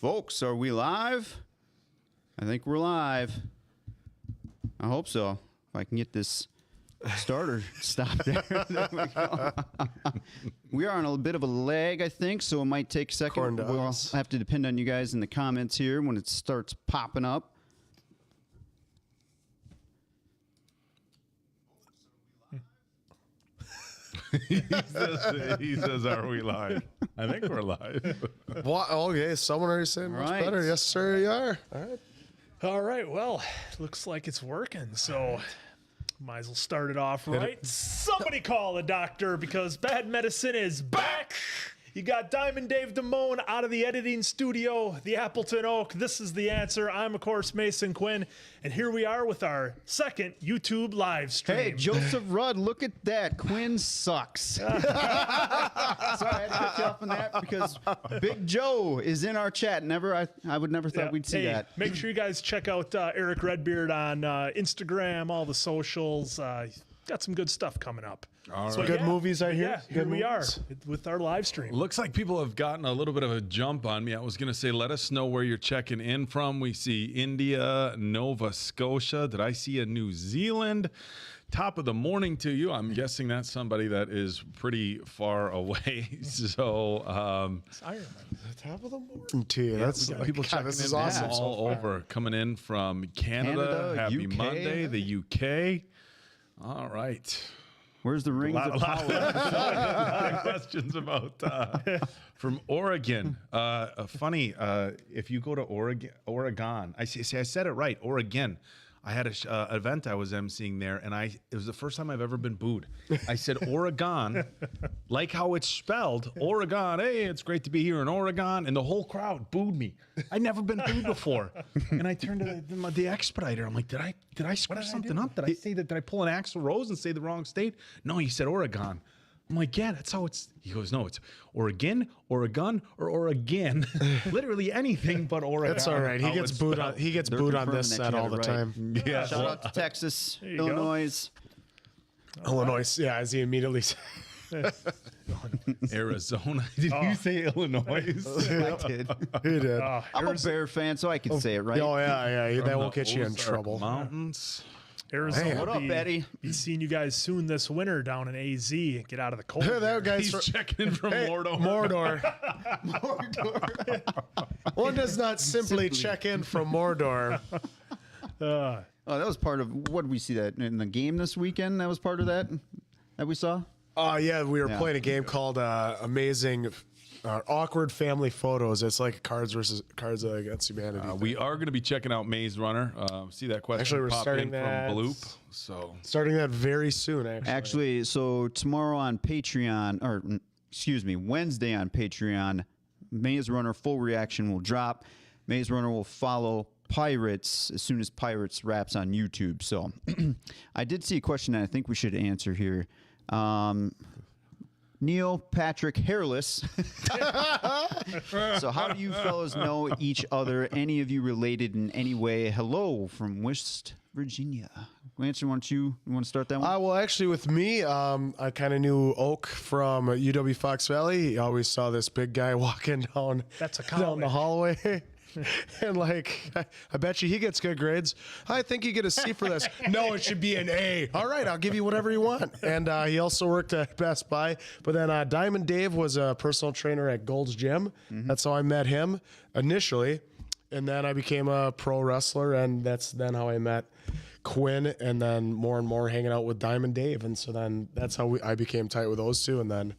Folks, are we live? I think we're live. I hope so. If I can get this starter stopped there. There we go. We are on a bit of a lag, I think, so it might take a second. We'll have to depend on you guys in the comments here when it starts popping up. he says, are we live? I think we're live. What? Okay, someone already said much better. Yes, sir, you are. All right. Well, looks like it's working. So might as well start it off right. Somebody call the doctor because bad medicine is back. You got Diamond Dave Damone out of the editing studio, the Appleton Oak. This is the answer. I'm, of course, Mason Quinn. And here we are with our second YouTube live stream. Hey, Joseph Rudd, look at that. Quinn sucks. Sorry, I had to cut you off on that because Big Joe is in our chat. I would never thought we'd see that. Make sure you guys check out Eric Redbeard on Instagram, all the socials. Got some good stuff coming up. All right. So good movies, I hear. Yeah, here we are with our live stream. Looks like people have gotten a little bit of a jump on me. I was going to say, let us know where you're checking in from. We see India, Nova Scotia. Did I see a New Zealand? Top of the morning to you. I'm guessing that's somebody that is pretty far away. So, top of the morning to you. That's people checking. This is awesome. All over, coming in from Canada. Happy UK. Monday, the UK. All right. Where's the rings of power? A lot of questions about from Oregon. Funny, if you go to Oregon, I said it right, Oregon. I had an event I was emceeing there, and it was the first time I've ever been booed. I said Oregon, like how it's spelled, Oregon. Hey, it's great to be here in Oregon, and the whole crowd booed me. I'd never been booed before, and I turned to the expediter. I'm like, did I screw something up? Did I say that? Did I pull an Axl Rose and say the wrong state? No, you said Oregon. I'm like, yeah, that's how it's. He goes, no, it's Oregon, Oregon, or Oregon. Literally anything but Oregon. That's all right. He gets booed on. He gets booed on this set all the time. Yeah. Shout out to Texas, Illinois. Illinois. Yeah, as he immediately said. Arizona. Did you say Illinois? I did. He did. I'm a Bear fan, so I can say it right. Oh yeah. That won't get you in trouble. Mountains. Arizona. What up, Eddie? Be seeing you guys soon this winter down in AZ. Get out of the cold. That guy's He's checking in from Mordor. Mordor. One does not simply check in from Mordor. Oh, that was part of, what did we see that in the game this weekend? That was part of that we saw? Oh, yeah. We were playing a game called Amazing Awkward Family Photos. It's like Cards Against Humanity. We are going to be checking out Maze Runner. See that question Actually, we're pop starting in that from Bloop. So starting that very soon, Actually, so tomorrow on Patreon, or excuse me, Wednesday on Patreon, Maze Runner Full Reaction will drop. Maze Runner will follow Pirates as soon as Pirates wraps on YouTube. So I did see a question that I think we should answer here. Neil Patrick Hairless. So how do you fellows know each other? Any of you related in any way? Hello from West Virginia. Lance, want to start that one? Well, actually, with me, I kind of knew Oak from UW Fox Valley. He always saw this big guy walking down the hallway. And like, I bet you he gets good grades. I think you get a C for this. No, it should be an A. All right, I'll give you whatever you want. And he also worked at Best Buy. But then Diamond Dave was a personal trainer at Gold's Gym. That's how I met him initially. And then I became a pro wrestler, and that's then how I met Quinn, and then more and more hanging out with Diamond Dave. And so then that's how I became tight with those two. And then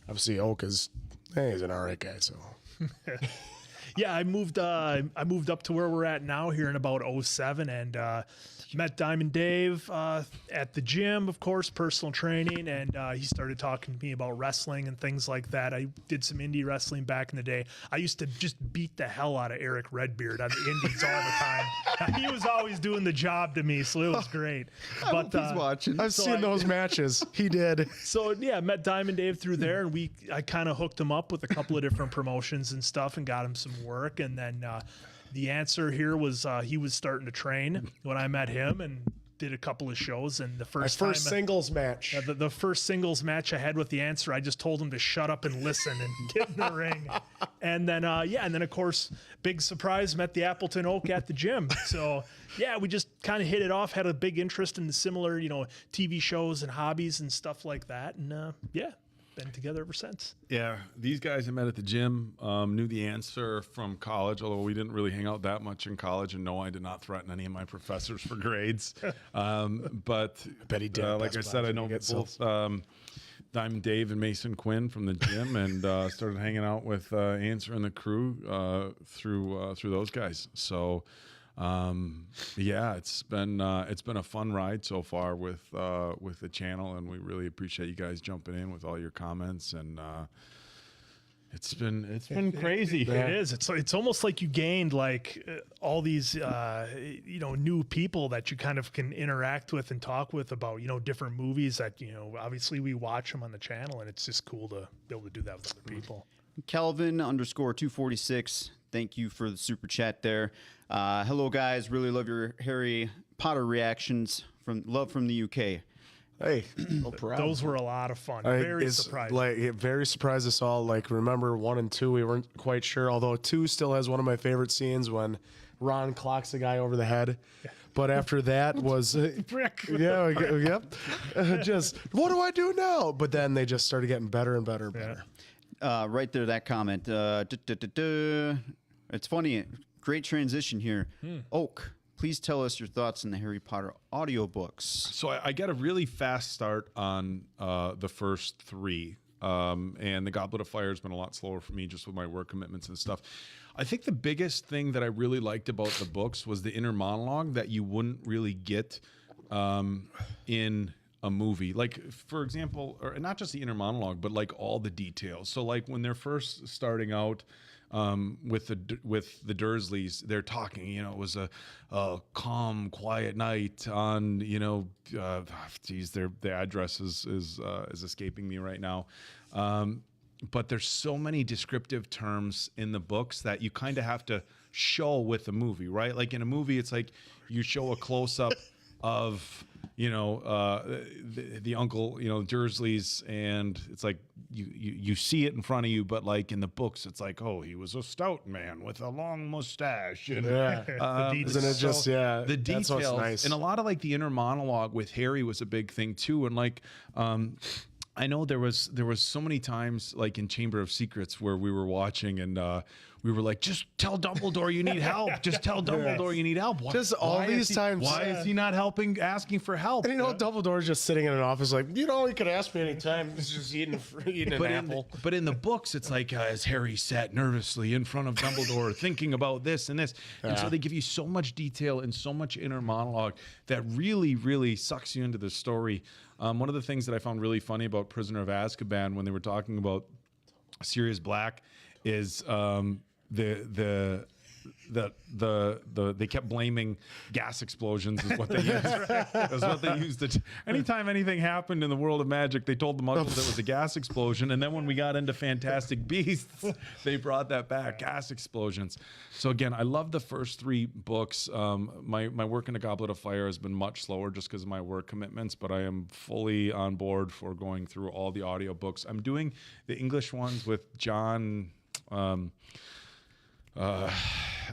obviously Oak he's an all right guy, so. Yeah, I moved up to where we're at now here in about 07 and met Diamond Dave at the gym, of course, personal training, and he started talking to me about wrestling and things like that. I did some indie wrestling back in the day. I used to just beat the hell out of Eric Redbeard on the indies all the time. He was always doing the job to me, so it was great. But he's watching. I've seen those matches. He did. So yeah, met Diamond Dave through there, and I kind of hooked him up with a couple of different promotions and stuff, and got him some work, and then the answer here was he was starting to train when I met him, and did a couple of shows, and the My first first time, singles match. the first singles match I had with the answer, I just told him to shut up and listen and get in the ring. And then, and then of course, big surprise, met the Appleton Oak at the gym. So yeah, we just kind of hit it off, had a big interest in the similar, TV shows and hobbies and stuff like that. And been together ever since. Yeah, these guys I met at the gym, knew the answer from college, although we didn't really hang out that much in college. And no, I did not threaten any of my professors for grades. But I bet he did. Like I said, I know both Diamond Dave and Mason Quinn from the gym, and started hanging out with Answer and the crew through those guys. So it's been a fun ride so far with the channel, and we really appreciate you guys jumping in with all your comments, and it's been crazy. It is. It's almost like you gained all these new people that you kind of can interact with and talk with about different movies that obviously we watch them on the channel, and it's just cool to be able to do that with other people. Kelvin _246. Thank you for the super chat there. Hello, guys. Really love your Harry Potter reactions from the UK. Hey, no problem. Those were a lot of fun. Very surprising. Very surprised us all. Remember 1 and 2, we weren't quite sure. Although 2 still has one of my favorite scenes when Ron clocks the guy over the head. Yeah. But after that was yep. Just what do I do now? But then they just started getting better and better and better. Right there, that comment. It's funny. Great transition here. Oak, please tell us your thoughts on the Harry Potter audiobooks. So I got a really fast start on the first 3. And the Goblet of Fire has been a lot slower for me just with my work commitments and stuff. I think the biggest thing that I really liked about the books was the inner monologue that you wouldn't really get in a movie. For example, or not just the inner monologue, but all the details. So when they're first starting out with the Dursleys, they're talking, it was a calm, quiet night on, their address is escaping me right now. But there's so many descriptive terms in the books that you kind of have to show with the movie, right? Like in a movie, it's like you show a close up of the uncle, Dursleys, and it's like you see it in front of you, but in the books, it's like, oh, he was a stout man with a long mustache. And, isn't it just the details? That's what's nice. And a lot of the inner monologue with Harry was a big thing too, and I know there was so many times in Chamber of Secrets where we were watching and we were like, just tell Dumbledore you need help. Just tell Dumbledore you need help. Just all these times. Why is he not asking for help? And Dumbledore's just sitting in an office you could ask me anytime. He's just eating an apple. But in the books, it's as Harry sat nervously in front of Dumbledore thinking about this and this. And so they give you so much detail and so much inner monologue that really, really sucks you into the story. One of the things that I found really funny about Prisoner of Azkaban when they were talking about Sirius Black is they kept blaming gas explosions is what they used. That's what they used. Anytime anything happened in the world of magic, they told the Muggles it was a gas explosion. And then when we got into Fantastic Beasts, they brought that back, gas explosions. So again, I love the first 3 books. My work in the Goblet of Fire has been much slower just because of my work commitments, but I am fully on board for going through all the audiobooks. I'm doing the English ones with John.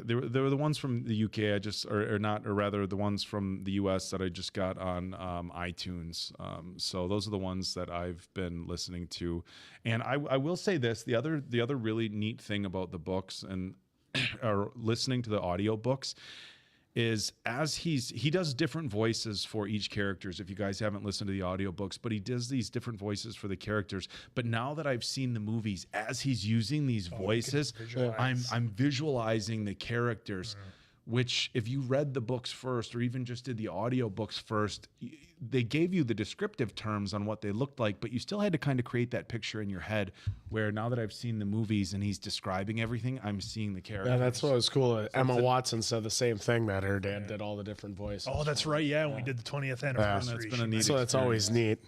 They were the ones from the UK. The ones from the US that I just got on iTunes. So those are the ones that I've been listening to. And I will say this: the other really neat thing about the books and or listening to the audiobooks is he does different voices for each characters. If you guys haven't listened to the audiobooks, but he does these different voices for the characters. But now that I've seen the movies, as he's using these voices, I'm visualizing the characters, which if you read the books first or even just did the audiobooks first, they gave you the descriptive terms on what they looked like, but you still had to kind of create that picture in your head where now that I've seen the movies and he's describing everything, I'm seeing the characters. Yeah, that's what was cool. Emma Watson said the same thing, that her dad did all the different voices. Oh, that's right. Yeah, when we did the 20th anniversary. That's been a neat so that's always neat.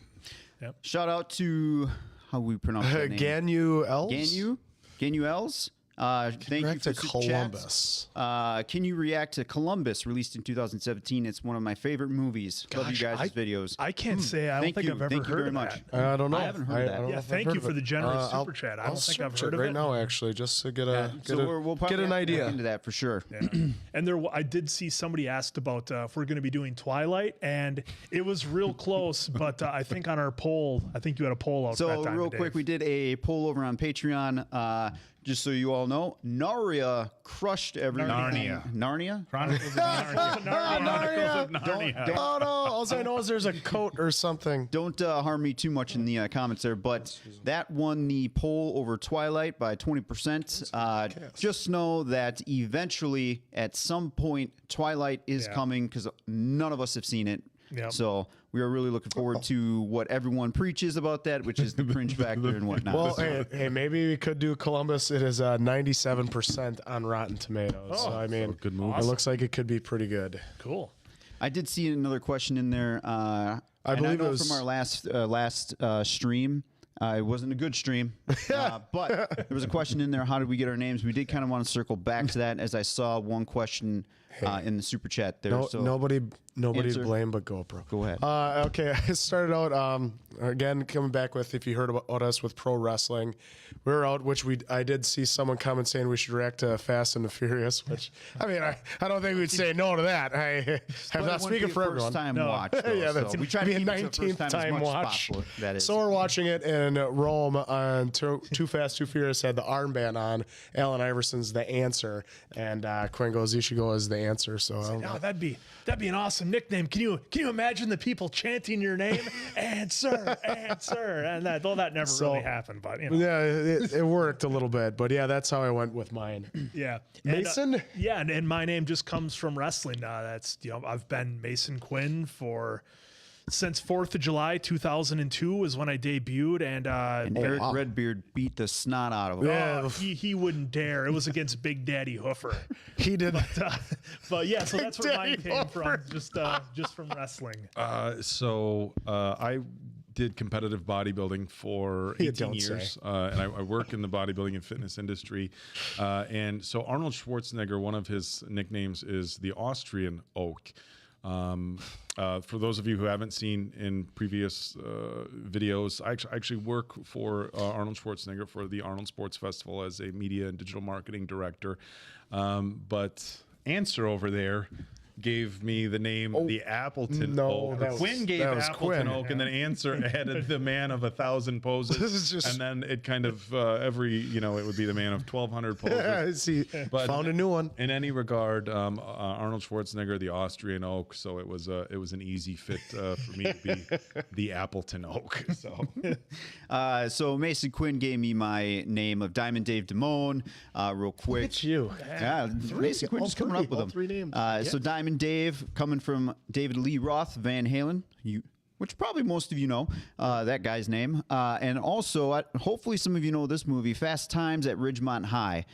Shout out to, how we pronounce that name? Ganuels? Ganuels? Thank you React for to super chats. Columbus. Can you react to Columbus, released in 2017? It's one of my favorite movies. Love you guys' videos. I can't say I don't Thank think you. I've ever Thank you heard very of much. that. I don't know. I haven't heard of that. don't know Yeah, if I've thank heard you of for it. the generous I'll- super chat. I I'll don't think I've search heard it of right it. now, actually, just to get Yeah, a so we'll probably get an have to look idea. into that for sure. Yeah. And I did see somebody asked about if we're going to be doing Twilight, and it was real close. But I think on our poll, I think you had a poll out. So that time real quick, we did a poll over on Patreon. Just so you all know, Narnia crushed everything. Narnia? Chronicles of Narnia. Chronicles of Narnia. Oh no! All I know is there's a coat or something. Don't harm me too much in the comments there, but that won the poll over Twilight by 20%. Just know that eventually, at some point, Twilight is coming because none of us have seen it. Yep. So we are really looking forward to what everyone preaches about that, which is the cringe factor and whatnot. Well, hey, maybe we could do Columbus. It is 97% on Rotten Tomatoes. So I mean, good movie. It looks like it could be pretty good. Cool. I did see another question in there. I believe know it was from our last stream. It wasn't a good stream, but there was a question in there. How did we get our names? We did kind of want to circle back to that, as I saw one question in the super chat there. No, so nobody's Answer. blame but GoPro. Go ahead. Okay, I started out again coming back with, if you heard about us with pro wrestling, we were out, which I did see someone comment saying we should react to Fast and the Furious, which I mean I don't think we'd say no to that. I'm not speaking for everyone. First time watch. Though, Yeah, so that's we try to be a keep it to the first 19th as time much as watch. possible, that is. So we're watching it in Rome on Too Fast, Too Furious had the armband on. Allen Iverson's the answer, and Quinn goes, "You should go as the answer." So Oh, that'd be an awesome nickname. Can you imagine the people chanting your name, answer, and that never really happened, but you know. yeah, it worked a little bit, but yeah, that's how I went with mine. Yeah, Mason? And my name just comes from wrestling. That's I've been Mason Quinn since 4th of July 2002 was when I debuted, and Eric Redbeard beat the snot out of him. Yeah. he wouldn't dare. It was against Big Daddy Hoofer. He did. But yeah, so that's where mine Daddy came from, just from wrestling. So I did competitive bodybuilding for 18 don't years, and I work in the bodybuilding and fitness industry. And so Arnold Schwarzenegger, one of his nicknames is the Austrian Oak. For those of you who haven't seen in previous videos, I actually work for Arnold Schwarzenegger for the Arnold Sports Festival as a media and digital marketing director. But Answer over there gave me the name the Appleton no, Oak. that was- Quinn gave that was Appleton Quinn. Oak, and then Answer added the man of 1,000 poses. This is just- and then it kind of it would be the man of 1,200 poses. See, But found a new one. In any regard, Arnold Schwarzenegger, the Austrian Oak, so it was an easy fit for me to be the Appleton Oak. So So Mason Quinn gave me my name of Diamond Dave Damone. Real quick. It's you. Yeah, Mason Quinn all just coming three, up with all them. three names. So Diamond Dave, coming from David Lee Roth, Van Halen, which probably most of you know that guy's name. And also, hopefully some of you know this movie, Fast Times at Ridgemont High.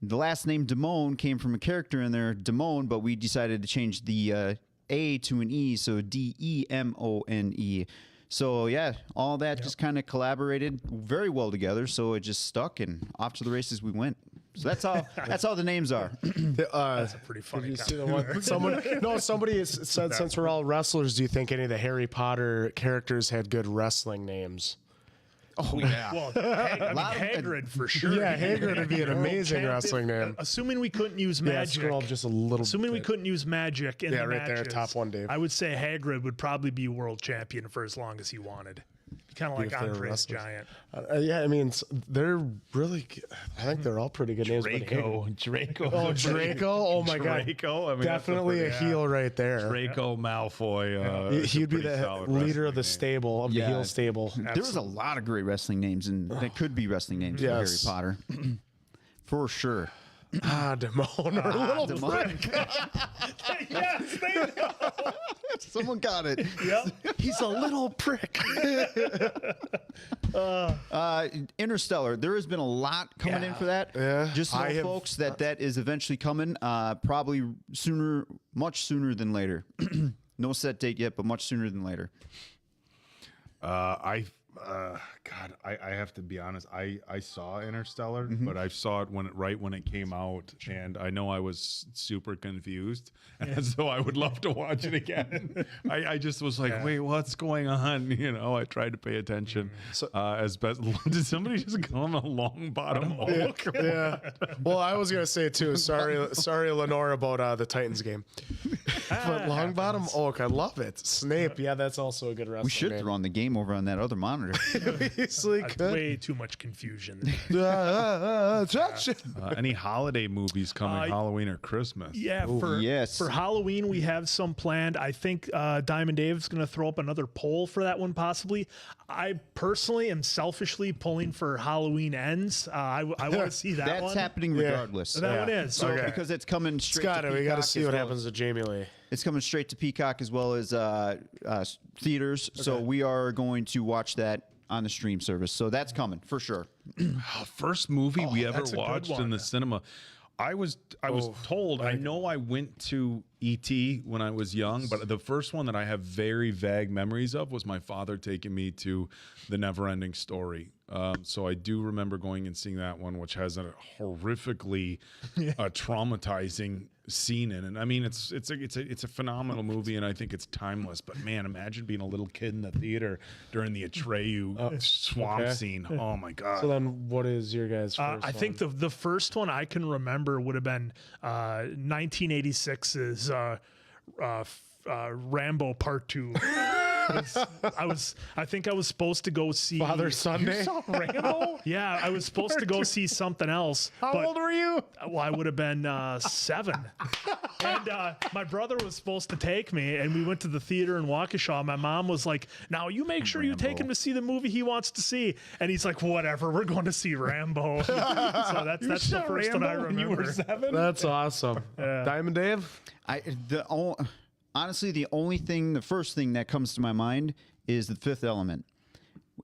The last name Damone came from a character in there, Damone, but we decided to change the A to an E, so Demone. So yeah, all that just kind of collaborated very well together. So it just stuck, and off to the races we went. So that's how the names are. That's a pretty funny You see the comment. one? Somebody has said, since we're all wrestlers, do you think any of the Harry Potter characters had good wrestling names? Oh yeah. Well, Hagrid for sure. Yeah, Hagrid would be an amazing wrestling name. Assuming we couldn't use Yeah, magic. scroll up just a little Assuming we bit. couldn't use magic in Yeah, the right there, matches, top one, Dave. I would say Hagrid would probably be world champion for as long as he wanted. Kind of like if they were Andre's wrestlers. Giant. Yeah, I mean, they're really. I think they're all pretty good names. but Draco. Oh, Draco! Oh my God! Draco. I mean, Definitely a that's pretty- heel right there. Draco Malfoy. is a He'd be pretty the solid leader wrestling of the name. stable of the Yeah. heel stable. There was a lot of great wrestling names, and that could be wrestling names Yes. for Harry Potter, for sure. Damone, or little prick. Yes, they know. Someone got it. Yep. He's a little prick. Interstellar. There has been a lot coming in for that. Yeah. Just know, I have- folks, that is eventually coming. Probably sooner, much sooner than later. No set date yet, but much sooner than later. I God, I have to be honest. I saw Interstellar, but I saw it right when it came out, and I know I was super confused, and so I would love to watch it again. I just was like, wait, what's going on? You know, I tried to pay attention as best. Did somebody just call him a long bottom oak? Yeah. Well, I was gonna say too. Sorry, Lenore, about the Titans game. But long bottom oak, I love it. Snape, yeah, that's also a good wrestling. We should name. throw on the game over on that other monitor. Easily That's could. way too much confusion. Any holiday movies coming, Halloween or Christmas? Yeah, for Halloween we have some planned. I think Diamond Dave's going to throw up another poll for that one possibly. I personally am selfishly pulling for Halloween Ends. I want to see that That's one. happening regardless. That one is. So because it's coming straight to Peacock. We got to see as what well happens to Jamie Lee. It's coming straight to Peacock as well as theaters. So we are going to watch that on the stream service. So that's coming for sure. First movie we ever that's a good watched in one. the cinema. I was told, I know I went to E.T. when I was young, but the first one that I have very vague memories of was my father taking me to The Neverending Story. So I do remember going and seeing that one, which has a horrifically traumatizing scene in it. I mean, it's a phenomenal movie, and I think it's timeless. But man, imagine being a little kid in the theater during the Atreyu swamp scene. Oh my god! So then, what is your guys' first I think the first one I can remember would have been 1986's Rambo Part 2. I think I was supposed to go see Father Sunday? You saw Rambo? Yeah, I was supposed to go see something else. How old were you? Well, I would have been 7. And my brother was supposed to take me, and we went to the theater in Waukesha. My mom was like, now you make sure you take him to see the movie he wants to see. And he's like, whatever, we're going to see Rambo. So that's the first one I remember. You were 7? That's awesome. Diamond Dave? Honestly, the first thing that comes to my mind is The Fifth Element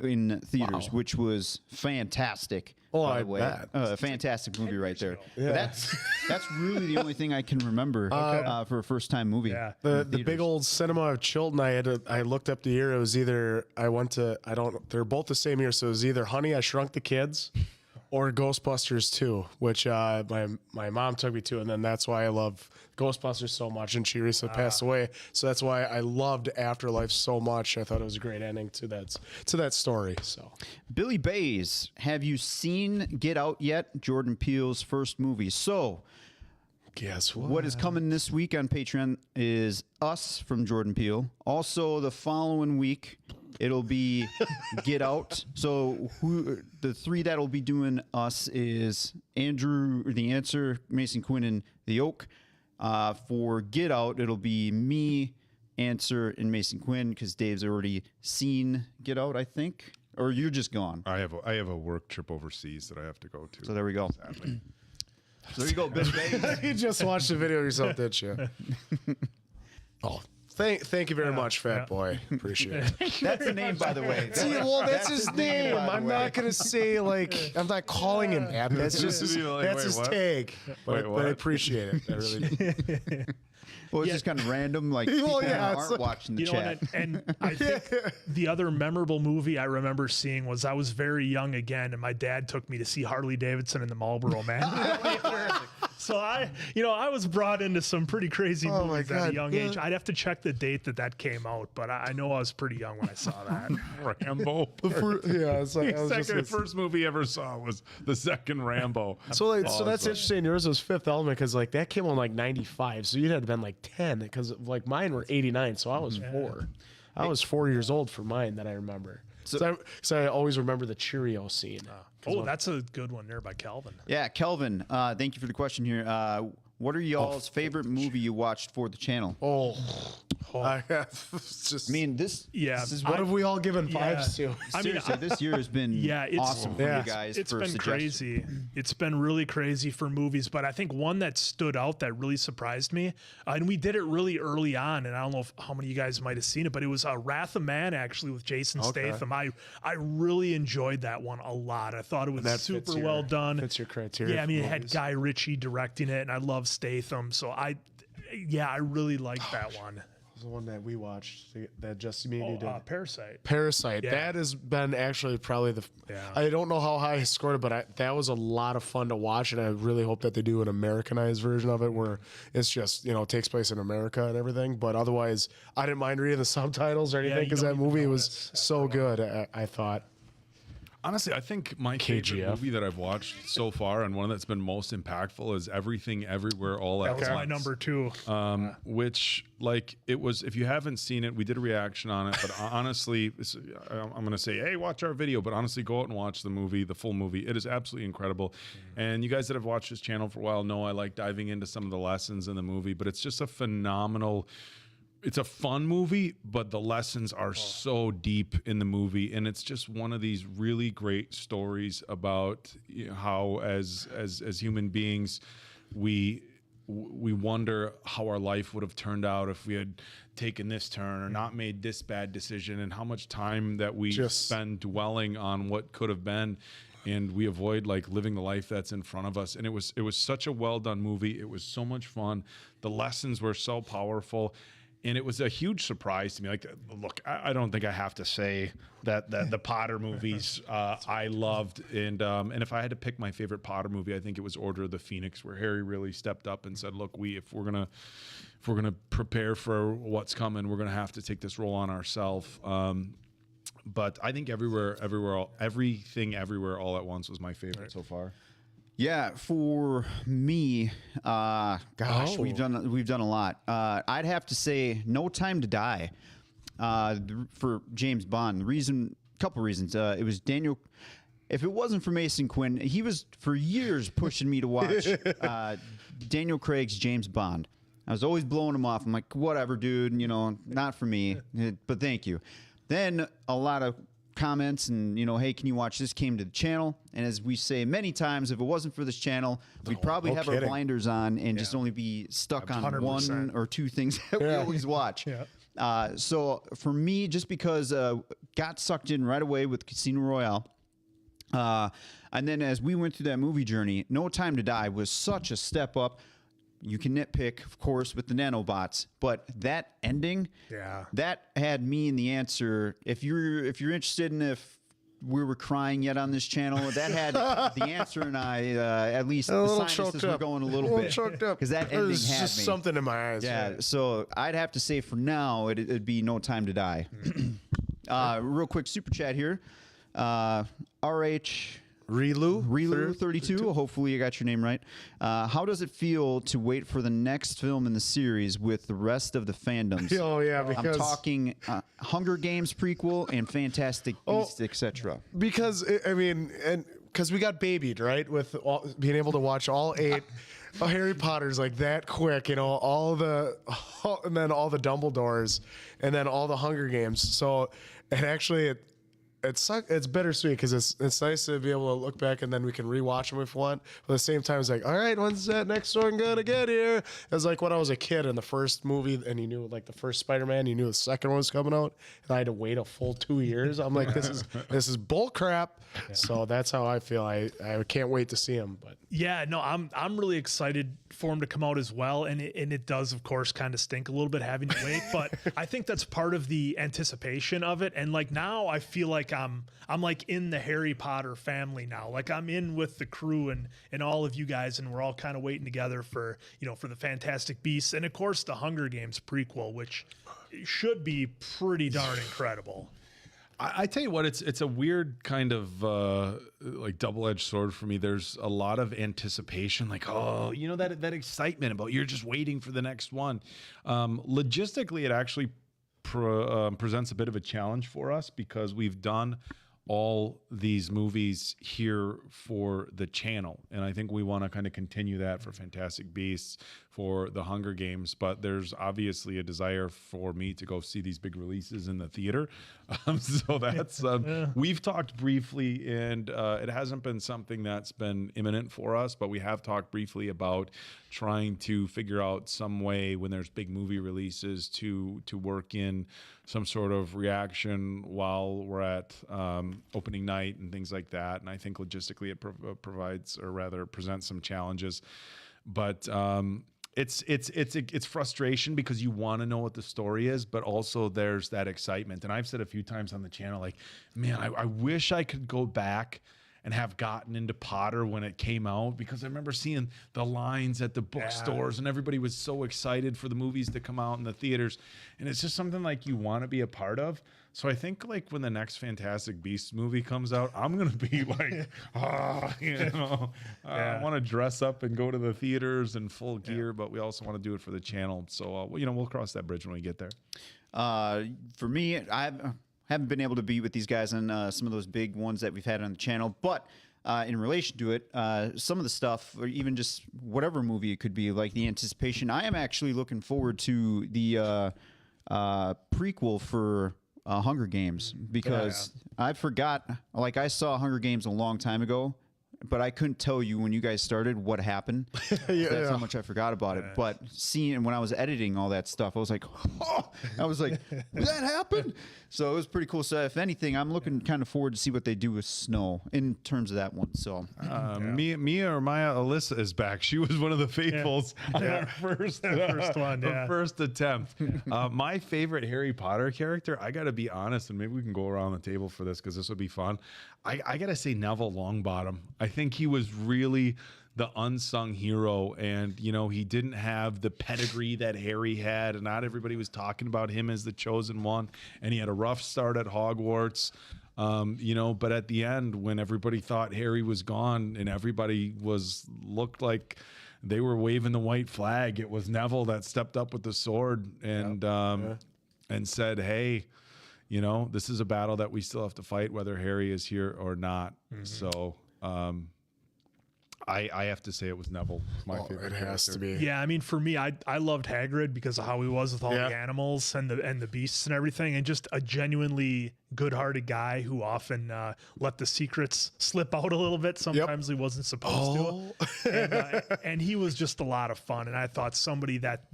in theaters, which was fantastic. Oh, by I the way. bet. A fantastic movie right there. But that's really the only thing I can remember for a first time movie. Yeah. The big old cinema of Chilton, I looked up the year. It was either, they're both the same year. So it was either Honey, I Shrunk the Kids or Ghostbusters 2, which my mom took me to. And then that's why I love Ghostbusters so much. And she recently passed away. So that's why I loved Afterlife so much. I thought it was a great ending to that story. So Billy Bays, have you seen Get Out yet? Jordan Peele's first movie. So guess what? what is coming this week on Patreon is Us from Jordan Peele. Also, the following week, it'll be Get Out. So the three that'll be doing Us is Andrew, The Answer, Mason Quinn, and The Oak. For Get Out, it'll be me, Answer, and Mason Quinn because Dave's already seen Get Out, I think. Or you're just gone. I have a work trip overseas that I have to go to. So there we go. Sadly. So there you go, Billy Bays. You just watched the video yourself, didn't you? Oh, thank you very much, Fat Boy. Appreciate it. That's the name, by the way. That's his name. by the I'm way. not gonna say I'm not calling him that. That's just his, Like, that's wait, his what? tag. But what? I appreciate it. I really do. Well, it's just kind of random, like people yeah, aren't watching the You know, chat. and I think the other memorable movie I remember seeing was I was very young again, and my dad took me to see Harley Davidson and the Marlboro Man. So I was brought into some pretty crazy Oh, my movies at God, a young yeah. age. I'd have to check the date that came out, but I know I was pretty young when I saw that. Rambo. Yeah, it's like I was The just, first movie I ever saw was the second Rambo. so that's Awesome. interesting. Yours was Fifth Element because that came on 95, so you'd have been 10 because mine were 89, so I was 4. I was 4 years old for mine that I remember. So I always remember the Cheerio scene. Oh, that's a good one there by Calvin. Yeah, Kelvin, thank you for the question here. What are y'all's favorite movie you watched for the channel? I just. I mean, this is what have we all given fives to? seriously, this year has been it's awesome for yeah. you guys. It's for been suggestions. crazy. It's been really crazy for movies, but I think one that stood out that really surprised me, and we did it really early on, and I don't know how many of you guys might have seen it, but it was Wrath of Man actually with Jason Statham. I really enjoyed that one a lot. I thought it was super well done. Fits your criteria. Yeah, I mean, it for had movies. Guy Ritchie directing it, and I love Statham, so I really liked that one. was the one that we watched that Just Immediately did? Parasite. Parasite. Yeah. That has been actually probably I don't know how high I scored it, but that was a lot of fun to watch, and I really hope that they do an Americanized version of it where it's just, takes place in America and everything. But otherwise, I didn't mind reading the subtitles or anything because that movie was so good, I thought. Honestly, I think my favorite movie that I've watched so far, and one that's been most impactful, is Everything Everywhere All at Once. That was my number 2. Which, like, it was, if you haven't seen it, we did a reaction on it, but honestly, I'm going to say, hey, watch our video, but honestly, go out and watch the movie, the full movie. It is absolutely incredible. And you guys that have watched this channel for a while know I like diving into some of the lessons in the movie, but it's just a phenomenal... It's a fun movie, but the lessons are so deep in the movie, and it's just one of these really great stories about how, as human beings, we wonder how our life would have turned out if we had taken this turn or not made this bad decision, and how much time that we spend dwelling on what could have been, and we avoid like living the life that's in front of us. And it was such a well done movie. It was so much fun. The lessons were so powerful. And it was a huge surprise to me. Like, look, I don't think I have to say that the Potter movies I loved. And if I had to pick my favorite Potter movie, I think it was Order of the Phoenix, where Harry really stepped up and said, "Look, if we're gonna prepare for what's coming, we're gonna have to take this role on ourselves." But I think Everything Everywhere All at Once was my favorite so far. Yeah, for me, we've done a lot. I'd have to say No Time to Die for James Bond. Couple reasons. It was Daniel. If it wasn't for Mason Quinn, he was for years pushing me to watch Daniel Craig's James Bond. I was always blowing him off. I'm like, whatever, dude. Not for me. But thank you. Then a lot of comments and hey, can you watch this, came to the channel, and as we say many times, if it wasn't for this channel, we'd probably have our blinders on and just only be stuck on 100%. One or two things that we always watch. So for me, just because got sucked in right away with Casino Royale, and then as we went through that movie journey, No Time to Die was such a step up. You can nitpick, of course, with the nanobots, but that ending, that had me in the answer. If you're interested in if we were crying yet on this channel, that had the answer, and I at least the sinuses were going a little bit choked up because that ending There's had just me. something in my eyes. Yeah, so I'd have to say for now it'd be No Time to Die. Real quick super chat here, RH. Relu 32. Hopefully you got your name right. How does it feel to wait for the next film in the series with the rest of the fandoms? Oh yeah, because I'm talking Hunger Games prequel and Fantastic Beasts, etc. Because because we got babied right with being able to watch all 8 Harry Potters like that quick, and then all the Dumbledores, and then all the Hunger Games. So it's bittersweet because it's nice to be able to look back and then we can rewatch them if we want. But at the same time, it's like, all right, when's that next one gonna get here? It was like when I was a kid in the first movie, and you knew like the first Spider-Man, you knew the second one was coming out, and I had to wait a full 2 years. I'm like, this is bull crap. So that's how I feel. I can't wait to see him. But yeah, no, I'm really excited for him to come out as well, and it does of course kind of stink a little bit having to wait, but I think that's part of the anticipation of it. And like now I feel like I'm like in the Harry Potter family now. Like I'm in with the crew and all of you guys, and we're all kind of waiting together for for the Fantastic Beasts, and of course the Hunger Games prequel, which should be pretty darn incredible. I tell you what, it's a weird kind of like double-edged sword for me. There's a lot of anticipation, like, oh, that excitement about you're just waiting for the next one. Logistically, it actually presents a bit of a challenge for us because we've done all these movies here for the channel, and I think we want to kind of continue that for Fantastic Beasts, for the Hunger Games, but there's obviously a desire for me to go see these big releases in the theater. So that's we've talked briefly, and it hasn't been something that's been imminent for us, but we have talked briefly about trying to figure out some way when there's big movie releases to work in some sort of reaction while we're at opening night and things like that. And I think logistically it provides, or rather presents, some challenges. But it's frustration because you want to know what the story is, but also there's that excitement. And I've said a few times on the channel, like, man, I wish I could go back and have gotten into Potter when it came out, because I remember seeing the lines at the bookstores and everybody was so excited for the movies to come out in the theaters. And it's just something like you want to be a part of. So I think like when the next Fantastic Beasts movie comes out, I'm going to be like, I want to dress up and go to the theaters in full gear, but we also want to do it for the channel. So, we'll cross that bridge when we get there. For me, I haven't been able to be with these guys on some of those big ones that we've had on the channel, but in relation to it, some of the stuff, or even just whatever movie it could be, like the anticipation, I am actually looking forward to the prequel for Hunger Games, because I forgot, like I saw Hunger Games a long time ago, but I couldn't tell you when you guys started what happened. That's how much I forgot about it. But seeing, when I was editing all that stuff, I was like, that happened? So it was pretty cool. So if anything, I'm looking kind of forward to see what they do with Snow in terms of that one. So Mia or Maya Alyssa is back. She was one of the faithfuls on our first attempt. My favorite Harry Potter character, I got to be honest, and maybe we can go around the table for this because this would be fun. I got to say Neville Longbottom. I think he was really the unsung hero, and he didn't have the pedigree that Harry had, and not everybody was talking about him as the chosen one, and he had a rough start at Hogwarts, but at the end, when everybody thought Harry was gone and everybody looked like they were waving the white flag, it was Neville that stepped up with the sword and said, hey, this is a battle that we still have to fight, whether Harry is here or not. So I have to say it was Neville. My favorite. It has to be. Yeah, I mean, for me, I loved Hagrid because of how he was with all the animals and the beasts and everything, and just a genuinely good-hearted guy who often let the secrets slip out a little bit. Sometimes he wasn't supposed to. And he was just a lot of fun. And I thought somebody that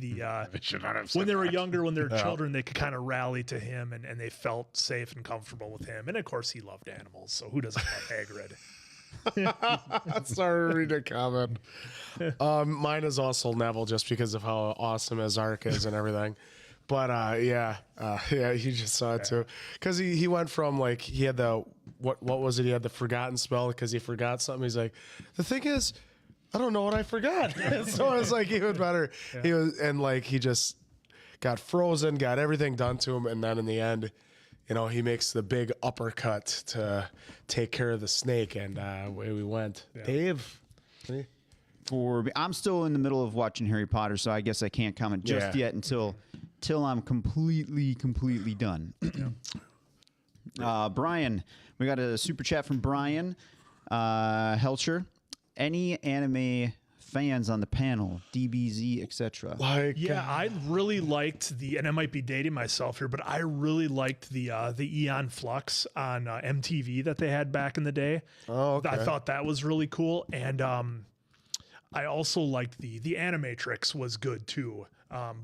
when they were younger, when they were children, they could kind of rally to him and they felt safe and comfortable with him. And of course, he loved animals. So who doesn't love Hagrid? Sorry to read a comment. Mine is also Neville, just because of how awesome his arc is and everything. But you just saw it too, because he went from like he had the what was it? He had the forgotten spell because he forgot something. He's like, the thing is, I don't know what I forgot. So it's like even better. He was, and like he just got frozen, got everything done to him, and then in the end, he makes the big uppercut to take care of the snake, and away we went. Dave? I'm still in the middle of watching Harry Potter, so I guess I can't comment just yet until I'm completely done. Brian, we got a super chat from Brian Helcher. Any anime fans on the panel, DBZ, etc. I really liked and I might be dating myself here, but I really liked the Eon Flux on MTV that they had back in the day. Oh, okay. I thought that was really cool, and I also liked the Animatrix was good too.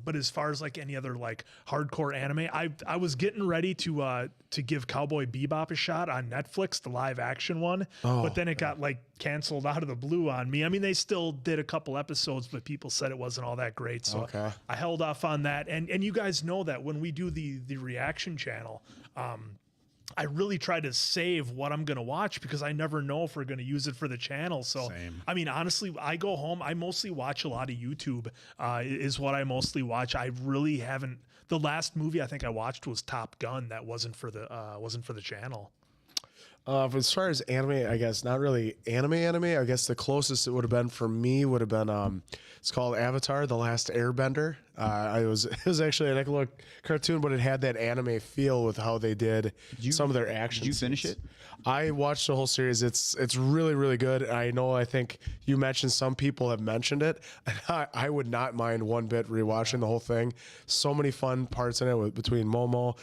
But as far as like any other like hardcore anime, I was getting ready to give Cowboy Bebop a shot on Netflix, the live action one, but then it got like canceled out of the blue on me. I mean, they still did a couple episodes, but people said it wasn't all that great, so I held off on that. And you guys know that when we do the reaction channel, I really try to save what I'm going to watch because I never know if we're going to use it for the channel. So, I mean, honestly, I go home, I mostly watch a lot of YouTube is what I mostly watch. I really haven't. The last movie I think I watched was Top Gun. That wasn't for the channel. As far as anime, I guess not really anime. I guess the closest it would have been for me would have been it's called Avatar: The Last Airbender. It was actually a little cartoon, but it had that anime feel with how they did some of their action. Did you finish it? I watched the whole series. It's really, really good. I think you mentioned some people have mentioned it. I would not mind one bit rewatching the whole thing. So many fun parts in it between Momo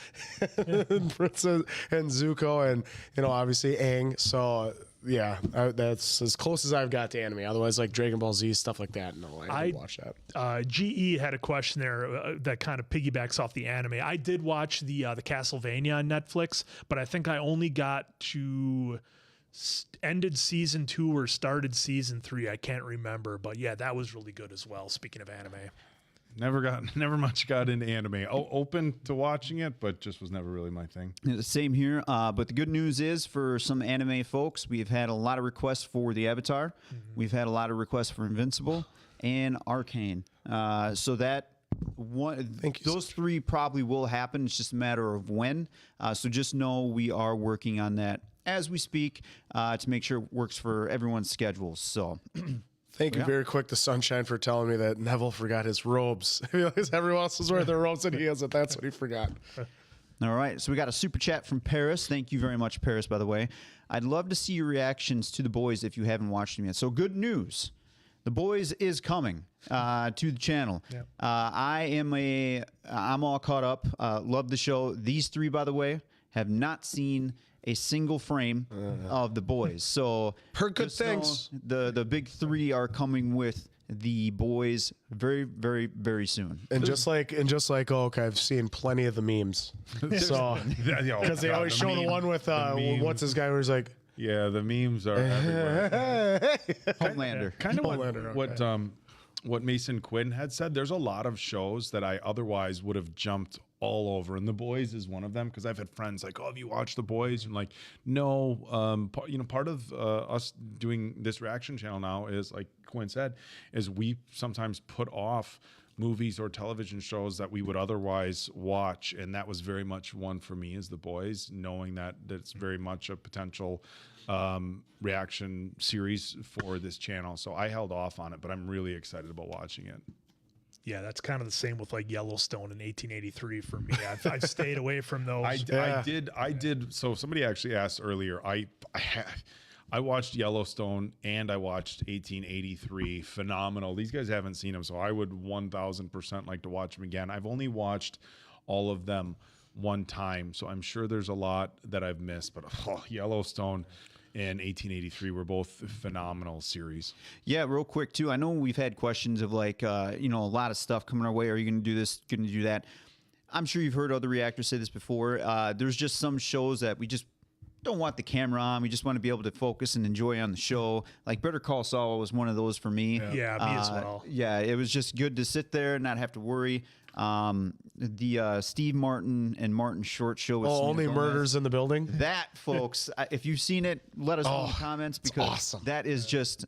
and Princess and Zuko and obviously Aang. So yeah, that's as close as I've got to anime. Otherwise, like Dragon Ball Z, stuff like that. No, I didn't watch that. GE had a question there that kind of piggybacks off the anime. I did watch the Castlevania on Netflix, but I think I only got to ended season 2 or started season 3. I can't remember, but yeah, that was really good as well. Speaking of anime. Never much got into anime. Open to watching it, but just was never really my thing. Yeah, the same here. But the good news is for some anime folks, we've had a lot of requests for the Avatar. We've had a lot of requests for Invincible and Arcane. So that those 3 probably will happen. It's just a matter of when. So just know we are working on that as we speak to make sure it works for everyone's schedules. So. Thank you very quick to Sunshine for telling me that Neville forgot his robes. Everyone else was wearing their robes and he hasn't. That's what he forgot. All right. So we got a super chat from Paris. Thank you very much, Paris, by the way. I'd love to see your reactions to The Boys if you haven't watched them yet. So good news. The Boys is coming to the channel. Yep. I'm all caught up. Love the show. These 3, by the way, have not seen a single frame of The Boys. So heard good just know things. The big 3 are coming with The Boys very, very, very soon. And just like Oak, I've seen plenty of the memes. So because they always show the one with what's his guy where he's like, yeah, the memes are everywhere. Homelander. Kind of Homelander, what Mason Quinn had said. There's a lot of shows that I otherwise would have jumped all over, and The Boys is one of them, because I've had friends like, "Oh, have you watched The Boys?" And like, no. Part of us doing this reaction channel now is, like Quinn said, is we sometimes put off movies or television shows that we would otherwise watch, and that was very much one for me, is The Boys, knowing that it's very much a potential reaction series for this channel. So I held off on it, but I'm really excited about watching it. Yeah, that's kind of the same with like Yellowstone in 1883 for me. I've stayed away from those. I did. So somebody actually asked earlier. I watched Yellowstone and I watched 1883. Phenomenal. These guys haven't seen them, so I would 1,000% like to watch them again. I've only watched all of them one time, so I'm sure there's a lot that I've missed. But Yellowstone and 1883 were both phenomenal series. Yeah, real quick too. I know we've had questions of like, a lot of stuff coming our way. Are you going to do this? Going to do that? I'm sure you've heard other reactors say this before. There's just some shows that we just don't want the camera on. We just want to be able to focus and enjoy on the show. Like Better Call Saul was one of those for me. Yeah, me as well. Yeah, it was just good to sit there and not have to worry. The Steve Martin and Martin Short show with Selena only Gomez. Murders in the Building. That, folks, if you've seen it, let us know in the comments, because awesome. That is just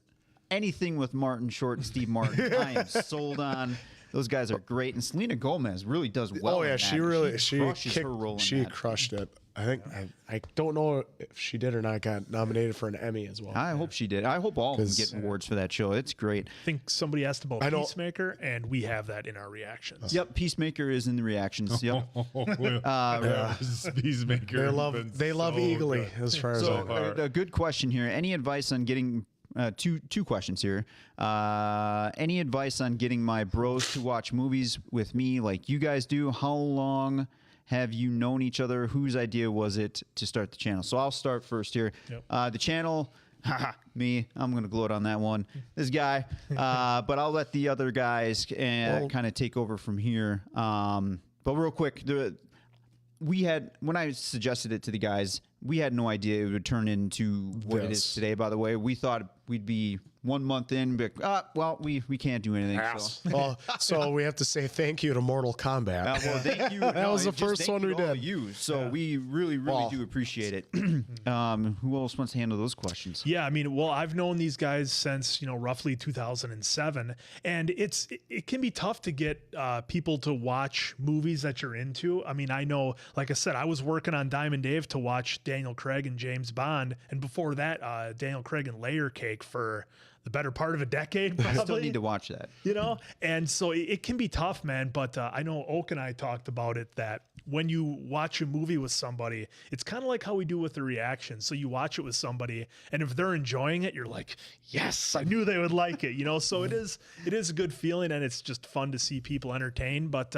anything with Martin Short and Steve Martin. I am sold on. Those guys are great, and Selena Gomez really does well. Oh yeah, in that. she crushes her role in she that. crushed it. I think I don't know if she did or not. Got nominated for an Emmy as well. I hope she did. I hope all of them get awards for that show. It's great. I think somebody asked about Peacemaker, and we have that in our reactions. Yep, Peacemaker is in the reactions. Yep. Peacemaker. They love Eagly as far as I know. A good question here. Any advice on getting two questions here? Any advice on getting my bros to watch movies with me like you guys do? How long have you known each other? Whose idea was it to start the channel? So I'll start first here. Yep. The channel, me, I'm going to gloat on that one. This guy, but I'll let the other guys kind of take over from here. But real quick, when I suggested it to the guys, we had no idea it would turn into what it is today. By the way, we thought we'd be 1 month in, but we can't do anything. So we have to say thank you to Mortal Kombat. Well, thank you. That was the first one we did. So we really do appreciate it. Who else wants to handle those questions? Yeah, I mean, well, I've known these guys since roughly 2007, and it can be tough to get people to watch movies that you're into. I mean, I know, like I said, I was working on Diamond Dave to watch Daniel Craig and James Bond, and before that, Daniel Craig and Layer Cake for the better part of a decade, probably. I still need to watch that. And so it can be tough, man. But I know Oak and I talked about it, that when you watch a movie with somebody, it's kind of like how we do with the reaction. So you watch it with somebody, and if they're enjoying it, you're like, yes, I knew they would like it. So it is a good feeling, and it's just fun to see people entertained. But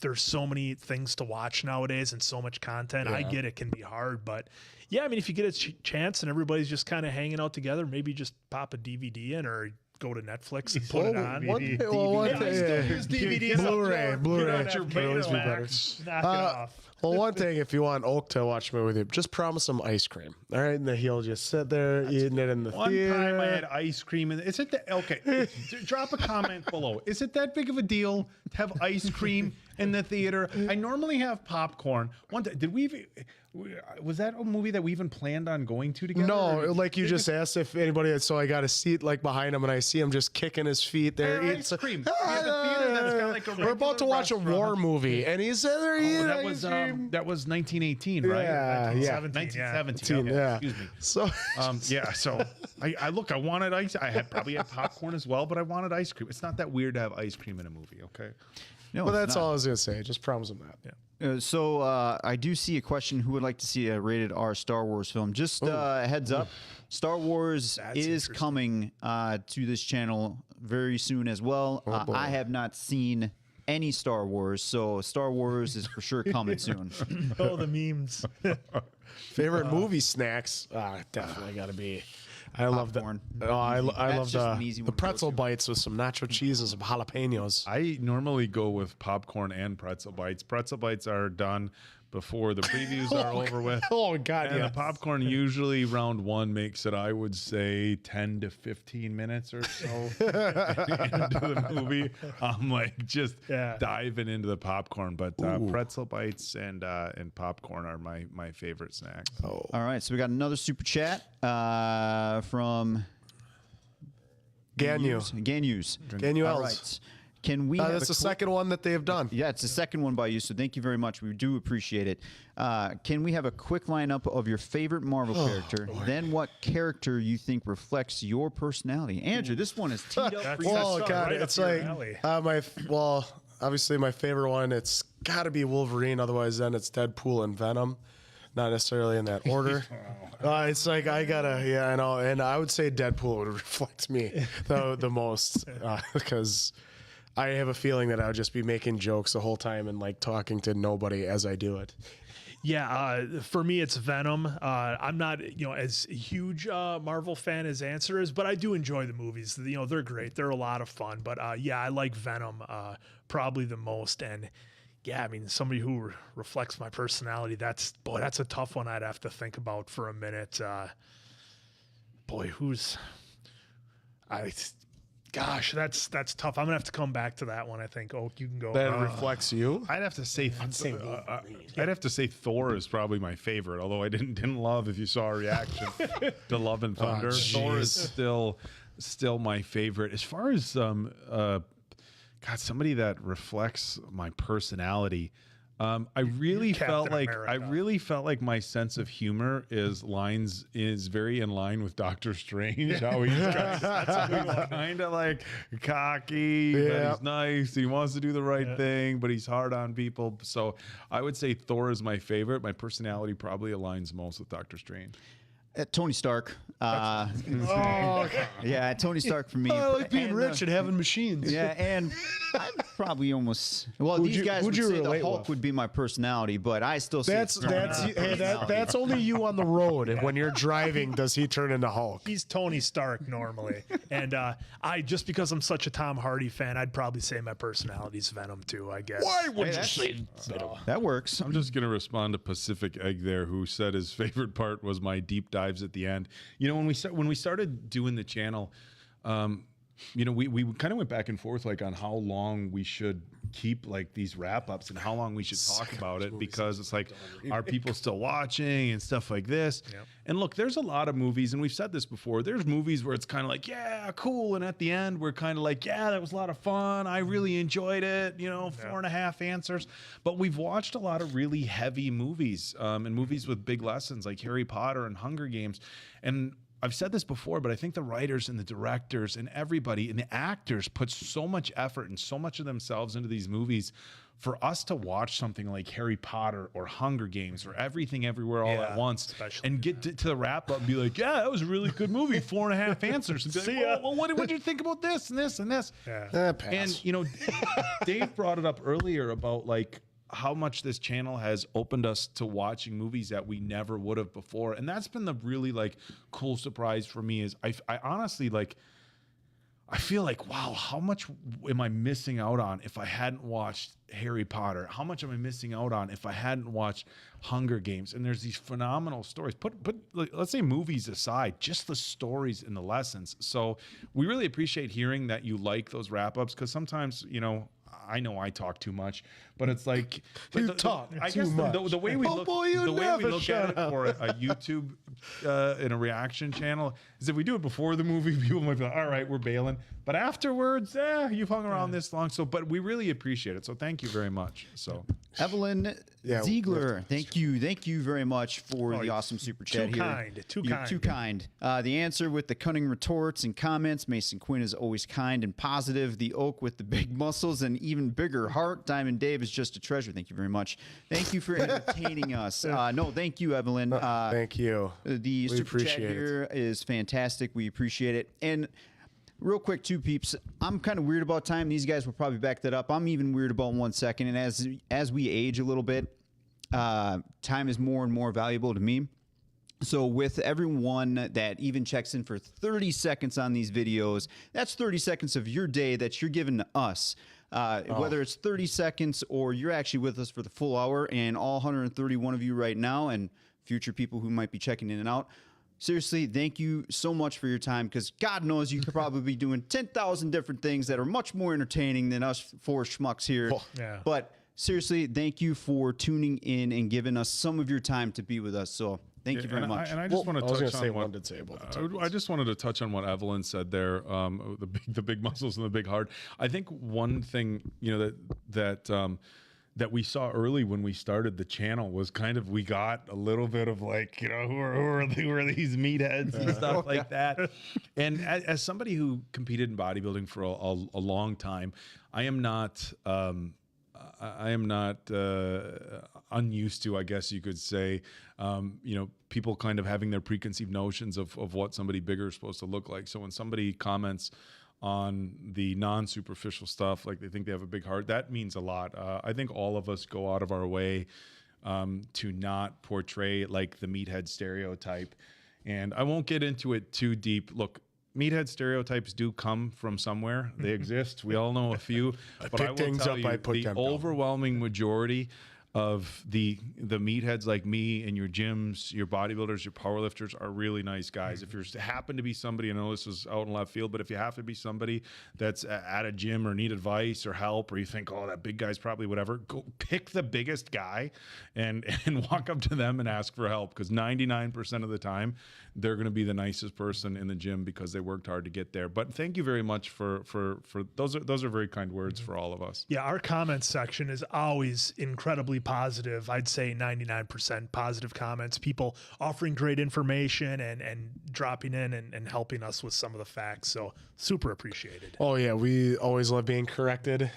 there's so many things to watch nowadays and so much content. I get it can be hard, but yeah, I mean, if you get a chance and everybody's just kind of hanging out together, maybe just pop a DVD in or go to Netflix and put it on. One day, DVDs Blu-ray. Your Could always be better. Knock it off. Well, one thing, if you want Oak to watch a movie with you, just promise him ice cream. All right, and then he'll just sit there eating it in the One theater. time I had ice cream, and is it that okay? Drop a comment below. Is it that big of a deal to have ice cream in the theater? I normally have popcorn. One day, was that a movie that we even planned on going to together? No, like you just asked if anybody. So I got a seat like behind him, and I see him just kicking his feet there. eating Ice cream. We have a theater that's got like a We're about to regular watch a war restaurant. movie, and he's there eating That ice was cream. that was 1918, right? Yeah, 1917. Okay, yeah. Excuse me. So Yeah, so I wanted ice. I had probably had popcorn as well, but I wanted ice cream. It's not that weird to have ice cream in a movie, okay? No, well, it's that's not. all I was gonna say. Just promise him that. So I do see a question. Who would like to see a rated R Star Wars film? Just heads up, Star Wars is coming to this channel very soon as well. I have not seen any Star Wars, so Star Wars is for sure coming soon. Oh, the memes. Favorite movie snacks? Definitely got to be. I love that. Popcorn. Oh, I love just an easy the one to go pretzel to. bites with some nacho cheese and some jalapenos. I normally go with popcorn and pretzel bites. Pretzel bites are done before the previews are over with. Oh God, And yeah. the popcorn usually round one makes it, I would say, 10 to 15 minutes or so into the movie. I'm like just diving into the popcorn. But pretzel bites and popcorn are my favorite snacks. All right, so we got another super chat from Ganyu. Ganyus. All right. Can we have That's the second one that they have done. Yeah, it's the second one by you, so thank you very much. We do appreciate it. Can we have a quick lineup of your favorite Marvel character? Then what character you think reflects your personality? Andrew, this one is teed up for you. Oh That's God, right it's up your like alley. obviously my favorite one. It's got to be Wolverine. Otherwise, then it's Deadpool and Venom. Not necessarily in that order. It's like I know, and I would say Deadpool would reflect me the most because I have a feeling that I would just be making jokes the whole time and like talking to nobody as I do it. Yeah, for me it's Venom. I'm not, as huge Marvel fan as Answer is, but I do enjoy the movies. They're great. They're a lot of fun. But I like Venom probably the most. And yeah, I mean, somebody who reflects my personality. That's a tough one. I'd have to think about for a minute. Gosh, that's tough. I'm gonna have to come back to that one. I think. Oh, you can go. That reflects you. I'd have to say Thor is probably my favorite, although I didn't love, if you saw our reaction to Love and Thunder. Thor is still my favorite. As far as somebody that reflects my personality. I really felt like my sense of humor is very in line with Doctor Strange. How he's kind of like cocky, but he's nice. He wants to do the right thing, but he's hard on people. So I would say Thor is my favorite. My personality probably aligns most with Doctor Strange. Tony Stark. Yeah, Tony Stark for me. I like being rich and having machines. Yeah, and I'd probably almost. Well, these guys would say the Hulk would be my personality, but I still say that's only you on the road. And when you're driving, does he turn into Hulk? He's Tony Stark normally, and I just because I'm such a Tom Hardy fan, I'd probably say my personality's Venom too. I guess. Why would you say that works? I'm just gonna respond to Pacific Egg there, who said his favorite part was my deep dives at the end. When we started doing the channel, we kind of went back and forth like on how long we should keep like these wrap ups and how long we should talk about it, because it's like, are people still watching and stuff like this? Yep. And look, there's a lot of movies, and we've said this before, there's movies where it's kind of like, yeah, cool, and at the end we're kind of like, yeah, that was a lot of fun, I really enjoyed it, 4.5 answers. But we've watched a lot of really heavy movies, and movies with big lessons like Harry Potter and Hunger Games. And I've said this before, but I think the writers and the directors and everybody and the actors put so much effort and so much of themselves into these movies. For us to watch something like Harry Potter or Hunger Games or Everything Everywhere All at Once and get to the wrap up and be like, yeah, that was a really good movie, 4.5 answers. And be like, well, what did you think about this and this and this? Yeah. And, Dave brought it up earlier about like, how much this channel has opened us to watching movies that we never would have before. And that's been the really like cool surprise for me is I honestly like, I feel like, wow, how much am I missing out on if I hadn't watched Harry Potter? How much am I missing out on if I hadn't watched Hunger Games? And there's these phenomenal stories. Put let's say movies aside, just the stories and the lessons. So we really appreciate hearing that you like those wrap-ups, because sometimes, you know I talk too much, but it's like You talk I too guess much. the way we Oh, look, boy, you the way we never look shut at it up. for a YouTube in a reaction channel is if we do it before the movie, people might be like, all right, we're bailing. But afterwards, you've hung around this long. So, but we really appreciate it. So thank you very much. So Evelyn Yeah, Ziegler, thank you very much for the awesome super chat too here. kind, too You're kind. too kind. The answer with the cunning retorts and comments. Mason Quinn is always kind and positive. The Oak with the big muscles and even bigger heart. Diamond Dave is just a treasure. Thank you very much. Thank you for entertaining us. No, thank you, Evelyn. Thank you. The We super chat appreciate it. here is fantastic. We appreciate it. And real quick, too, peeps, I'm kind of weird about time. These guys will probably back that up. I'm even weird about 1 second. And as we age a little bit, time is more and more valuable to me. So with everyone that even checks in for 30 seconds on these videos, that's 30 seconds of your day that you're giving to us. Whether it's 30 seconds or you're actually with us for the full hour, and all 131 of you right now and future people who might be checking in and out, seriously, thank you so much for your time, because God knows you could probably be doing 10,000 different things that are much more entertaining than us four schmucks here. Yeah. But seriously, thank you for tuning in and giving us some of your time to be with us. So thank you very much. And I just want to I was touch gonna say on one what did say about the I just wanted to touch on what Evelyn said there. The big muscles and the big heart. I think one thing that we saw early when we started the channel was kind of, we got a little bit of like, who are these meatheads and stuff like that. And as somebody who competed in bodybuilding for a long time, I am not unused to, I guess you could say, people kind of having their preconceived notions of what somebody bigger is supposed to look like. So when somebody comments on the non-superficial stuff, like they think they have a big heart, that means a lot. I think all of us go out of our way to not portray like the meathead stereotype. And I won't get into it too deep. Look, meathead stereotypes do come from somewhere. They exist. We all know a few. But I will tell you, the overwhelming majority of the meatheads like me and your gyms, your bodybuilders, your powerlifters are really nice guys. If you happen to be somebody, I know this is out in left field, but if you have to be somebody that's at a gym or need advice or help, or you think, oh, that big guy's probably whatever, go pick the biggest guy and walk up to them and ask for help, because 99% of the time they're going to be the nicest person in the gym because they worked hard to get there. But thank you very much for those are very kind words for all of us. Yeah, our comments section is always incredibly positive. I'd say 99% positive comments, people offering great information and dropping in and helping us with some of the facts. So super appreciated. Oh yeah, we always love being corrected,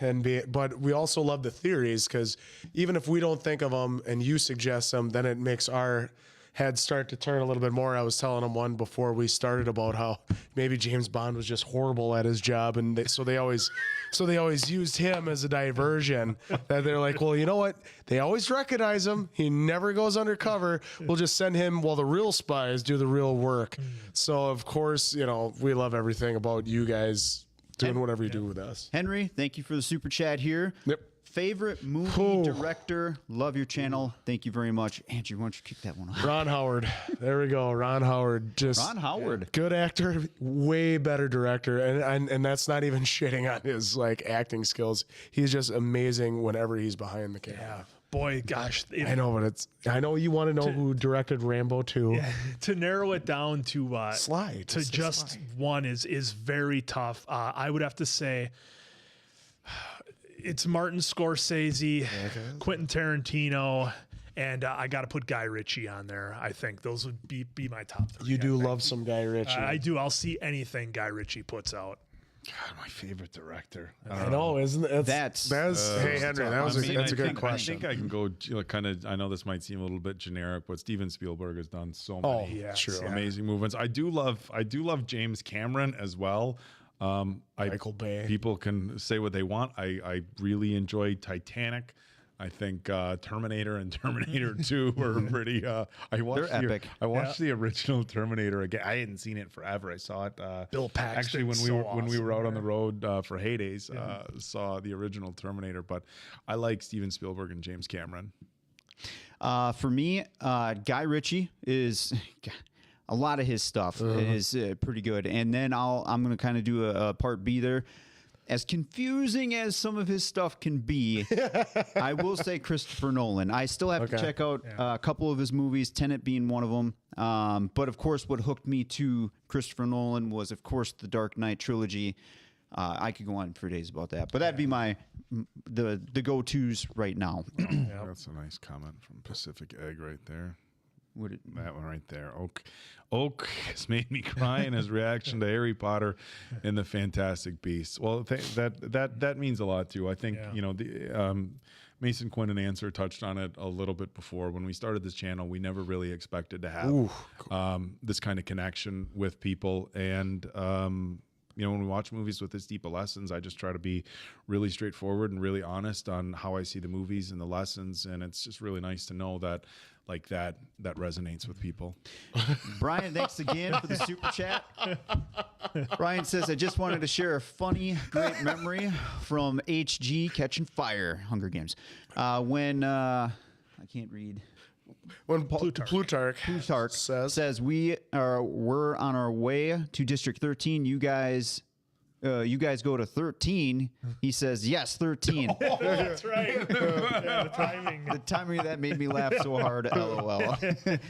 but we also love the theories, because even if we don't think of them and you suggest them, then it makes our heads start to turn a little bit more. I was telling them one before we started about how maybe James Bond was just horrible at his job, and so they always used him as a diversion. That they're like, well, you know what? They always recognize him. He never goes undercover. We'll just send him while the real spies do the real work. So of course, we love everything about you guys doing whatever you do with us. Henry, thank you for the super chat here. Yep. Favorite movie director, love your channel. Thank you very much. Andrew, why don't you kick that one off? Ron Howard. There we go. Ron Howard. Ron Howard. Good actor, way better director. And that's not even shitting on his acting skills. He's just amazing whenever he's behind the camera. Yeah. Boy, gosh. I know, but I know you want to know who directed Rambo 2. Yeah, to narrow it down to Sly. To just Sly. one is very tough. I would have to say it's Martin Scorsese, Quentin Tarantino, and I got to put Guy Ritchie on there. I think those would be my top three. You do love some Guy Ritchie. I do. I'll see anything Guy Ritchie puts out. God, my favorite director. I know, isn't it? That's hey, Henry, that's a good I question. think I can go kind of. I know this might seem a little bit generic, but Steven Spielberg has done so many amazing movements. I do love James Cameron as well. Michael Bay. People can say what they want. I really enjoyed Titanic. I think Terminator and Terminator 2 were pretty. I watched They're epic. I watched the original Terminator again. I hadn't seen it forever. I saw it. Bill Paxton, actually when we so were out on awesome. the road for Heydays, saw the original Terminator. But I like Steven Spielberg and James Cameron. For me, Guy Ritchie is a lot of his stuff is pretty good, and then I'm going to kind of do a part B there. As confusing as some of his stuff can be, I will say Christopher Nolan. I still have to check out a couple of his movies, Tenet being one of them. But of course, what hooked me to Christopher Nolan was, of course, the Dark Knight trilogy. I could go on for days about that, but that'd be the go-tos right now. That's a nice comment from Pacific Egg right there. That one right there. Oak has made me cry in his reaction to Harry Potter and the Fantastic Beasts. Well, that means a lot too. I think the Mason Quinn and Answer touched on it a little bit before. When we started this channel, we never really expected to have this kind of connection with people. And when we watch movies with this deep of lessons, I just try to be really straightforward and really honest on how I see the movies and the lessons. And it's just really nice to know that that resonates with people. Brian, thanks again for the super chat. Brian says, I just wanted to share a funny, great memory from HG Catching Fire, Hunger Games. When, I can't read. When Plutarch says we're on our way to District 13. You guys go to 13. He says yes, 13. That's right. The timing. The timing of that made me laugh so hard. LOL.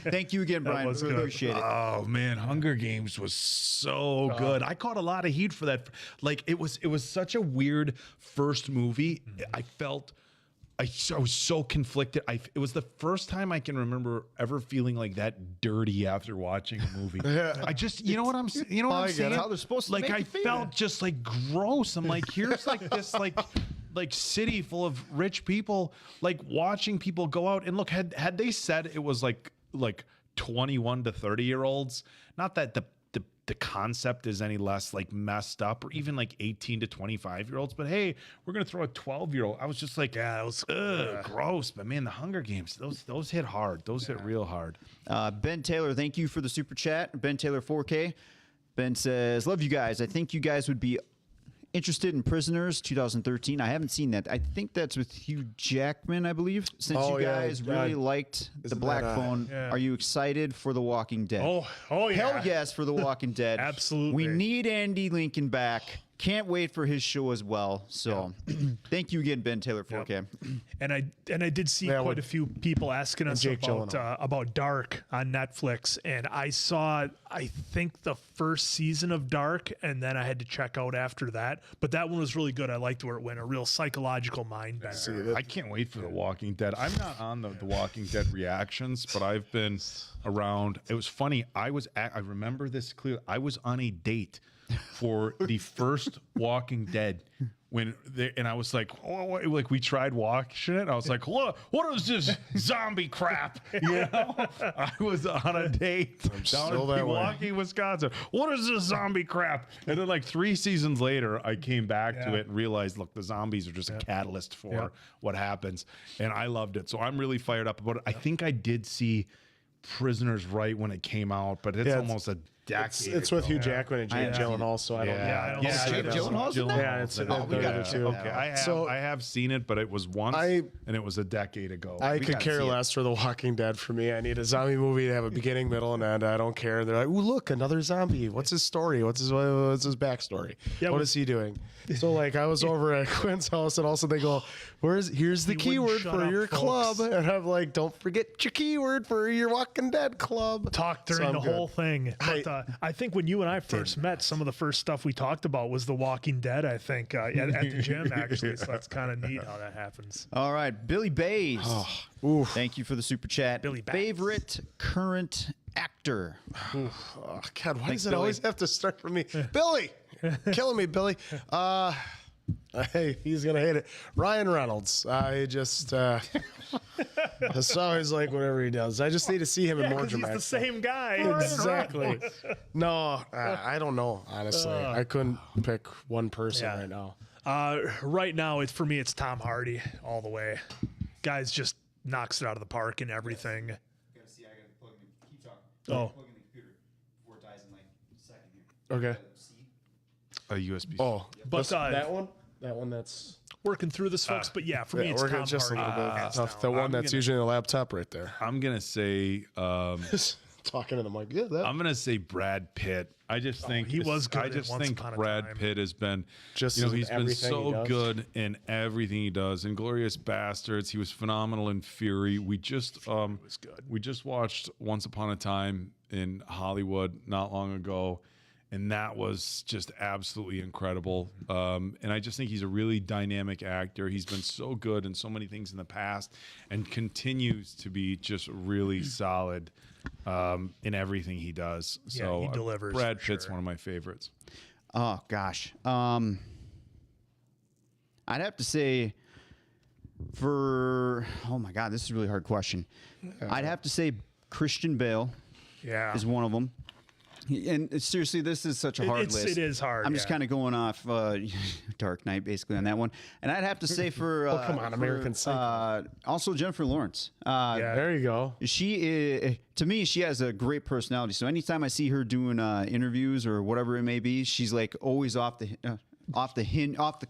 Thank you again, Brian. was Really good. appreciate it. Oh man, Hunger Games was so good. I caught a lot of heat for that. Like it was such a weird first movie. I felt I was so conflicted. It was the first time I can remember ever feeling like that dirty after watching a movie. I just, you know what I'm saying? How they're supposed to like make I you feel. felt just like gross. I'm like, here's like this like city full of rich people, like watching people go out and look. Had they said it was like 21 to 30-year-olds, not that the concept is any less like messed up, or even like 18 to 25-year-olds, but hey, we're gonna throw a 12-year-old. I was just like, that was gross. But man, the Hunger Games, those hit hard. Those hit real hard. Ben Taylor, thank you for the super chat. Ben Taylor 4K. Ben says, love you guys. I think you guys would be interested in Prisoners 2013. I haven't seen that. I think that's with Hugh Jackman, I believe. Since you guys really liked The Black Phone, are you excited for The Walking Dead? Oh yeah. Hell yes for The Walking Dead. Absolutely. We need Andy Lincoln back. Can't wait for his show as well. So thank you again, Ben Taylor 4K. And I did see quite a few people asking us about Dark on Netflix, and I think the first season of Dark, and then I had to check out after that. But that one was really good. I liked where it went, a real psychological mind bender. I can't wait for The Walking Dead. I'm not on the Walking Dead reactions, but I've been around. It was funny. I remember this clearly. I was on a date for the first Walking Dead and I was like, like we tried watching it. I was like, look, what is this zombie crap? You know, I was on a date down in Milwaukee, Wisconsin. What is this zombie crap? And then like 3 seasons later, I came back to it and realized, look, the zombies are just a catalyst for what happens. And I loved it. So I'm really fired up about it. I think I did see Prisoners right when it came out, but it's almost a decade. It's with Hugh Jackman and Jake Gyllenhaal, so I don't know. Jake Gyllenhaal's in that? Yeah, it's Okay, I have seen it, but it was once, and it was a decade ago. I could care less for The Walking Dead. For me, I need a zombie movie to have a beginning, middle, and end. I don't care. They're like, "Ooh, look, another zombie. What's his story? What's his backstory? What is he doing?" So like, I was over at Quinn's house, and also they go, "Here's the keyword for your club," and I'm like, "Don't forget your keyword for your Walking Dead club." Talk during the whole thing. But, I think when you and I first met, some of the first stuff we talked about was The Walking Dead, I think, at the gym, actually. So that's kind of neat how that happens. All right, Billy Bays. Thank you for the super chat. Billy Bays. Favorite current actor? Oh, God, why does it always have to start from me? Billy! Killing me, Billy. Hey, he's going to hate it. Ryan Reynolds. I just... it's always like whatever he does. I just need to see him in more dramatic. He's the same guy. Exactly. No, I don't know, honestly. I couldn't pick one person right now. Right now, for me, it's Tom Hardy all the way. Guys just knocks it out of the park and everything. Gotta see, I gotta plug in. Keep talking. Oh. Plug in the computer before it dies in like a second here. Okay. A USB. Oh, But that one? That one that's... working through this, folks. But yeah, for me, it's we're Tom just a Hardy. little bit hands tough. down. The one that's usually in the laptop right there. I'm gonna say Talking to the mic. Yeah, that. I'm gonna say Brad Pitt. I just think he was good I in just Once think Upon a Brad Time. Pitt has been Just you know in he's been everything he so does. good in everything he does. Inglorious Bastards, he was phenomenal in Fury. We just we just watched Once Upon a Time in Hollywood not long ago, and that was just absolutely incredible. And I just think he's a really dynamic actor. He's been so good in so many things in the past, and continues to be just really solid in everything he does. Yeah, So he delivers Brad for Pitt's sure. one of my favorites. Oh gosh. I'd have to say oh my God, this is a really hard question. I'd have to say Christian Bale Yeah. is one of them. And seriously, this is such a hard list. It is hard. I'm just yeah. kind of going off Dark Knight basically on that one. And I'd have to say for come on, American Psycho. Also Jennifer Lawrence. Yeah. There you go. She to me, she has a great personality. So anytime I see her doing interviews or whatever it may be, she's like always off the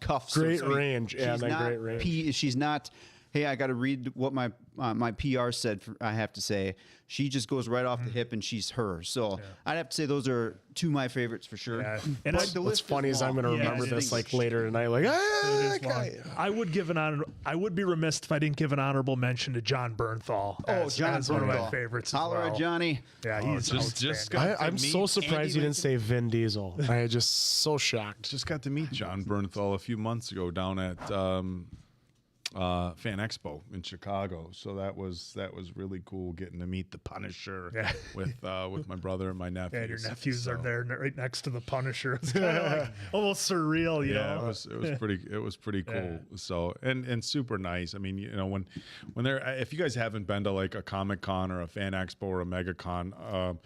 cuff. so to Great speak. range. Yeah, She's that not great range. she's not. Hey, I got to read what my PR said. I have to say, she just goes right off the hip, and she's her. So I'd have to say those are two of my favorites for sure. Yeah. And But I- the What's list funny is I'm going to Yeah, remember it this is. like later tonight. Like, It that is long. guy. I would be remiss if I didn't give an honorable mention to John Bernthal. John as one of my Bernthal. favorites. As Holler well. at Johnny. Yeah, he's just outstanding. got to I'm so meet surprised Andy you didn't say Vin Diesel. I am just so shocked. Just got to meet John Bernthal a few months ago down at Fan Expo in Chicago. So that was really cool getting to meet the Punisher Yeah. with my brother and my nephews. Yeah, your nephews So, are there right next to the Punisher. It's kind of like almost surreal, you Yeah, know. it was pretty cool. So and super nice. I mean, you know, when they're if you guys haven't been to like a Comic Con or a Fan Expo or a MegaCon,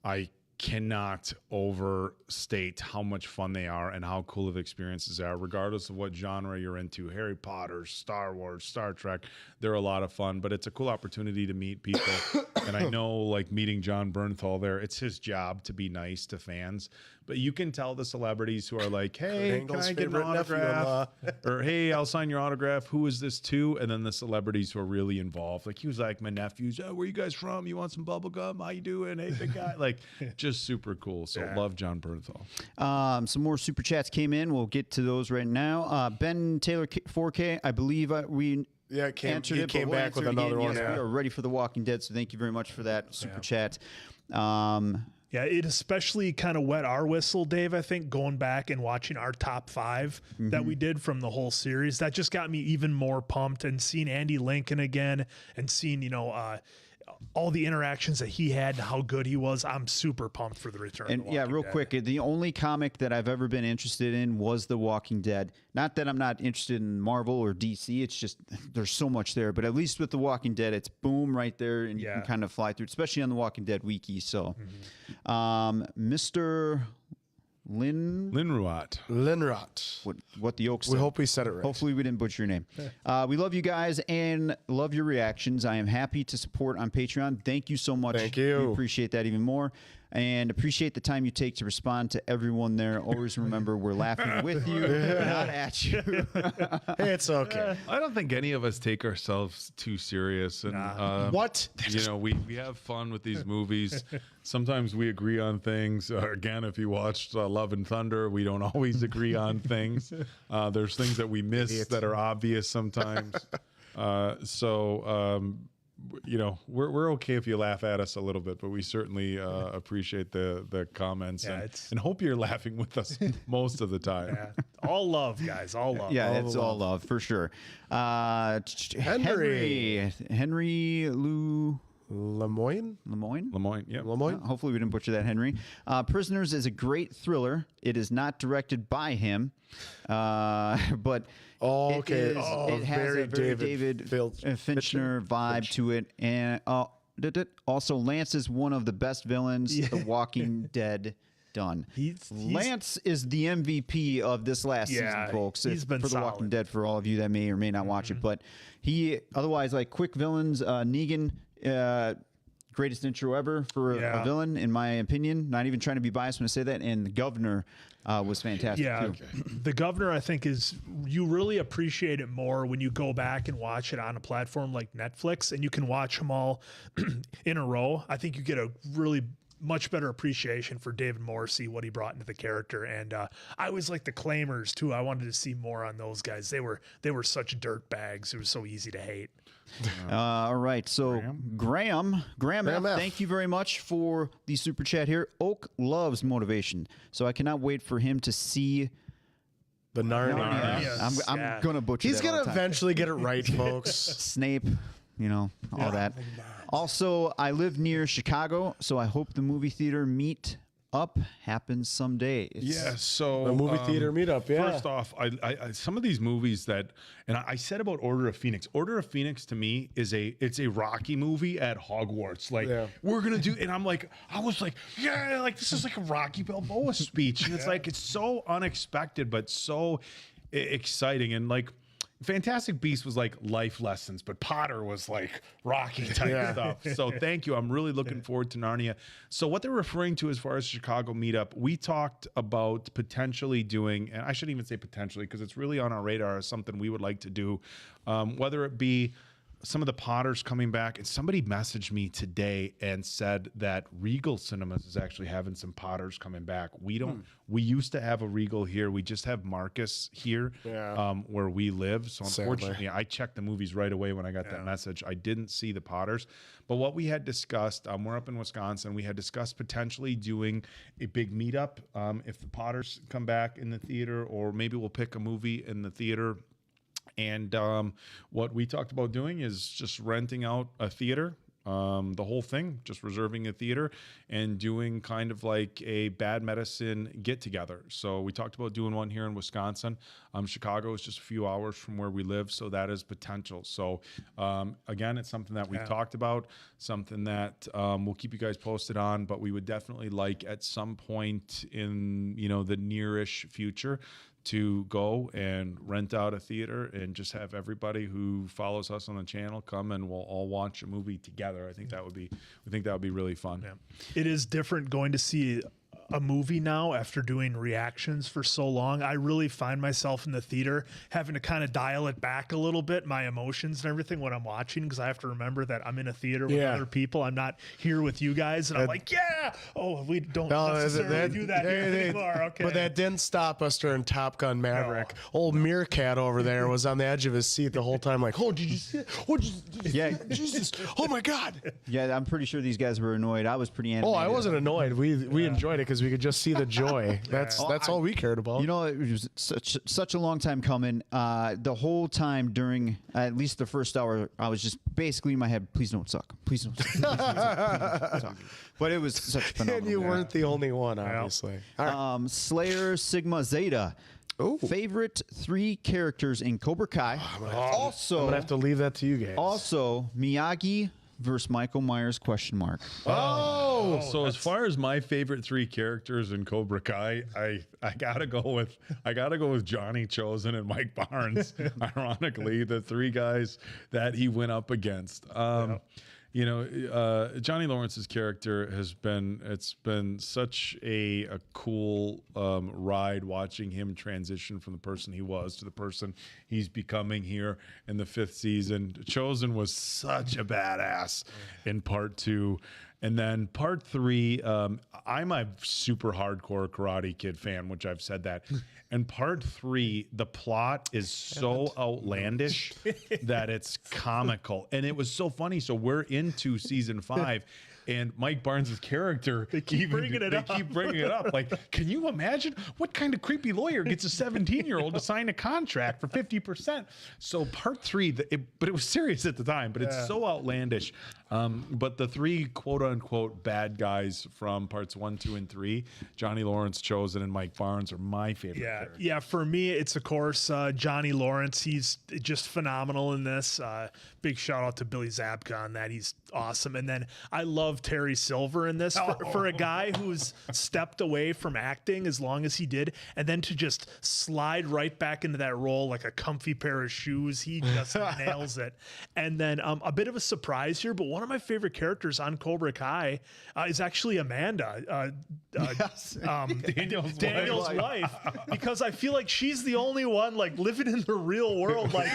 I cannot overstate how much fun they are and how cool of experiences they are, regardless of what genre you're into. Harry Potter, Star Wars, Star Trek, they're a lot of fun, but it's a cool opportunity to meet people. And I know, like, meeting John Bernthal there, it's his job to be nice to fans, but you can tell the celebrities who are like, hey, can Angle's I get an favorite autograph? Or, hey, I'll sign your autograph. Who is this to? And then the celebrities who are really involved. Like, he was like, my nephews, oh, where you guys from? You want some bubble gum? How you doing? Hey, big guy. Like, just super cool. So love John Bernthal. Some more super chats came in. We'll get to those right now. Ben Taylor 4K, I believe we Yeah, it came, answered he it. came but we'll back with answer it another again. one. Yes, Yeah. we are ready for The Walking Dead, so thank you very much for that super chat. Yeah, it especially kind of wet our whistle, Dave, I think, going back and watching our top 5 that we did from the whole series. That just got me even more pumped, and seeing Andy Lincoln again and seeing, you know, all the interactions that he had and how good he was. I'm super pumped for the return. And of The yeah, Walking real Dead. quick, the only comic that I've ever been interested in was The Walking Dead. Not that I'm not interested in Marvel or DC. It's just there's so much there. But at least with The Walking Dead, it's boom right there, and you can kind of fly through it, especially on The Walking Dead wiki. So, Mr. Linruat. Linrot. What the Oaks We said. hope we said it right. Hopefully we didn't butcher your name. We love you guys and love your reactions. I am happy to support on Patreon. Thank you so much. Thank you. We appreciate that even more. And appreciate the time you take to respond to everyone there. Always remember we're laughing with you, not at you. Hey, it's okay. I don't think any of us take ourselves too serious. And What? you know, we have fun with these movies. Sometimes we agree on things. Again, if you watched Love and Thunder, we don't always agree on things. There's things that we miss that are obvious sometimes. You know, we're okay if you laugh at us a little bit, but we certainly appreciate the comments and hope you're laughing with us most of the time. Yeah. All love, guys. All love. Yeah, it's all love for sure. Henry Lemoyne. Lemoyne, yeah. Lemoyne? Hopefully we didn't butcher that, Henry. Prisoners is a great thriller. It is not directed by him, but it has very a very David Fincher vibe to it. And also, Lance is one of the best villains The Walking Dead done. He's- Lance is the MVP of this last Yeah, season, folks. he's been for The Walking solid. Dead, for all of you that may or may not watch it. But he, otherwise, like quick villains, Negan, greatest intro ever for a villain, in my opinion. Not even trying to be biased when I say that. And the Governor was fantastic, Yeah, too. the Governor, I think, is you really appreciate it more when you go back and watch it on a platform like Netflix, and you can watch them all in a row. I think you get a really much better appreciation for David Morrissey, what he brought into the character. And I always like the Claimers too. I wanted to see more on those guys. They were such dirt bags. It was so easy to hate. All right, so Graham F, F. thank you very much for the super chat here. Oak loves motivation, so I cannot wait for him to see The Narnia. Narnia. I'm Yeah. gonna butcher. He's that all gonna the time. eventually get it right, folks. Snape, all that. Also, I live near Chicago, so I hope the movie theater meet up happens someday. Yeah, so The movie theater meetup, yeah. First off, I some of these movies that, and I said about Order of Phoenix. Order of Phoenix to me is it's a Rocky movie at Hogwarts. Like we're gonna do, and I was like, yeah, like this is like a Rocky Balboa speech, and it's like it's so unexpected but so exciting, and like Fantastic Beasts was like life lessons, but Potter was like Rocky type stuff. So thank you. I'm really looking forward to Narnia. So what they're referring to as far as Chicago meetup, we talked about potentially doing, and I shouldn't even say potentially because it's really on our radar as something we would like to do, whether it be some of the Potters coming back. And somebody messaged me today and said that Regal Cinemas is actually having some Potters coming back. We used to have a Regal here. We just have Marcus here where we live. So unfortunately, I checked the movies right away when I got that message. I didn't see the Potters. But what we had discussed, we're up in Wisconsin, we had discussed potentially doing a big meetup if the Potters come back in the theater, or maybe we'll pick a movie in the theater. And what we talked about doing is just renting out a theater, the whole thing, just reserving a theater and doing kind of like a Bad Medicine get together. So we talked about doing one here in Wisconsin. Chicago is just a few hours from where we live, so that is potential. So again, it's something that we've talked about, something that we'll keep you guys posted on, but we would definitely like at some point in the nearish future to go and rent out a theater and just have everybody who follows us on the channel come and we'll all watch a movie together. I think that would be really fun. Yeah. It is different going to see a movie now after doing reactions for so long. I really find myself in the theater having to kind of dial it back a little bit, my emotions and everything when I'm watching, because I have to remember that I'm in a theater with other people. I'm not here with you guys, and I'm like, we don't necessarily do that here anymore. Okay, but that didn't stop us during Top Gun Maverick. Old Meerkat over there was on the edge of his seat the whole time, like, oh, did you see it? What? Yeah. Jesus! Oh my God! Yeah, I'm pretty sure these guys were annoyed. I was pretty animated. Oh, I wasn't annoyed. We enjoyed it because we could just see the joy. That's all we cared about. It was such a long time coming. The whole time during at least the first hour, I was just basically in my head, please don't suck. Please don't suck. Please don't suck. But it was such a phenomenal. And you weren't the only one, obviously. All right. Slayer Sigma Zeta. Ooh. Favorite 3 characters in Cobra Kai. I'm gonna have to leave that to you guys. Also, Miyagi versus Michael Myers ? Oh, so as far as my favorite 3 characters in Cobra Kai, I gotta go with Johnny Chosen and Mike Barnes. Ironically, the 3 guys that he went up against. Johnny Lawrence's character has been such a cool ride watching him transition from the person he was to the person he's becoming here in the 5th season. Chosen was such a badass in part 2. And then part 3, I'm a super hardcore Karate Kid fan, which I've said that. And part 3, the plot is so outlandish that it's comical. And it was so funny. So we're into season 5. And Mike Barnes' character, they keep bringing it up. Like, can you imagine what kind of creepy lawyer gets a 17-year-old to sign a contract for 50%? So part 3, but it was serious at the time, but it's so outlandish. But the three quote unquote bad guys from parts 1, 2, and 3, Johnny Lawrence, Chosen, and Mike Barnes are my favorite characters. Yeah. For me, it's of course Johnny Lawrence. He's just phenomenal in this. Big shout out to Billy Zabka on that. He's awesome. And then I love Terry Silver in this for a guy who's stepped away from acting as long as he did, and then to just slide right back into that role like a comfy pair of shoes. He just nails it. And then a bit of a surprise here, but one of my favorite characters on Cobra Kai is actually Amanda, Daniel's wife, because I feel like she's the only one like living in the real world. Like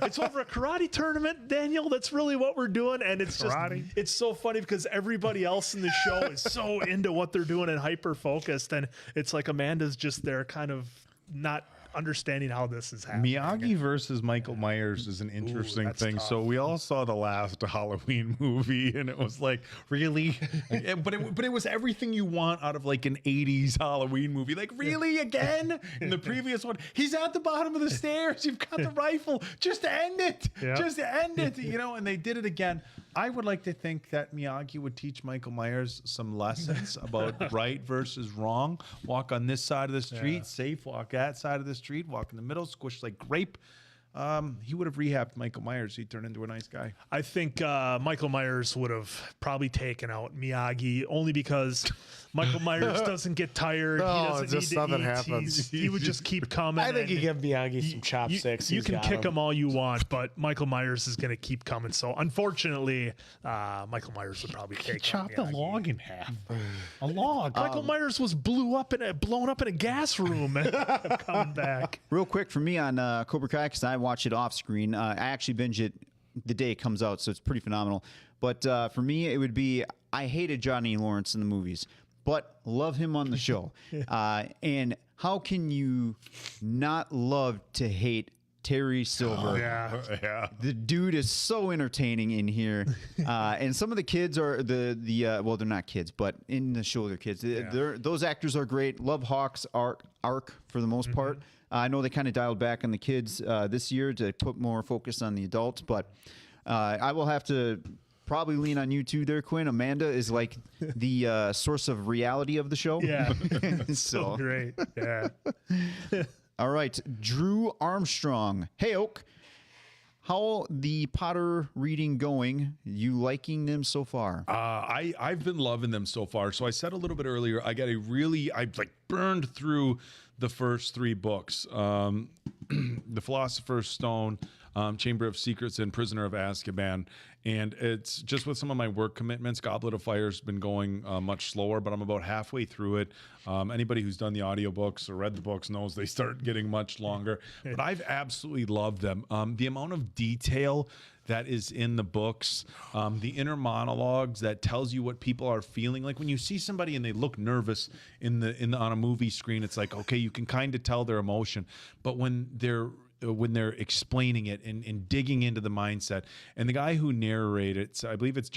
it's over a karate tournament, Daniel. That's really what we're doing, and it's Karate. just it's so funny because everybody else in the show is so into what they're doing and hyper focused, and it's like Amanda's just there, kind of not understanding how this is happening. Miyagi versus Michael Myers is an interesting that's thing. tough. So we all saw the last Halloween movie, and it was like, really? but it was everything you want out of like an 80s Halloween movie. Like, really, again? In the previous one, he's at the bottom of the stairs. You've got the rifle. Just end it. Yeah. Just end it. You know, and they did it again. I would like to think that Miyagi would teach Michael Myers some lessons about right versus wrong. Walk on this side of the street, safe. Walk that side of the street. Walk in the middle, squish like grape. He would have rehabbed Michael Myers. He'd turn into a nice guy. I think Michael Myers would have probably taken out Miyagi only because Michael Myers doesn't get tired. No, He doesn't just need to nothing eat. happens. He would just keep coming. I think and you give Miyagi some chopsticks. You he's can got kick him all you want, but Michael Myers is going to keep coming. So unfortunately, Michael Myers would probably take Chop the Miyagi. log in half. A log. Michael Myers was blown up in a gas room and coming back. Real quick for me on Cobra Kai, because I watch it off screen. I actually binge it the day it comes out, so it's pretty phenomenal. But for me, it would be I hated Johnny Lawrence in the movies, but love him on the show. And how can you not love to hate Terry Silver? Yeah. The dude is so entertaining in here, and some of the kids are well, they're not kids, but in the show they're kids. Those actors are great. Love Hawk's arc for the most part. I know they kind of dialed back on the kids this year to put more focus on the adults, but I will have to probably lean on you too there, Quinn. Amanda is like the source of reality of the show. Yeah. So Great. Yeah. all right, Drew Armstrong. Hey, Oak. How the Potter reading going? You liking them so far? I've been loving them so far. So I said a little bit earlier, I like burned through the first 3 books, The Philosopher's Stone, Chamber of Secrets, and Prisoner of Azkaban. And it's just with some of my work commitments, Goblet of Fire's been going much slower, but I'm about halfway through it. Anybody who's done the audiobooks or read the books knows they start getting much longer. But I've absolutely loved them. The amount of detail that is in the books, the inner monologues that tells you what people are feeling. Like when you see somebody and they look nervous on a movie screen, it's like, okay, you can kind of tell their emotion. But when they're explaining it and digging into the mindset, and the guy who narrated it, I believe it's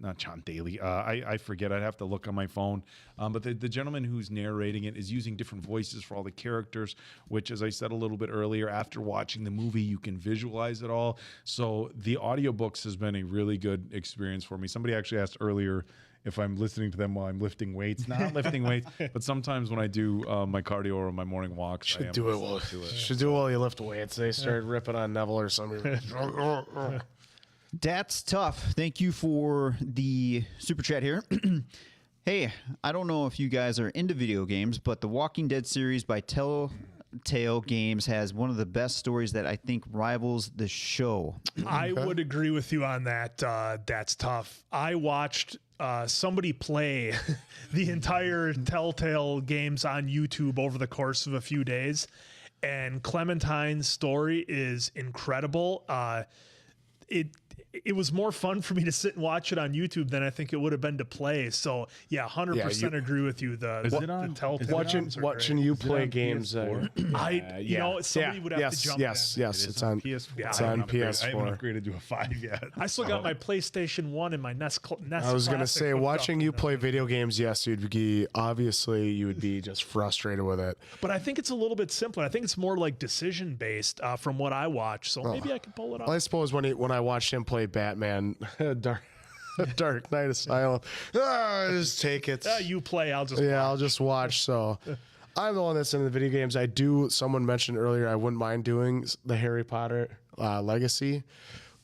not John Daly. I forget. I'd have to look on my phone. But the gentleman who's narrating it is using different voices for all the characters, which, as I said a little bit earlier, after watching the movie, you can visualize it all. So the audiobooks has been a really good experience for me. Somebody actually asked earlier if I'm listening to them while I'm lifting weights. Not lifting weights, but sometimes when I do my cardio or my morning walks, I am Do it listening while, to it. should do it while you lift weights. They start ripping on Neville or something. That's tough. Thank you for the super chat here. Hey, I don't know if you guys are into video games, but the Walking Dead series by Telltale Games has one of the best stories that I think rivals the show. I would agree with you on that. That's tough. I watched somebody play the entire Telltale Games on YouTube over the course of a few days, and Clementine's story is incredible. It was more fun for me to sit and watch it on YouTube than I think it would have been to play. So yeah, 100% agree with you. Is it on? The Telltale Watching you play games. somebody would have to jump yes, in. it's on PS4. It's on I haven't PS4. upgraded to a 5 yet. I still got my PlayStation 1 and my NES I was gonna Classic say, hooked watching up, you play video games, yes, you would be just frustrated with it. But I think it's a little bit simpler. I think it's more like decision based from what I watch. So maybe I can pull it off. Well, I suppose when I watched him play Batman, Dark Knight Asylum. Just take it. You play, I'll just I'll just watch. So I'm the one that's into the video games. Someone mentioned earlier, I wouldn't mind doing the Harry Potter Legacy,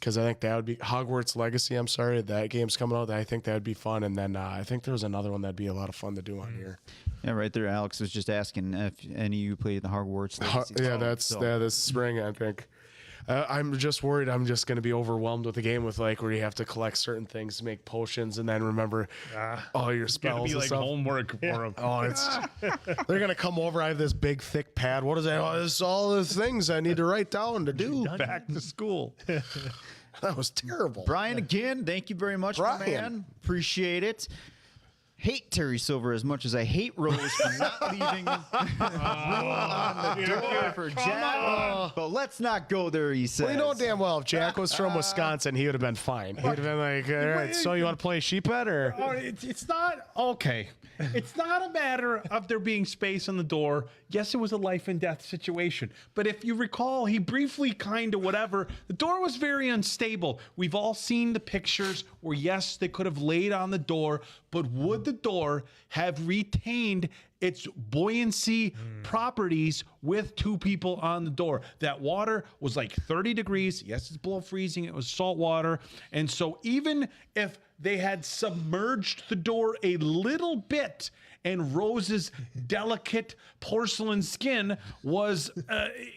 because I think that would be Hogwarts Legacy. I'm sorry, that game's coming out. I think that would be fun. And then I think there was another one that'd be a lot of fun to do on here. Yeah, right there. Alex was just asking if any of you played the Hogwarts Legacy. This spring, I think. I'm just worried I'm just going to be overwhelmed with the game with where you have to collect certain things to make potions and then remember all your spells. It's gonna be like stuff. homework for them. Oh, they're going to come over. I have this big, thick pad. What is that? Oh, this is all the things I need to write down to do. Back to school. That was terrible. Brian, again, thank you very much, my man. Appreciate it. Hate Terry Silver as much as I hate Rose for not leaving room on the door for Jack. But let's not go there, he says. Well, you know damn well if Jack was from Wisconsin, he would have been fine. He would have been like, all right, so you want to play sheephead or? Oh, it's not okay. It's not a matter of there being space on the door. Yes, it was a life and death situation. But if you recall, he briefly kind of whatever. The door was very unstable. We've all seen the pictures where, yes, they could have laid on the door, but would the door have retained its buoyancy properties with two people on the door? That water was like 30 degrees. Yes, it's below freezing. It was salt water. And so even if they had submerged the door a little bit and Rose's delicate porcelain skin was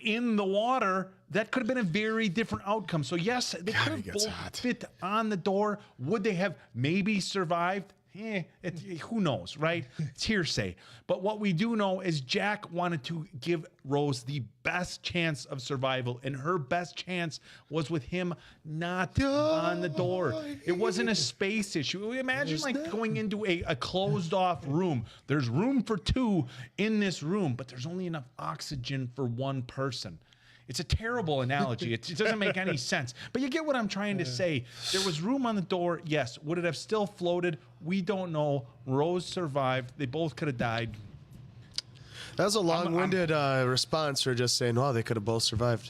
in the water, that could have been a very different outcome. So yes, they could have both fit on the door. Would they have maybe survived? Who knows, right? It's hearsay. But what we do know is Jack wanted to give Rose the best chance of survival, and her best chance was with him not on the door. It wasn't a space issue. Imagine going into a closed off room. There's room for two in this room, but there's only enough oxygen for one person. It's a terrible analogy. It doesn't make any sense. But you get what I'm trying to say. There was room on the door. Yes. Would it have still floated? We don't know. Rose survived. They both could have died. That was a long-winded response for just saying, "Oh, they could have both survived."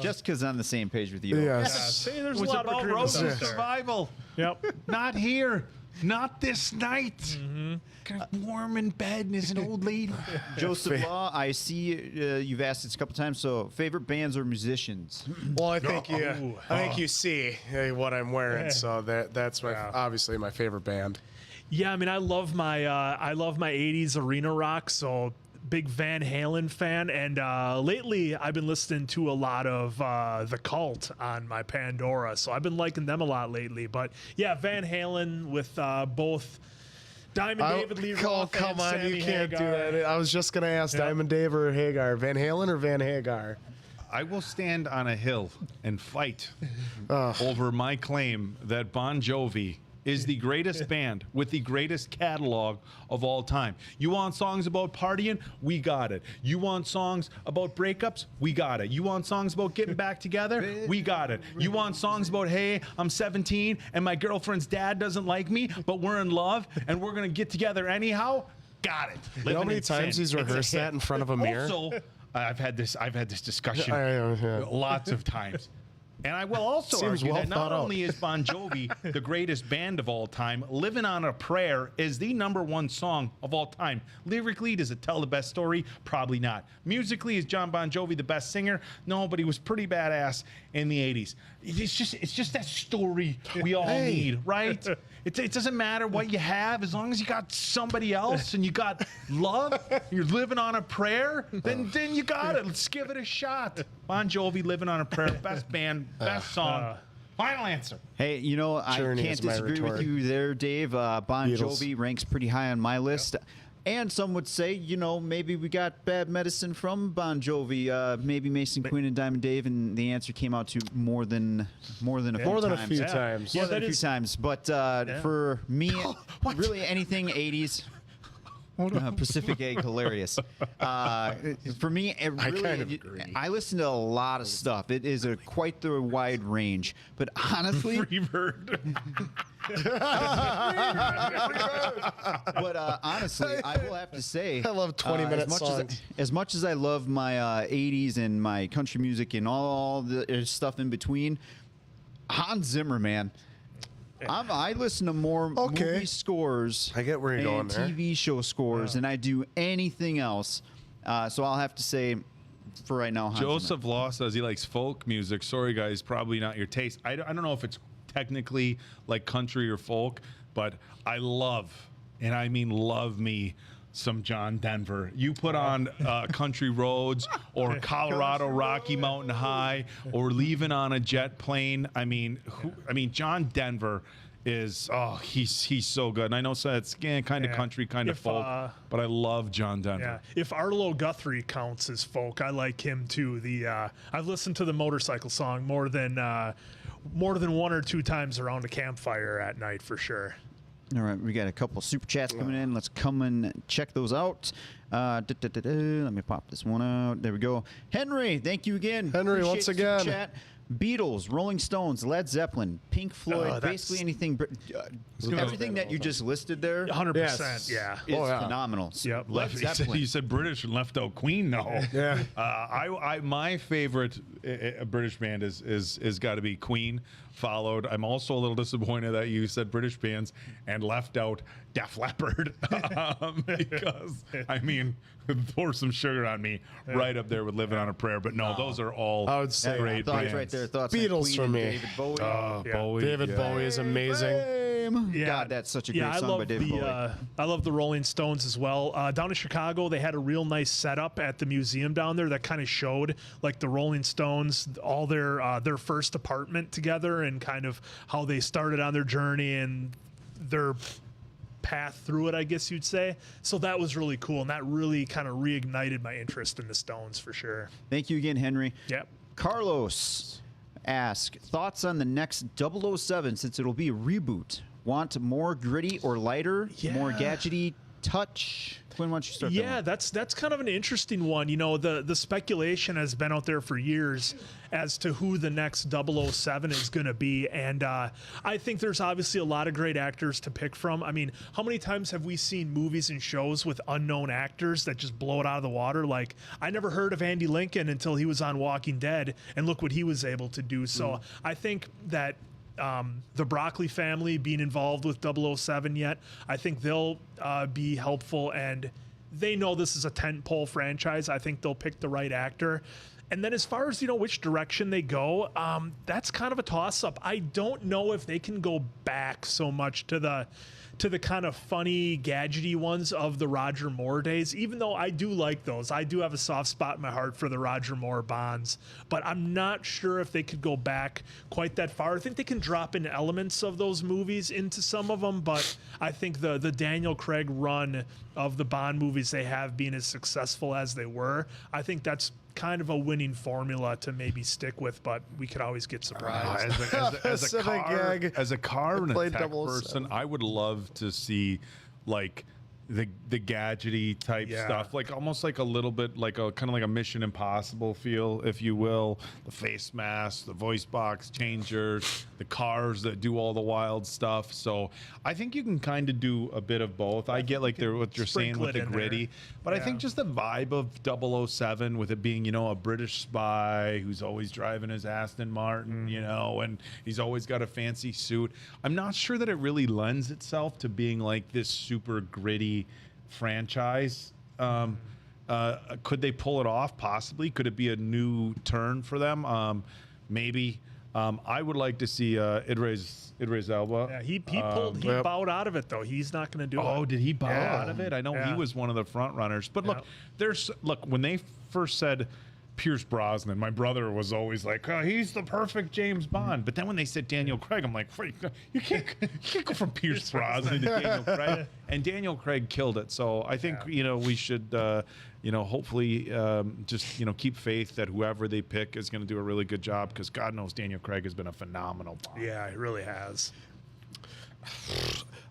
Just because I'm the same page with you. Yes. Hey, there's It was a lot about of agreement Rose's there. survival. Yep. Not here. Not this night. Kind of warm in bed and is an old lady. Joseph Law, I see you've asked this a couple times. So, favorite bands or musicians? Well, I think you see what I'm wearing, so that's obviously my favorite band. Yeah, I mean, I love my 80s arena rock, so big Van Halen fan, and lately I've been listening to a lot of The Cult on my Pandora, so I've been liking them a lot lately. But yeah, Van Halen with both Diamond David Lee Roth come and on, Sammy you can't Hagar. do that. I was just gonna ask Diamond Dave or Hagar, Van Halen or Van Hagar. I will stand on a hill and fight over my claim that Bon Jovi is the greatest band with the greatest catalog of all time. You want songs about partying? We got it. You want songs about breakups? We got it. You want songs about getting back together? We got it. You want songs about, hey, I'm 17 and my girlfriend's dad doesn't like me, but we're in love and we're gonna get together anyhow? Got it. You know how many times he's rehearsed that in front of a mirror? Also, I've had this discussion Yeah. lots of times. And I will also argue that not only is Bon Jovi the greatest band of all time, Living on a Prayer is the #1 song of all time. Lyrically, does it tell the best story? Probably not. Musically, is John Bon Jovi the best singer? No, but he was pretty badass in the 80s. It's just that story we all need, right? It doesn't matter what you have, as long as you got somebody else and you got love, you're living on a prayer, then you got it. Let's give it a shot. Bon Jovi, Living on a Prayer, best band, best song. Final answer. Hey, you know, I Journey can't is my disagree with retort. you there, Dave. Bon Beatles. Jovi ranks pretty high on my list. And some would say, you know, maybe we got bad medicine from Bon Jovi. Maybe Mason Quinn and Diamond Dave, and the answer came out to more than a few times. times. More Yeah, than a that few is- times. But for me, really anything 80s. Pacific Egg, hilarious. For me, it really, kind of agree. I listen to a lot of stuff. It is quite the wide range. But honestly, Freebird. But honestly, I will have to say, I love 20-minute songs. As much as I love my 80s and my country music and all the stuff in between, Hans Zimmer, man. I listen to more movie scores I get where you're and going there. TV show scores than I do anything else. So I'll have to say, for right now, Hans Zimmer. Joseph Law says he likes folk music. Sorry, guys, probably not your taste. I don't know if it's technically like country or folk, but I love, and I mean love me, some John Denver. You put on Country Roads or Colorado Rocky Mountain High or Leaving on a Jet Plane. I mean, John Denver is he's so good. And I know it's kind of country, kind of folk, but I love John Denver. Yeah, if Arlo Guthrie counts as folk, I like him too. I've listened to the motorcycle song more than 1 or 2 times around a campfire at night for sure. All right, we got a couple super chats coming in. Let's come and check those out. Let me pop this one out. There we go. Henry, thank you again. Henry, Appreciate once the super again. Chat. Beatles, Rolling Stones, Led Zeppelin, Pink Floyd, basically anything. Everything that you just listed there 100%. Yeah. is phenomenal. Yep. Led Zeppelin. You said British and left out Queen. No. Yeah. My favorite British band is got to be Queen. Followed. I'm also a little disappointed that you said British bands and left out Def Leppard because I mean, pour some sugar on me, right up there with Living on a Prayer. But no, those are all I would say great Thoughts bands. right there. Thoughts on Beatles Queen for and me. David Bowie. Bowie. David Bowie is amazing. Yeah. God, that's such a great song by David Bowie. I love the Rolling Stones as well. Down in Chicago, they had a real nice setup at the museum down there that kind of showed like the Rolling Stones, all their first apartment together and kind of how they started on their journey and their path through it, I guess you'd say. So that was really cool, and that really kind of reignited my interest in the Stones for sure. Thank you again, Henry. Yep. Carlos ask thoughts on the next 007 since it'll be a reboot. Want more gritty or lighter? More gadgety touch? Quinn, why don't you start? Yeah, that's kind of an interesting one. You know, the speculation has been out there for years as to who the next 007 is going to be. And I think there's obviously a lot of great actors to pick from. I mean, how many times have we seen movies and shows with unknown actors that just blow it out of the water? Like, I never heard of Andy Lincoln until he was on Walking Dead, and look what he was able to do. So I think that the Broccoli family being involved with 007 yet, I think they'll be helpful, and they know this is a tentpole franchise. I think they'll pick the right actor. And then as far as, which direction they go, that's kind of a toss-up. I don't know if they can go back so much to the kind of funny, gadgety ones of the Roger Moore days, even though I do like those. I do have a soft spot in my heart for the Roger Moore Bonds, but I'm not sure if they could go back quite that far. I think they can drop in elements of those movies into some of them, but I think the Daniel Craig run of the Bond movies they have been as successful as they were, I think that's kind of a winning formula to maybe stick with, but we could always get surprised. As a car and a played tech 007. person, I would love to see like the gadgety type stuff, like almost like a little bit like a kind of like a Mission Impossible feel, if you will. The face mask, the voice box changers, the cars that do all the wild stuff. So I think you can kind of do a bit of both. I get like what you're saying with the gritty, but I think just the vibe of 007 with it being, a British spy who's always driving his Aston Martin, and he's always got a fancy suit. I'm not sure that it really lends itself to being like this super gritty franchise. Could they pull it off? Possibly. Could it be a new turn for them? Maybe. I would like to see Idris Elba. Yeah, he bowed out of it though. He's not going to do it. Oh, did he bow out of it? I know he was one of the front runners. But look, when they first said Pierce Brosnan, my brother was always like, he's the perfect James Bond. But then when they said Daniel Craig, I'm like, you can't go from Pierce Brosnan to Daniel Craig. And Daniel Craig killed it. So I think we should hopefully just keep faith that whoever they pick is going to do a really good job, because God knows Daniel Craig has been a phenomenal Bond. Yeah, he really has.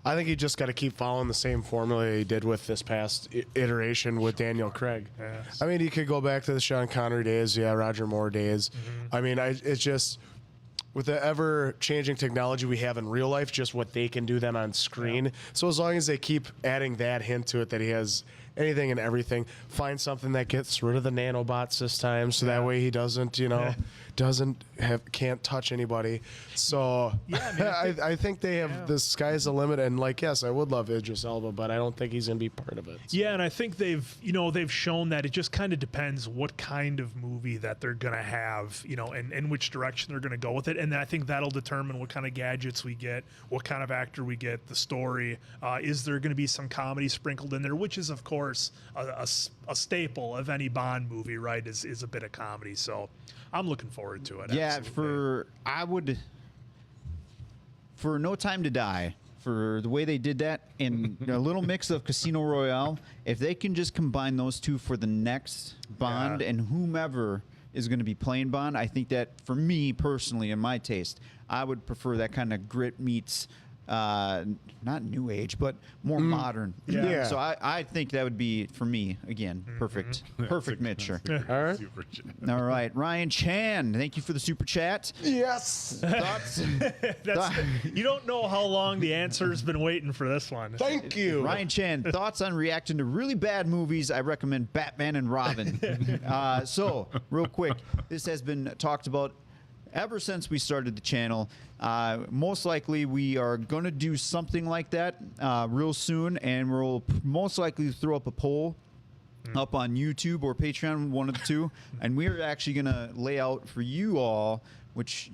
I think you just got to keep following the same formula he did with this past iteration with Daniel Craig. Yes. I mean, you could go back to the Sean Connery days, Roger Moore days. I mean, it's just with the ever-changing technology we have in real life, just what they can do then on screen. Yeah. So as long as they keep adding that hint to it, that he has anything and everything, find something that gets rid of the nanobots this time, so that way he doesn't, can't touch anybody. So I think they have the sky's the limit, and yes, I would love Idris Elba, but I don't think he's gonna be part of it. So. Yeah, and I think they've shown that it just kind of depends what kind of movie that they're gonna have, and which direction they're gonna go with it, and I think that'll determine what kind of gadgets we get, what kind of actor we get, the story. Is there gonna be some comedy sprinkled in there, which is of course a staple of any Bond movie, right? Is a bit of comedy. So I'm looking forward to it. Yeah, absolutely. For No Time to Die, for the way they did that, and a little mix of Casino Royale, if they can just combine those two for the next Bond and whomever is going to be playing Bond, I think that for me personally, in my taste, I would prefer that kind of grit meets not new age, but more modern. Yeah. So I think that would be, for me, again, perfect mixture. All right. All right. Ryan Chan, thank you for the super chat. Yes. Thoughts? You don't know how long the answer's been waiting for this one. Thank you. Ryan Chan, thoughts on reacting to really bad movies? I recommend Batman and Robin. So, real quick, this has been talked about ever since we started the channel. Most likely we are going to do something like that real soon, and we'll most likely throw up a poll up on YouTube or Patreon, one of the two, and we're actually going to lay out for you all which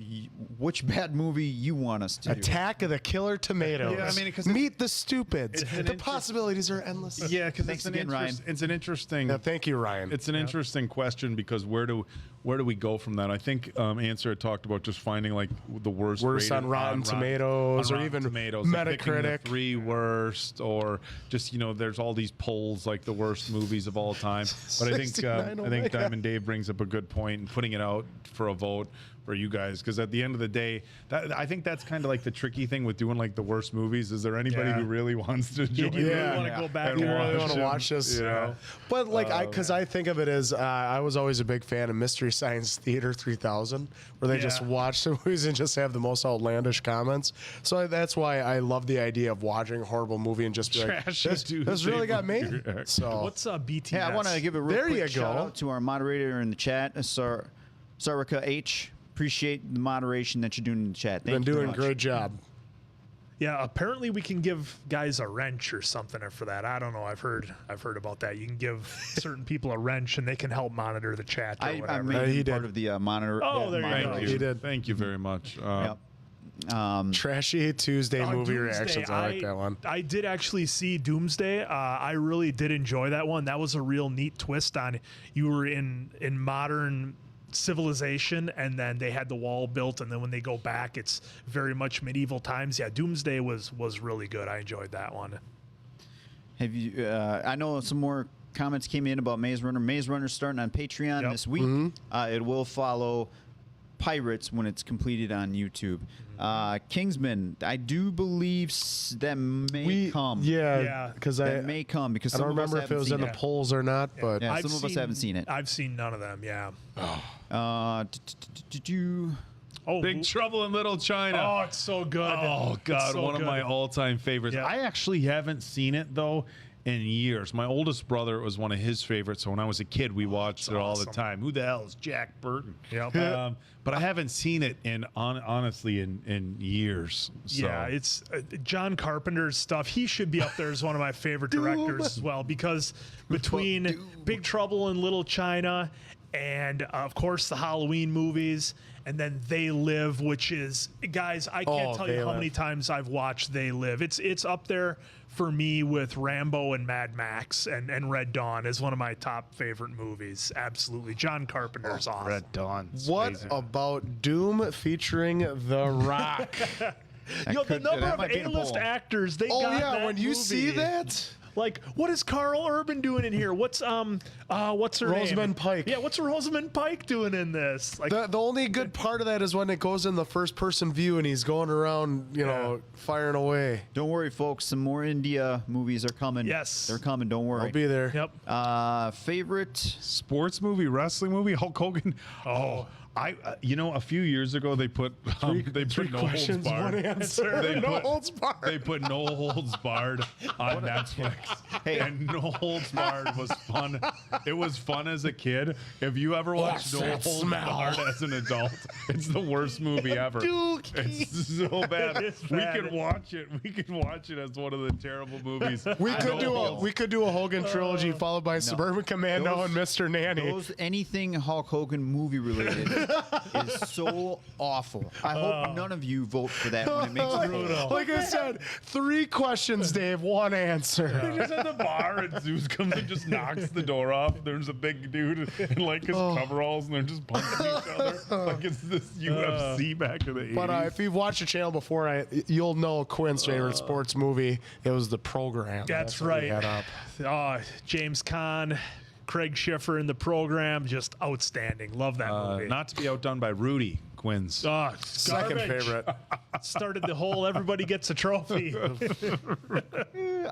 bad movie you want us to do. Attack of the Killer Tomatoes. Yeah, I mean, because Meet the Stupids. The possibilities are endless. Yeah, because Thanks again, Ryan. It's an interesting. Yeah, thank you, Ryan. It's an interesting question, because where do we go from that? I think Answer had talked about just finding the worst on Rotten Tomatoes, or even Metacritic. The 3 worst, or just there's all these polls like the worst movies of all time. But I think Diamond Dave brings up a good point in putting it out for a vote for you guys, because at the end of the day, I think that's kind of like the tricky thing with doing the worst movies. Is there anybody who really wants to join? Do you really want to go back and and want to watch this? But I think of it as I was always a big fan of Mystery Science Theater 3000, where they just watch the movies and just have the most outlandish comments. So that's why I love the idea of watching a horrible movie and just be like, this really got made. So what's BTS? Hey, I want to give a real quick shout go. out to our moderator in the chat, Sarika H. Appreciate the moderation that you're doing in the chat. Thank you been doing very much. a great job. Yeah, apparently we can give guys a wrench or something for that. I don't know. I've heard about that. You can give certain people a wrench and they can help monitor the chat or whatever. I made he part did. of the monitor. Oh, there you go. monitor. He did. Thank you very much. Yep. Trashy Tuesday movie Doomsday, reactions. I like that one. I did actually see Doomsday. I really did enjoy that one. That was a real neat twist on you were in modern civilization, and then they had the wall built, and then when they go back, it's very much medieval times. Yeah, Doomsday was really good. I enjoyed that one. Have you? I know some more comments came in about Maze Runner. Maze Runner's starting on Patreon this week. It will follow Pirates when it's completed on YouTube. Kingsman, I do believe that may come. Yeah, because that may come because I some don't of us remember if it was in the polls or not, but yeah, some of us haven't seen it. I've seen none of them. Yeah. Did you? Oh, Big Trouble in Little China. Oh, it's so good. Oh God, so one of my all-time favorites. Yeah. I actually haven't seen it though in years. My oldest brother, it was one of his favorites. So when I was a kid, we watched it all the time. Who the hell is Jack Burton? Yep. But I haven't seen it honestly in years. So. Yeah, it's John Carpenter's stuff. He should be up there as one of my favorite directors as well, because between Big Trouble in Little China and of course the Halloween movies, and then They Live, which is, guys, I can't tell you how many times I've watched They Live. It's up there for me with Rambo and Mad Max and Red Dawn as one of my top favorite movies. Absolutely. John Carpenter's awesome. Red Dawn. What about Doom featuring The Rock? The number of A-list actors they got in that when you movie. see that, like, what is Carl Urban doing in here? What's her Rosamund name? Pike. Yeah, what's Rosamund Pike doing in this? Like, the only good part of that is when it goes in the first person view and he's going around, firing away. Don't worry, folks. Some more India movies are coming. Yes. They're coming. Don't worry. I'll be there. Yep. Favorite Sports movie, wrestling movie, Hulk Hogan. Oh. A few years ago they put no holds questions, one barred. answer. They No put- holds barred. They put no holds barred on Netflix. Hey. And no holds barred was fun. It was fun as a kid. If you ever watched No that Holds smell? Barred as an adult, it's the worst movie ever. It's so bad. It's We bad. could watch it. We could watch it as one of the terrible movies. We could do a Hogan trilogy followed by Suburban Commando and Mr. Nanny. Anything Hulk Hogan movie related is so awful. I hope none of you vote for that when it makes it brutal. Like I said, 3 questions, Dave, 1 answer. They're just at the bar and Zeus comes and just knocks the door off. There's a big dude in like his coveralls and they're just punching each other like it's this UFC back in the 80s. But if you've watched the channel before, you'll know Quinn's favorite sports movie. It was The Program. That's what we right. had up. James Caan, Craig Schiffer in The Program, just outstanding. Love that movie. Not to be outdone by Rudy Quinn's. Second Garbage. favorite. Started the whole everybody gets a trophy.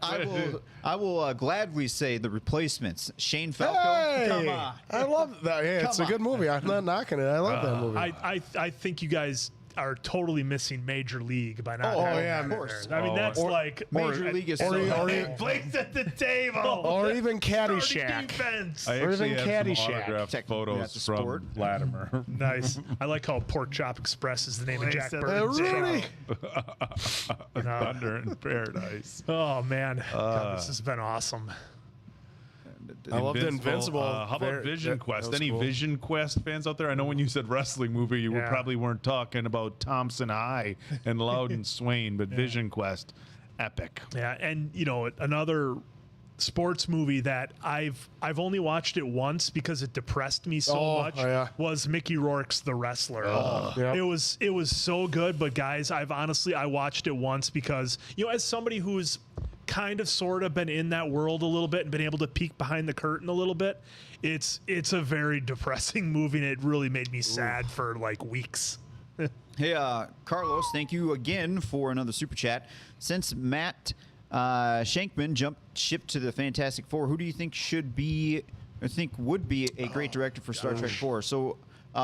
I will gladly say The Replacements. Shane Falco. Hey, Come on. I love that. Yeah, it's a Come good movie. I'm not knocking it. I love that movie. I think you guys are totally missing Major League by not having yeah, that of in course. there. I mean, that's like Major League is or- so or- bad. Blake's at the table. Or even Starting Caddyshack. defense. I Or actually even have some Caddyshack. autographed That's photos a from sport. Latimer. Nice. I like how Pork Chop Express is the name of Jack Hey, Burton's Rudy. show. Thunder in Paradise. Oh man, God, this has been awesome. I loved Invincible. How about Vision that Quest? was Any cool. Vision Quest fans out there? I know when you said wrestling movie, you Yeah. probably weren't talking about Thompson High and Loudon Swain, but Vision Quest, epic. Yeah, and another sports movie that I've only watched it once because it depressed me so much was Mickey Rourke's The Wrestler. Yep. It was so good, but guys, I watched it once because as somebody who's kind of sort of been in that world a little bit and been able to peek behind the curtain a little bit, it's a very depressing movie and it really made me sad for like weeks. Hey, Carlos, thank you again for another super chat. Since Matt Shankman jumped ship to the Fantastic Four, who do you think would be a great director for Star Trek 4? So,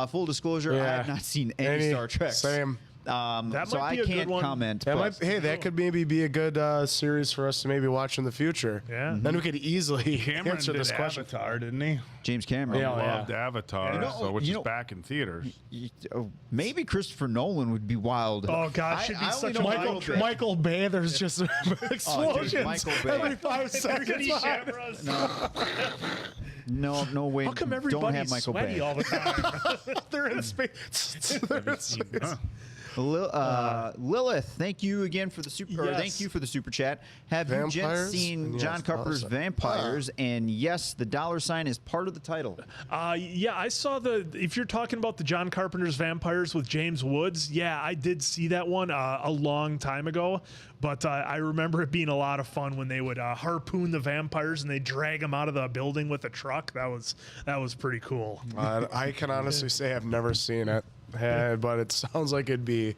full disclosure, I have not seen any Star Trek. Same. That so might I be a good can't one. comment. That but- that could maybe be a good series for us to maybe watch in the future. Yeah. Then we could easily Cameron answer did this question. Avatar, didn't he? James Cameron. Yeah. Loved Avatar, which is back in theaters. Maybe Christopher Nolan would be wild. Oh gosh, should be I such only a know Michael Michael Bay. Michael Bay, there's just explosions Michael Bay. every 5 seconds. No way. How come Don't everybody's have Michael sweaty Bay. all the time? They're in space. They're in space. Lilith, thank you again for the super. Or Yes. thank you for the super chat. Have you gents Vampires? seen Yes, John Carpenter's awesome. Vampires? And yes, the $sign is part of the title. Yeah, I saw if you're talking about the John Carpenter's Vampires with James Woods, yeah, I did see that one a long time ago. But I remember it being a lot of fun when they would harpoon the vampires and they drag them out of the building with a truck. That was pretty cool. I can honestly say I've never seen it, but it sounds like it'd be a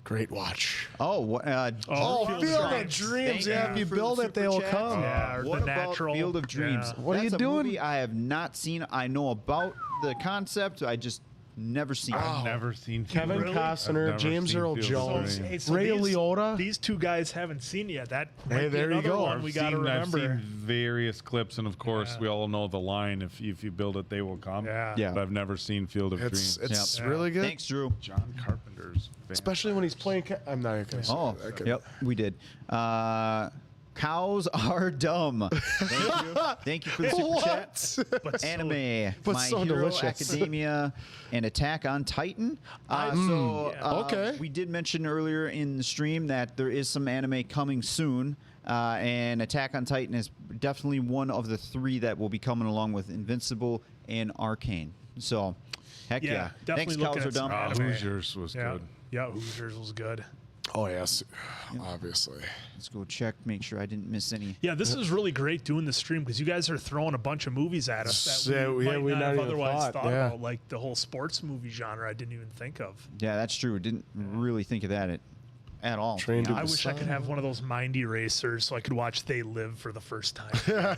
great watch. Oh, Field of Dreams. Yeah, if you for build the it, they super will chat. come. Yeah, or What The about Natural. Field of Dreams? Yeah. What are That's you a doing? movie I have not seen. I know about the concept. I just never seen it. I've never seen Kevin Field of- Costner, I've never James seen Earl Field of Jones. Dreams. Hey, so Ray these- Liotta? These two guys haven't seen it yet. That might Hey, be there you another go. one we got to I've remember. seen various clips, and of course, we all know the line: "If you build it, they will come." Yeah. Yeah. But I've never seen Field of It's Dreams. really good. Thanks, Drew. John Carpenter's. Especially when he's playing. I'm not even gonna say Oh, that. yep, we did. Cows are dumb. Thank you. Thank you for the super chat. But so- Anime, but My so Hero delicious. Academia, and Attack on Titan. Okay. We did mention earlier in the stream that there is some anime coming soon, and Attack on Titan is definitely one of the 3 that will be coming along with Invincible and Arcane. So, heck Yeah, yeah. definitely Thanks, looking Cows are at some dumb. anime. Hoosiers was Yeah, good. yeah, Hoosiers was good. Oh yes, obviously. Let's go check, make sure I didn't miss any. Yeah, this is really great doing the stream because you guys are throwing a bunch of movies at us that Yeah, we yeah, might we not not have even otherwise thought, thought yeah. about, like the whole sports movie genre. I didn't even think of. Yeah, that's true. Didn't really think of that. at all. Train to I wish I could have one of those mind erasers so I could watch They Live for the first time.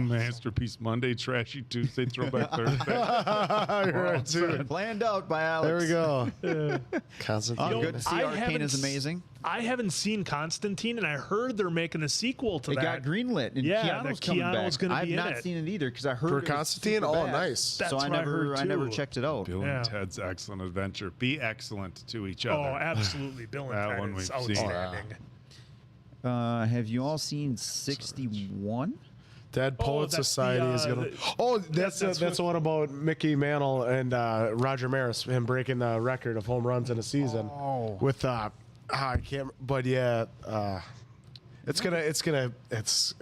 Masterpiece Monday, Trashy Tuesday, Throwback Thursday. You're right, too. Planned out by Alex. There we go. Constantine. Oh, good to see. I Arcane haven't is amazing. I haven't seen Constantine, and I heard they're making a sequel to It that. got greenlit, and Yeah, Keanu's that coming Keanu's back. gonna I've be in not it. seen it either because I heard For it was Constantine? super Oh, bad. nice. That's So what I heard, I never too. checked it out. Bill Yeah. and Ted's Excellent Adventure. Be excellent to each Oh, other. absolutely. Bill and That Ted one is we've seen. outstanding. Have you all seen 61? Dead Poet that's the, Society is gonna. That's that's the one about Mickey Mantle and Roger Maris, him breaking the record of home runs in a season. With I can't. But yeah, it's gonna piss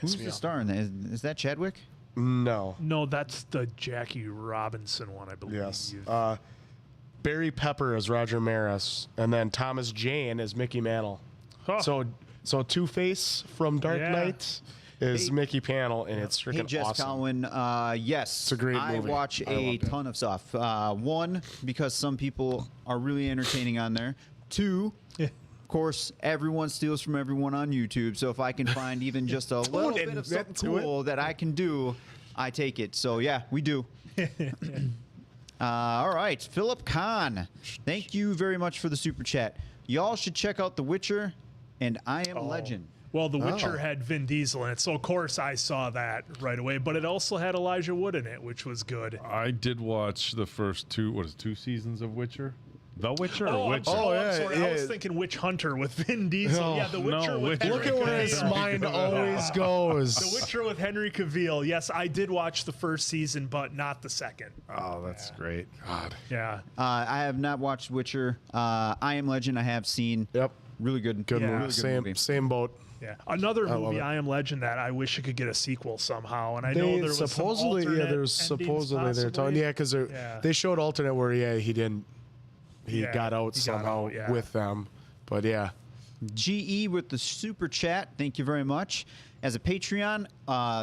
Who's me the off. star in that? Is that Chadwick? No. No, that's the Jackie Robinson one, I believe. Yes. Barry Pepper is Roger Maris, and then Thomas Jane is Mickey Mantle. Huh. So Two Face from Dark Yeah. Knight is Hey- Mickey Panel, and it's freaking Hey, Jess awesome. Cowan. Yes, It's a great I movie. watch I a loved it. ton of stuff. One, because some people are really entertaining on there. Two, of course, everyone steals from everyone on YouTube. So if I can find even just a little bit of admit something to it. cool that I can do, I take it. So yeah, we do. All right, Philip Kahn. Thank you very much for the super chat. Y'all should check out The Witcher and I Am Legend. Well, The Oh. Witcher had Vin Diesel in it, so of course I saw that right away. But it also had Elijah Wood in it, which was good. I did watch the first two seasons of Witcher? The Witcher or Oh, I'm Witcher? sorry. Oh, I'm yeah, sorry. I was yeah. thinking Witch Hunter with Vin Diesel. No, Yeah, The Witcher no, with Witcher. Henry Look at where his Cavill. mind always goes. The Witcher with Henry Cavill. Yes, I did watch the first season, but not the second. Oh, that's great. God. Yeah. I have not watched Witcher. I Am Legend I have seen. Yep. Really good. Good Yeah. movie. Really good movie. Same boat. Yeah. Another love movie, it. I Am Legend, that I wish it could get a sequel somehow. And I know there was supposedly some alternate there's endings supposedly they're talking possibly. because Yeah. they showed alternate where he Yeah, got out he got somehow out, yeah. with them, but yeah. GE with the super chat. Thank you very much. As a Patreon,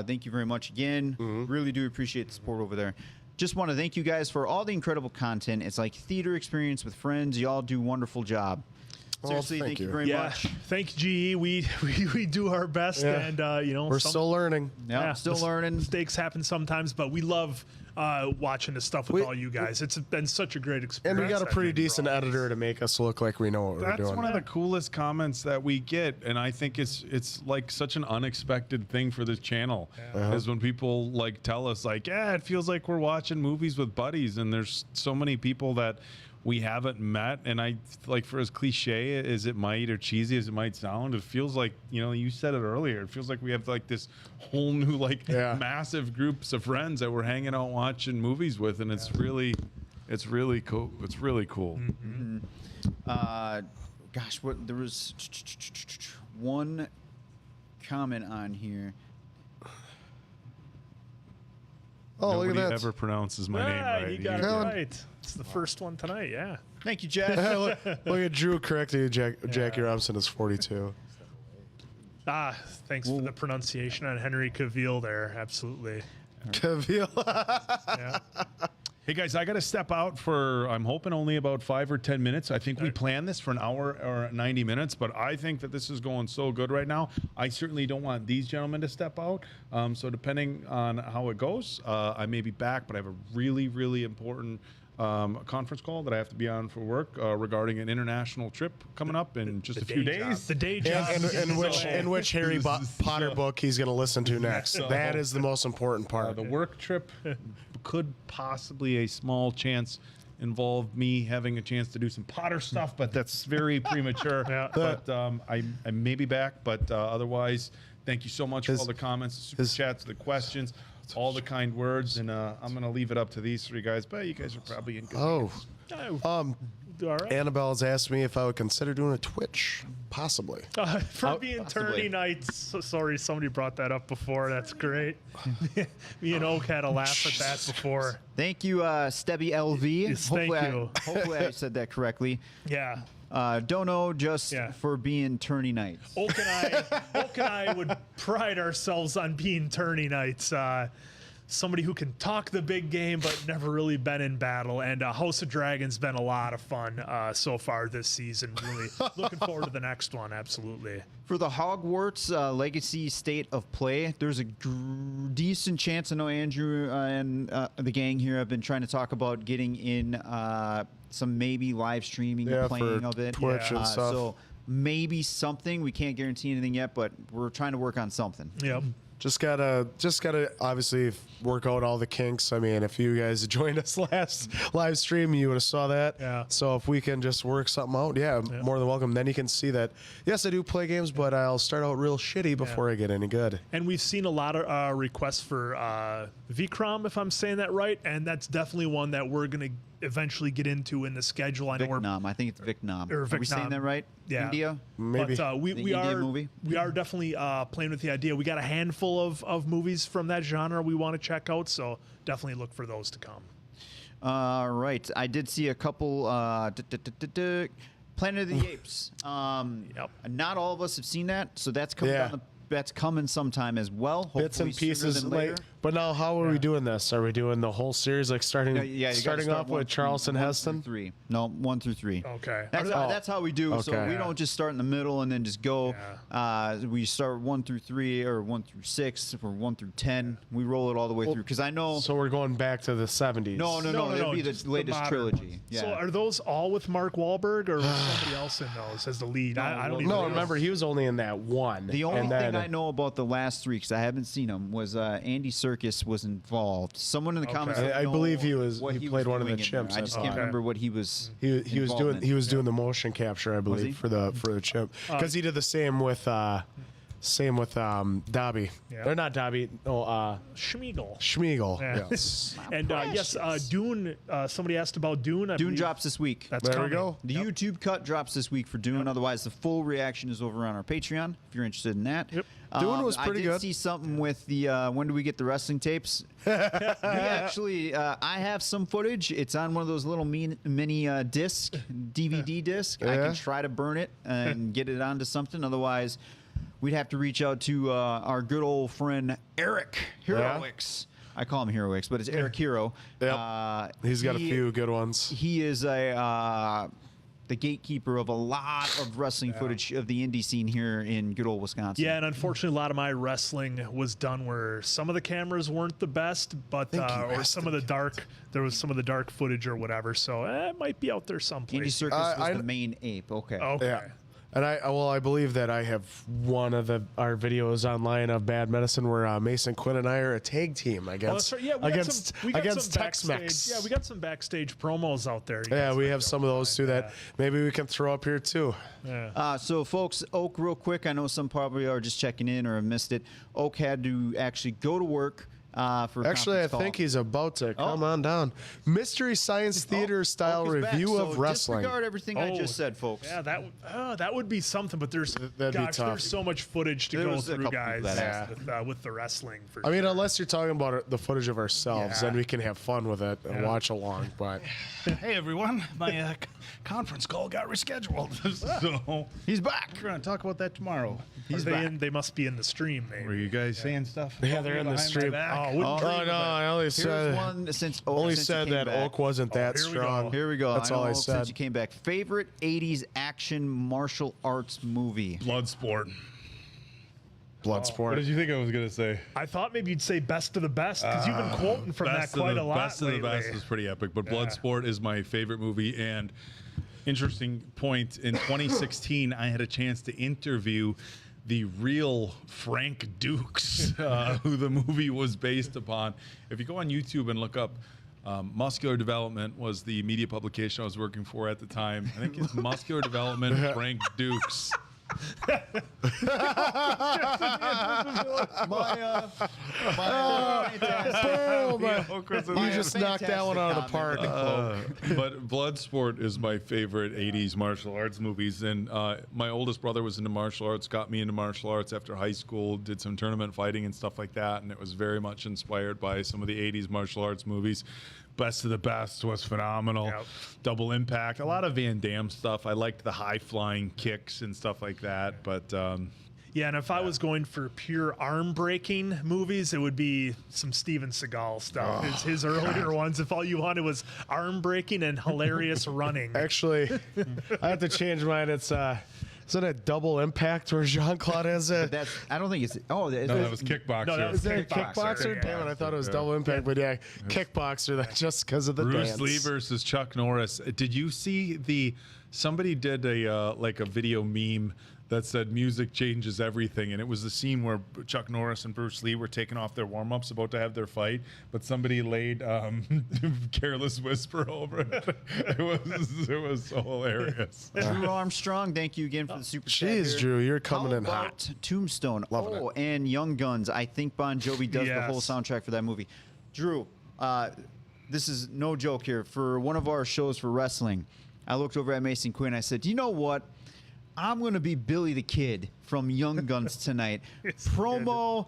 thank you very much again. Really do appreciate the support over there. Just want to thank you guys for all the incredible content. It's like theater experience with friends. Y'all do a wonderful job. Seriously, thank thank you you. very Yeah, much. thank GE. We do our best, Yeah. and We're still learning. Yeah, still learning. Mistakes happen sometimes, but we love watching the stuff with all you guys. It's been such a great experience. And we got a I pretty think, for decent all of us. editor to make us look like we know what we're That's doing. one of the coolest comments that we get, and I think it's like such an unexpected thing for this channel. Is when people like tell us like, yeah, it feels like we're watching movies with buddies, and there's so many people that we haven't met, and I like, for as cliche as it might or cheesy as it might sound, it feels like, you said it earlier, it feels like we have like this whole new massive groups of friends that we're hanging out watching movies with, and it's really cool. It's really cool. Gosh, what there was one comment on here. Oh, Nobody look at that. ever pronounces my name Yeah, right. you got it Kevin. right. It's the first one tonight. Yeah. Thank you, Jeff. Look at Drew correcting you. Jackie Robinson is 42. Thanks for the pronunciation on Henry Cavill there. Absolutely. Cavill. Yeah. Hey guys, I got to step out for, I'm hoping, only about 5 or 10 minutes. I think we planned this for an hour or 90 minutes, but I think that this is going so good right now. I certainly don't want these gentlemen to step out. So depending on how it goes, I may be back, but I have a really, really important conference call that I have to be on for work regarding an international trip coming up in just a few day job. days. The day job. in which Harry Potter book he's going to listen to next. That is the most important part. The work trip could possibly a small chance involve me having a chance to do some Potter stuff, but that's very premature. Yeah. But I may be back, but otherwise, thank you so much for all the comments, the super chats, the questions, all the kind words, and I'm going to leave it up to these three guys, but you guys are probably in good hands. All right. Annabelle's asked me if I would consider doing a Twitch, possibly. For being possibly. tourney nights. So sorry, somebody brought that up before. That's great. Me and Oak had a laugh at that before. Thank you, Stebby LV. Yes, thank you. Hopefully I said that correctly. Yeah. Don't know, just Yeah. for being tourney nights. Oak and I would pride ourselves on being tourney nights. somebody who can talk the big game but never really been in battle. And House of Dragon's been a lot of fun so far this season. Really looking forward to the next one. Absolutely. For the Hogwarts Legacy State of Play, there's a decent chance. I know Andrew and the gang here have been trying to talk about getting in some maybe live streaming and playing for of it. Twitch and stuff. So maybe something. We can't guarantee anything yet, but we're trying to work on something. Yep. Just gotta obviously work out all the kinks. I mean, if you guys joined us last live stream, you would have saw that. Yeah. So if we can just work something out, more than welcome. Then you can see that, yes, I do play games, but I'll start out real shitty before I get any good. And we've seen a lot of requests for Vikram, if I'm saying that right, and that's definitely one that we're gonna eventually get into in the schedule. I know Vietnam. I think it's Vietnam. Or Are we saying Vietnam. that right? Yeah. India? Maybe. But we Indian are movie? we are definitely playing with the idea. We got a handful of movies from that genre we want to check out, so definitely look for those to come. Right. I did see a couple. Planet of the Apes. Not all of us have seen that, so that's coming down that's coming sometime as well. Bits and hopefully sooner pieces. than later. But now, how are we doing this? Are we doing the whole series, like starting You gotta starting start off one with through- Charleston 1 Heston? through 3. No, 1 through 3. Okay. That's how we do. So Okay. we don't just start in the middle and then just go. Yeah. We start 1 through 3 or 1 through 6 or 1 through 10. We roll it all the way through because I know. So we're going back to the 70s. No. It'll be just the latest modern trilogy. ones. Yeah. So are those all with Mark Wahlberg or was somebody else in those as the lead? I don't even No, know. remember, he was only in that one. The only and thing then, I know about the last 3, because I haven't seen them, was Andy Serkis was involved. Someone in the comments. Okay. let I know believe he was- what he played one of the doing in there. chimps, I I just thought. can't Okay. remember what he was. he was involved in. doing the motion capture, I believe, he? for the chimp, because he did the same with Dobby. Yeah. Or not Dobby. No, Schmeagol. Schmeagol. Yeah. Yes. And yes, Dune. Somebody asked about Dune. I Dune believe drops this week. That's There we coming. go. The YouTube cut drops this week for Dune. Otherwise, the full reaction is over on our Patreon if you're interested in that. Yep. Dune was pretty I did good. see something with the when do we get the wrestling tapes? We actually, I have some footage. It's on one of those little mini disc, DVD disc. I Yeah. can try to burn it and get it onto something. Otherwise, we'd have to reach out to our good old friend Eric Heroix. I call him Heroix, but it's Eric Hero. Yep. He's got a few good ones. He is the gatekeeper of a lot of wrestling footage of the indie scene here in good old Wisconsin. Yeah, and unfortunately, a lot of my wrestling was done where some of the cameras weren't the best, but or some of the dark. There was some of the dark footage or whatever, so it might be out there Andy someplace. Serkis was the main ape. Okay. Okay. Yeah. And I believe that I have one of our videos online of Bad Medicine where Mason Quinn and I are a tag team Oh, against that's right. Yeah, we got some Tex-Mex. backstage. Yeah, we got some backstage promos out there. You Yeah, guys we might have go some of those too find. that maybe we can throw up here too. Yeah. So, folks, Oak, real quick, I know some probably are just checking in or have missed it. Oak had to actually go to work for a Actually, I conference call. think he's about to come on down. Mystery Science Theater style Oak is back, review so of wrestling. Disregard everything I Oh, just said, folks. Yeah, that would be something, but there's That'd be gosh, tough. there's so much footage to There go was a through, couple guys, people that with the wrestling. For I mean, sure. unless you're talking about the footage of ourselves, Yeah. then we can have fun with it and watch along. But Hey everyone, my conference call got rescheduled, so He's back. we're gonna talk about that tomorrow. Are they they must be in the stream, maybe. Were you guys saying stuff? yeah, they're in the Behind my stream. back? Oh, wouldn't Oh, dream Oh of no, it. I only Here's said one since only since said you came that back. Oak wasn't that here we go. strong. Here we go. That's I know all I Oak, said. Since you came back, favorite '80s action martial arts movie. Bloodsport. Bloodsport. What did you think I was gonna say? I thought maybe you'd say best of the best because you've been quoting from that quite a lot Best of the lately. best is pretty epic, but Bloodsport is my favorite movie. And interesting point, in 2016, I had a chance to interview the real Frank Dukes, who the movie was based upon. If you go on YouTube and look up Muscular Development was the media publication I was working for at the time. I think it's Muscular Development Frank Dukes. You just knocked that one out of the park. But Bloodsport is my favorite 80s martial arts movies. And my oldest brother was into martial arts, got me into martial arts after high school, did some tournament fighting and stuff like that. And it was very much inspired by some of the 80s martial arts movies. Best of the Best was phenomenal. Yep. Double Impact, a lot of Van Damme stuff. I liked the high flying kicks and stuff like that. But Yeah, and if I was going for pure arm breaking movies, it would be some Steven Seagal stuff. His earlier ones, if all you wanted was arm breaking and hilarious running. Actually, I have to change mine. It's isn't it Double Impact where Jean-Claude has a? I don't think it's. Oh, No, that was Kickboxer. No, that was Is that Kickboxer, Kickboxer? yeah. Damn it, I thought it was Double Impact, but yeah, Kickboxer. That just because of the Bruce dance. Lee versus Chuck Norris. Did you see somebody did a like a video meme that said music changes everything, and it was the scene where Chuck Norris and Bruce Lee were taking off their warm-ups about to have their fight, but somebody laid Careless Whisper over it. It was so hilarious. Drew Armstrong, thank you again for the super chat Jeez, here. Drew, you're coming How in hot. about Tombstone. Loving it. And Young Guns. I think Bon Jovi does the whole Yes. soundtrack for that movie. Drew, this is no joke here. For one of our shows for wrestling, I looked over at Mason Quinn. I said, you know what? I'm going to be Billy the Kid from Young Guns tonight. Promo,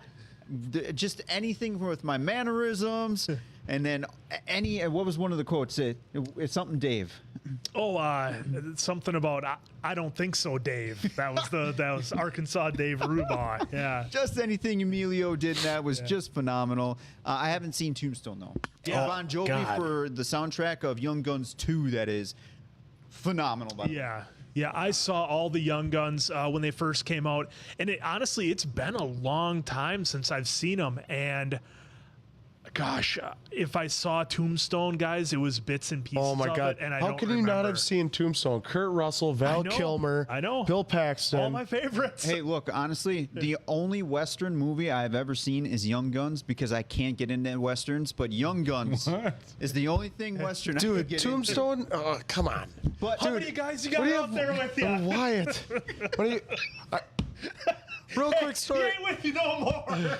just anything with my mannerisms. And then what was one of the quotes? It's something Dave. Something about I don't think so, Dave. That was Arkansas Dave Rubaugh. Yeah. Just anything Emilio did in that was just phenomenal. I haven't seen Tombstone though. Yeah. Bon Jovi God. for the soundtrack of Young Guns 2. That is phenomenal. By the way. Yeah, I saw all the Young Guns when they first came out, and honestly, it's been a long time since I've seen them. And gosh, if I saw Tombstone, guys, it was bits and pieces. Oh my of God! it, and I How don't can you not remember. have seen Tombstone? Kurt Russell, Val I know, Kilmer, I know. Bill Paxton. All my favorites. Hey, look, honestly, the only Western movie I've ever seen is Young Guns because I can't get into Westerns, but Young Guns is the only thing Western I can Dude, get Tombstone. Oh, come on. into. But How many guys you got What do you out there with you? Wyatt. What do you? Real quick He story. ain't with you no more.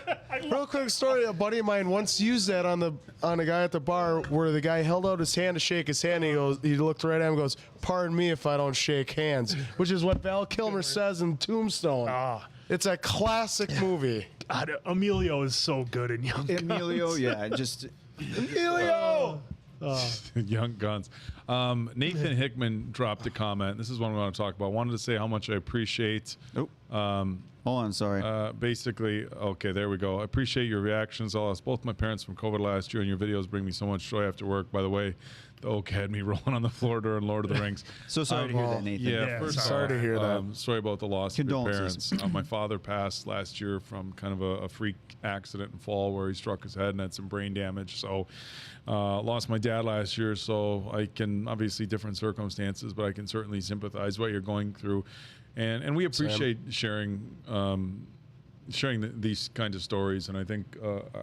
Real quick story. A buddy of mine once used that on a guy at the bar where the guy held out his hand to shake his hand. He looked right at him and goes, "Pardon me if I don't shake hands," which is what Val Kilmer says in Tombstone. It's a classic movie. God, Emilio is so good in Young Guns. Emilio, yeah, just Emilio. Young Guns. Nathan Hickman dropped a comment. This is one we want to talk about. Wanted to say how much I appreciate. Hold on, sorry. Basically, okay, there we go. I appreciate your reactions. I lost both my parents from COVID last year, and your videos bring me so much joy after work. By the way, the oak had me rolling on the floor during Lord of the Rings. So sorry to hear that, Nathan. Yeah, first sorry to hear that. Sorry about the loss of your Condolences. parents. My father passed last year from kind of a freak accident and fall where he struck his head and had some brain damage. So lost my dad last year, so I can, obviously different circumstances, but I can certainly sympathize what you're going through. And we appreciate sharing these kinds of stories. And I think,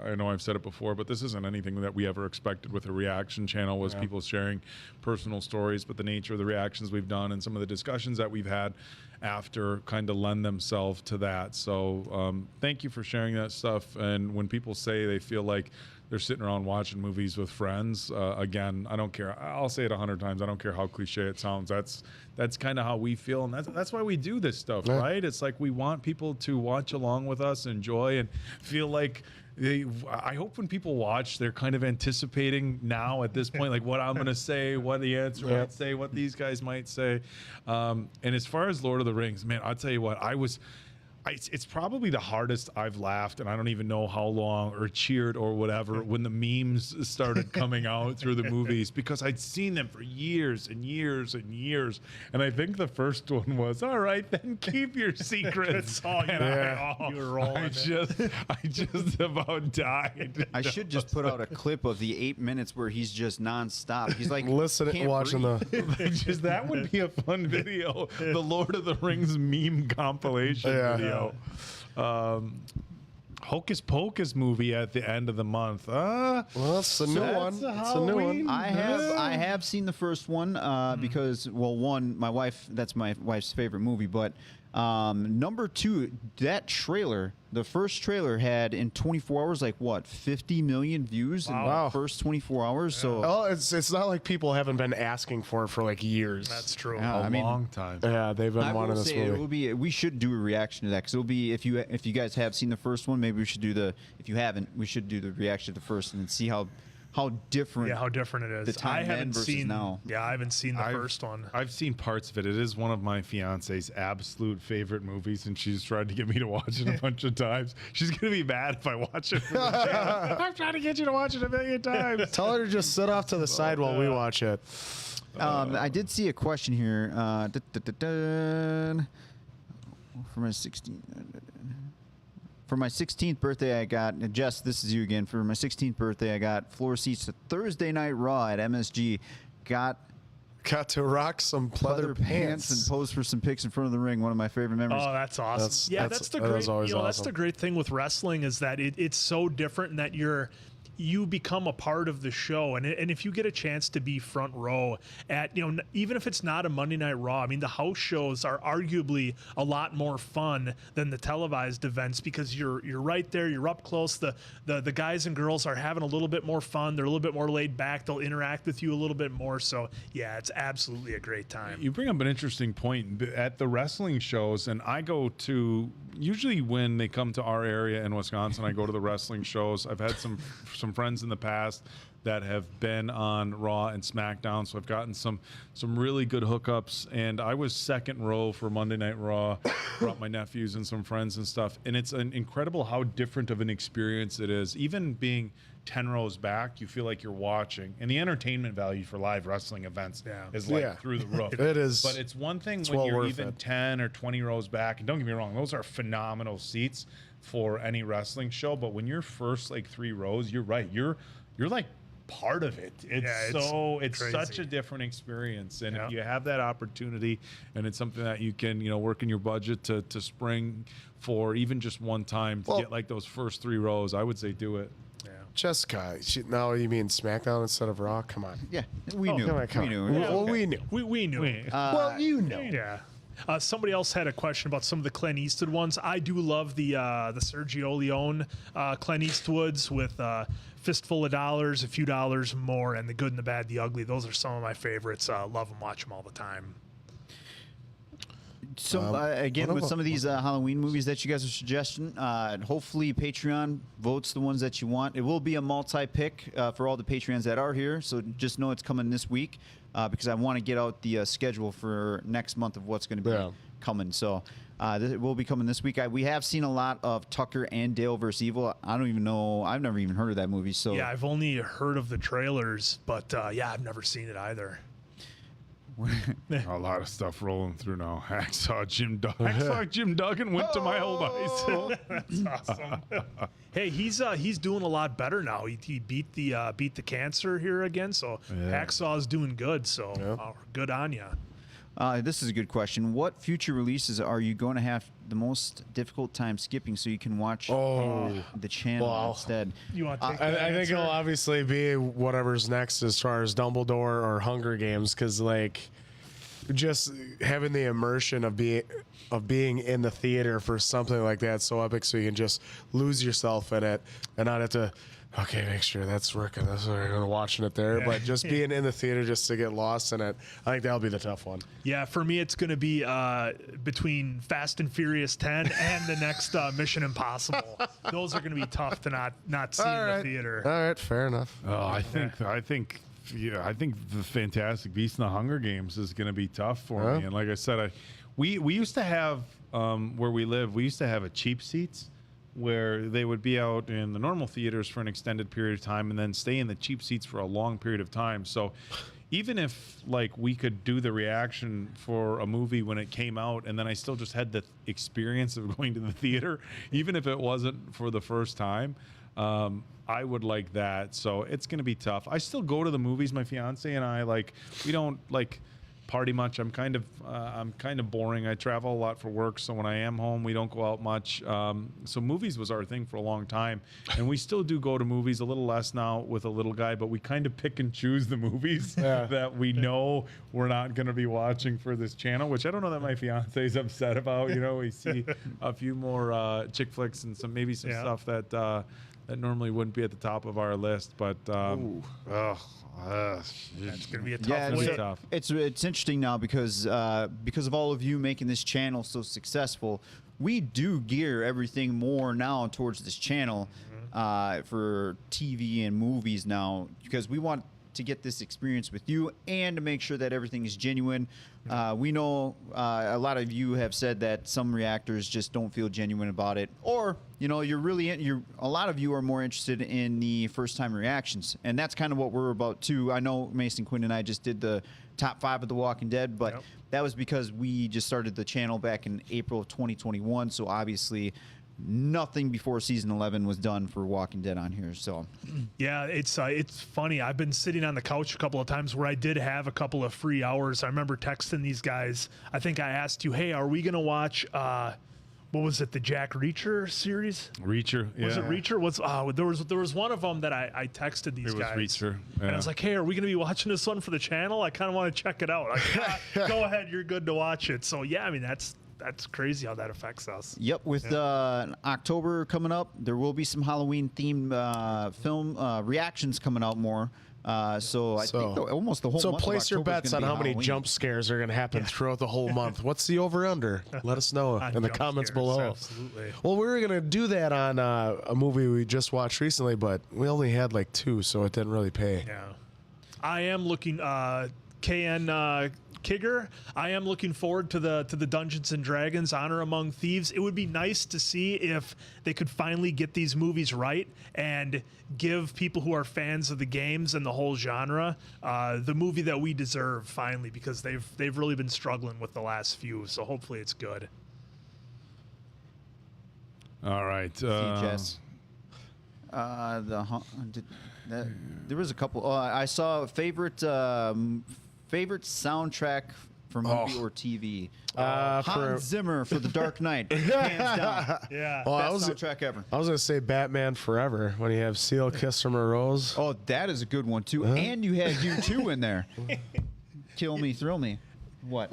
I know I've said it before, but this isn't anything that we ever expected with a reaction channel, was people sharing personal stories, but the nature of the reactions we've done and some of the discussions that we've had after kind of lend themselves to that. So thank you for sharing that stuff. And when people say they feel like they're sitting around watching movies with friends, again, I don't care. I'll say it 100 times. I don't care how cliche it sounds. That's kind of how we feel, and that's why we do this stuff, right? It's like we want people to watch along with us, enjoy, and feel like I hope when people watch, they're kind of anticipating now at this point, like what I'm going to say, what the answer might say, what these guys might say. And as far as Lord of the Rings, man, I'll tell you what, it's probably the hardest I've laughed, and I don't even know how long, or cheered or whatever, when the memes started coming out through the movies, because I'd seen them for years and years and years. And I think the first one was, all right, then keep your secrets. You were rolling. I just about died. I should just put out a clip of the 8 minutes where he's just nonstop. He's like Listening, can't watching breathe. That would be a fun video. The Lord of the Rings meme compilation video. Hocus Pocus movie at the end of the month. Well, it's a new one. It's a new one. I have seen the first one because, well, one, my wife, that's my wife's favorite movie, but number two, that trailer, the first trailer had in 24 hours, like what, 50 million views in the first 24 hours. So Well, it's not like people haven't been asking for it for like years. That's true. Yeah, A long time. Yeah, they've been I wanting will this say it movie. will be. We should do a reaction to that because it'll be if you guys have seen the first one, maybe we should do the. If you haven't, we should do the reaction to the first and then see how how different. Yeah, how different it is. The time I then haven't versus seen. now. Yeah, I haven't seen the first one. I've seen parts of it. It is one of my fiance's absolute favorite movies, and she's tried to get me to watch it a bunch of times. She's gonna be mad if I watch it. For the channel. I'm trying to get you to watch it a million times. Tell her to just sit off to the side while we watch it. I did see a question here. For my 16th birthday, I got, Jess, this is you again. For my 16th birthday, I got floor seats to Thursday Night Raw at MSG. Got to rock some pleather pants and pose for some pics in front of the ring. One of my favorite memories. Oh, that's awesome. That's the that great. is always That's awesome. the great thing with wrestling is that it's so different in that you become a part of the show, and if you get a chance to be front row at, even if it's not a Monday Night Raw, I mean, the house shows are arguably a lot more fun than the televised events because you're right there, you're up close. The guys and girls are having a little bit more fun. They're a little bit more laid back. They'll interact with you a little bit more. So yeah, it's absolutely a great time. You bring up an interesting point at the wrestling shows, and I go to usually when they come to our area in Wisconsin. I go to the wrestling shows. I've had some friends in the past that have been on Raw and SmackDown, so I've gotten some really good hookups. And I was second row for Monday Night Raw, brought my nephews and some friends and stuff, and it's incredible how different of an experience it is. Even being 10 rows back, you feel like you're watching, and the entertainment value for live wrestling events is like through the roof. It is. But it's one thing when well you're worth even it. 10 or 20 rows back, and don't get me wrong, those are phenomenal seats for any wrestling show. But when you're first like 3 rows, you're right. You're like part of it. It's crazy. such a different experience. And if you have that opportunity, and it's something that you can work in your budget to spring for even just one time to get like those first 3 rows, I would say do it. Jessica, now you mean SmackDown instead of Raw? Come on. Yeah, we knew. Come on, come We on. knew. Well, we knew. We knew. Well, you know. Yeah. Somebody else had a question about some of the Clint Eastwood ones. I do love the Sergio Leone Clint Eastwoods with Fistful of Dollars, A Few Dollars More, and The Good and the Bad, the Ugly. Those are some of my favorites. Love them, watch them all the time. So again, with some of these Halloween movies that you guys are suggesting, hopefully Patreon votes the ones that you want. It will be a multi-pick for all the Patreons that are here. So just know it's coming this week because I want to get out the schedule for next month of what's going to be coming. So it will be coming this week. We have seen a lot of Tucker and Dale vs. Evil. I don't even know. I've never even heard of that movie. So yeah, I've only heard of the trailers, but I've never seen it either. A lot of stuff rolling through now. Hacksaw Jim Duggan went to my old high school. That's awesome. Hey, he's doing a lot better now. He beat the cancer here again, so Hacksaw's doing good. So good on you. This is a good question. What future releases are you going to have the most difficult time skipping so you can watch the channel instead? You want to take I think it'll obviously be whatever's next as far as Dumbledore or Hunger Games, because like just having the immersion of being in the theater for something like that so epic, so you can just lose yourself in it and not have to make sure that's working. That's what I'm watching it there. But just being in the theater just to get lost in it, I think that'll be the tough one. Yeah, for me, it's going to be between Fast and Furious 10 and the next Mission Impossible. Those are going to be tough to not see in the theater. All right, fair enough. Oh, I think the Fantastic Beasts and the Hunger Games is going to be tough for me. And like I said, we used to have where we live, we used to have a cheap seats where they would be out in the normal theaters for an extended period of time and then stay in the cheap seats for a long period of time. So even if like we could do the reaction for a movie when it came out and then I still just had the experience of going to the theater, even if it wasn't for the first time, I would like that. So it's going to be tough. I still go to the movies. My fiance and I, we don't party much. I'm kind of boring. I travel a lot for work, so when I am home, we don't go out much. So movies was our thing for a long time, and we still do go to movies, a little less now with a little guy, but we kind of pick and choose the movies that we know we're not going to be watching for this channel, which I don't know that my fiance is upset about. We see a few more chick flicks and some stuff that normally wouldn't be at the top of our list, but It's going to be a tough one. It's interesting now because of all of you making this channel so successful, we do gear everything more now towards this channel. for TV and movies now, because we want to get this experience with you and to make sure that everything is genuine. We know a lot of you have said that some reactors just don't feel genuine about it, or a lot of you are more interested in the first time reactions, and that's kind of what we're about too. I know Mason Quinn and I just did the top 5 of The Walking Dead, but that was because we just started the channel back in April of 2021, so obviously nothing before season 11 was done for Walking Dead on here. So yeah, it's funny. I've been sitting on the couch a couple of times where I did have a couple of free hours. I remember texting these guys. I think I asked you, hey, are we gonna watch what was it, the Jack Reacher series? Reacher, yeah. Was it Reacher? There was one of them that I texted these guys. It was Reacher, yeah. And I was like, hey, are we gonna be watching this one for the channel? I kind of want to check it out. Like, go ahead, you're good to watch it. So yeah, I mean that's crazy how that affects us. Yep, with October coming up, there will be some Halloween themed film reactions coming out more. So I think almost the whole month. So place your October is bets gonna on be how many Halloween. jump scares are going to happen throughout the whole month. What's the over/under? Let us know in the jump comments scares, below. absolutely. Well, we were going to do that on a movie we just watched recently, but we only had like 2, so it didn't really pay. Yeah, I am looking. KN Kigger, I am looking forward to the Dungeons and Dragons Honor Among Thieves. It would be nice to see if they could finally get these movies right and give people who are fans of the games and the whole genre the movie that we deserve finally, because they've really been struggling with the last few. So hopefully it's good. All right. Jess. There was a couple. I saw favorite soundtrack for movie or TV. Hans Zimmer for The Dark Knight, hands down. Yeah. Best soundtrack ever. I was going to say Batman Forever when you have Seal Kiss from a Rose. Oh, that is a good one too. And you had U2 in there. Kill me, thrill me. What?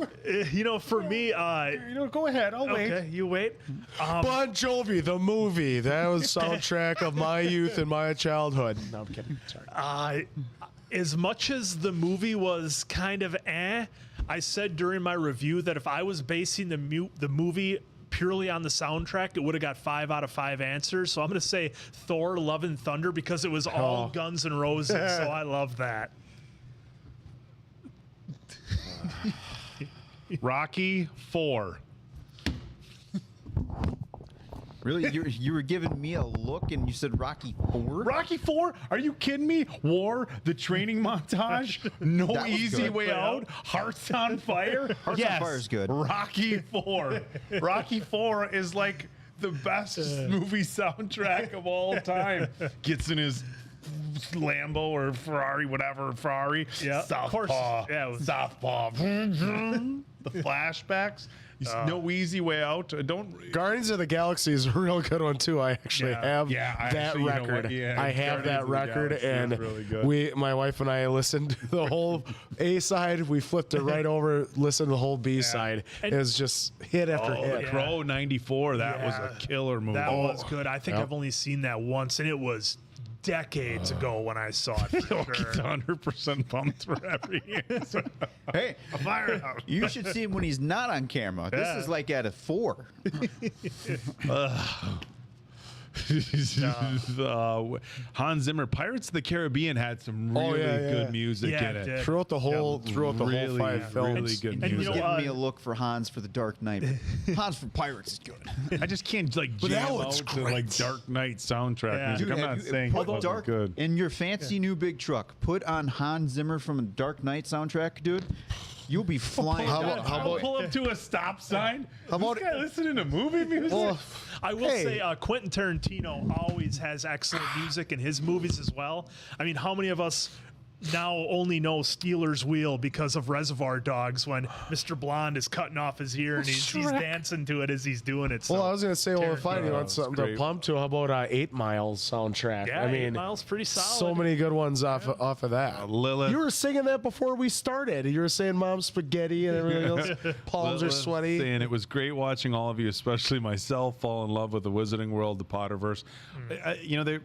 For me, Go ahead. I'll wait. okay, you wait. Bon Jovi, the movie. That was soundtrack of my youth and my childhood. No, I'm kidding. Sorry. As much as the movie was kind of I said during my review that if I was basing the movie purely on the soundtrack, it would have got 5 out of 5 answers. So I'm going to say Thor: Love and Thunder, because it was all Guns N' Roses. So I love that. Rocky 4. Really? You were giving me a look and you said Rocky 4? Rocky 4? Are you kidding me? War, the training montage, No That was Easy good. Way Out, Hearts on Fire. Hearts on Fire is good. Rocky 4. Rocky 4 is like the best movie soundtrack of all time. Gets in his Lambo or Ferrari, whatever, Ferrari. Yeah, of course. Southpaw. Yeah, it was- Southpaw. The flashbacks. No Easy Way Out. Don't. Guardians of the Galaxy is a real good one too. I actually have Yeah, that actually, you know what? record. Yeah, I have Guardians that of the record, Galaxy is and really good. my wife and I listened to the whole A side. We flipped it right over, listened to the whole B side. And- It was just hit after hit. The Crow 94. That was Yeah. a killer movie. That was good. I think Yep. I've only seen that once, and it was decades ago when I saw it. For It's sure. 100% pumped for every answer. Hey, Firehouse. you should see him when he's not on camera. This Yeah. is like at a 4. Hans Zimmer, Pirates of the Caribbean had some really yeah, yeah. good music Yeah, in it it. did. Throughout the whole really, 5 films. really good And And he was you know, music. giving me a look for Hans for The Dark Knight. Hans for Pirates is good. I just can't like But that jam one's out to like great. Dark Knight soundtrack Yeah. music. Dude, I'm have not you- saying put it wasn't Dark good. in your fancy new big truck. Put on Hans Zimmer from a Dark Knight soundtrack, dude. You'll be flying. How down about- the how highway. about- Pull up to a stop sign. How about- this guy listening to movie music? Well, I will Hey. say Quentin Tarantino always has excellent music in his movies as well. I mean, how many of us now only know Steeler's Wheel because of Reservoir Dogs when Mr. Blonde is cutting off his ear and he's dancing to it as he's doing it. So, well, I was going to say, if I Tarantino. want something to great. pump to, how about 8 Miles soundtrack? yeah, I 8 mean, Mile's pretty solid. so many good ones off of that. Lilith. You were singing that before we started. You were saying Mom's spaghetti and everything else. Palms are Lilith sweaty. saying it was great watching all of you, especially myself, fall in love with the Wizarding World, the Potterverse. You know,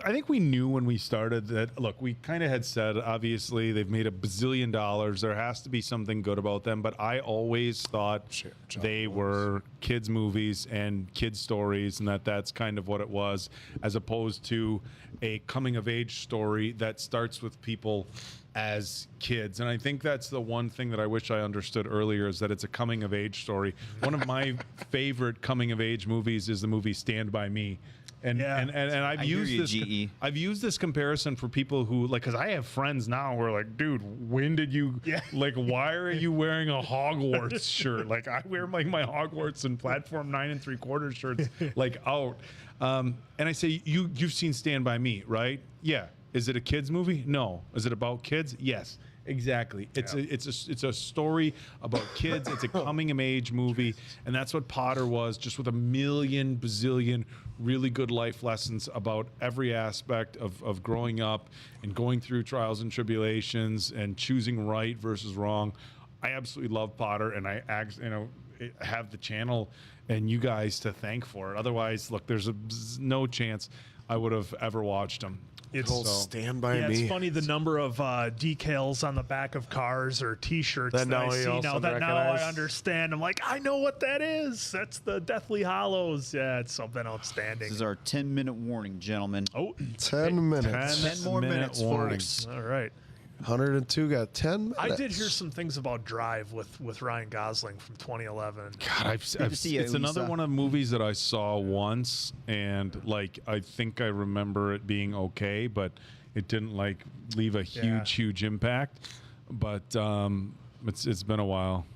I think we knew when we started that, look, we kind of had said, obviously, they've made $1 bazillion. There has to be something good about them. But I always thought they were kids' movies and kids' stories, and that's kind of what it was, as opposed to a coming-of-age story that starts with people as kids. And I think that's the one thing that I wish I understood earlier, is that it's a coming-of-age story. One of my favorite coming-of-age movies is the movie Stand By Me. And I've used this comparison for people who, like, because I have friends now who are like, dude, when did you like, why are you wearing a Hogwarts shirt? Like, I wear like my Hogwarts and Platform 9 3/4 shirts like out. And I say, you've seen Stand By Me, right? Yeah. Is it a kids movie? No. Is it about kids? Yes. Exactly. It's a story about kids. It's a coming of age movie, and that's what Potter was, just with a million bazillion really good life lessons about every aspect of growing up and going through trials and tribulations and choosing right versus wrong. I absolutely love Potter, and I have the channel and you guys to thank for it. Otherwise, look, there's no chance I would have ever watched them. It's Stand By Me. It's funny the number of decals on the back of cars or T-shirts that I see now that now I understand. I'm like, I know what that is. That's the Deathly Hallows. Yeah, it's something outstanding. This is our 10-minute warning, gentlemen. Oh, 10 minutes. 10 more minutes, folks. All right. 102 got 10 minutes. I did hear some things about Drive with Ryan Gosling from 2011. God, it's another one of the movies that I saw once, and like I think I remember it being okay, but it didn't like leave a huge impact. But it's been a while.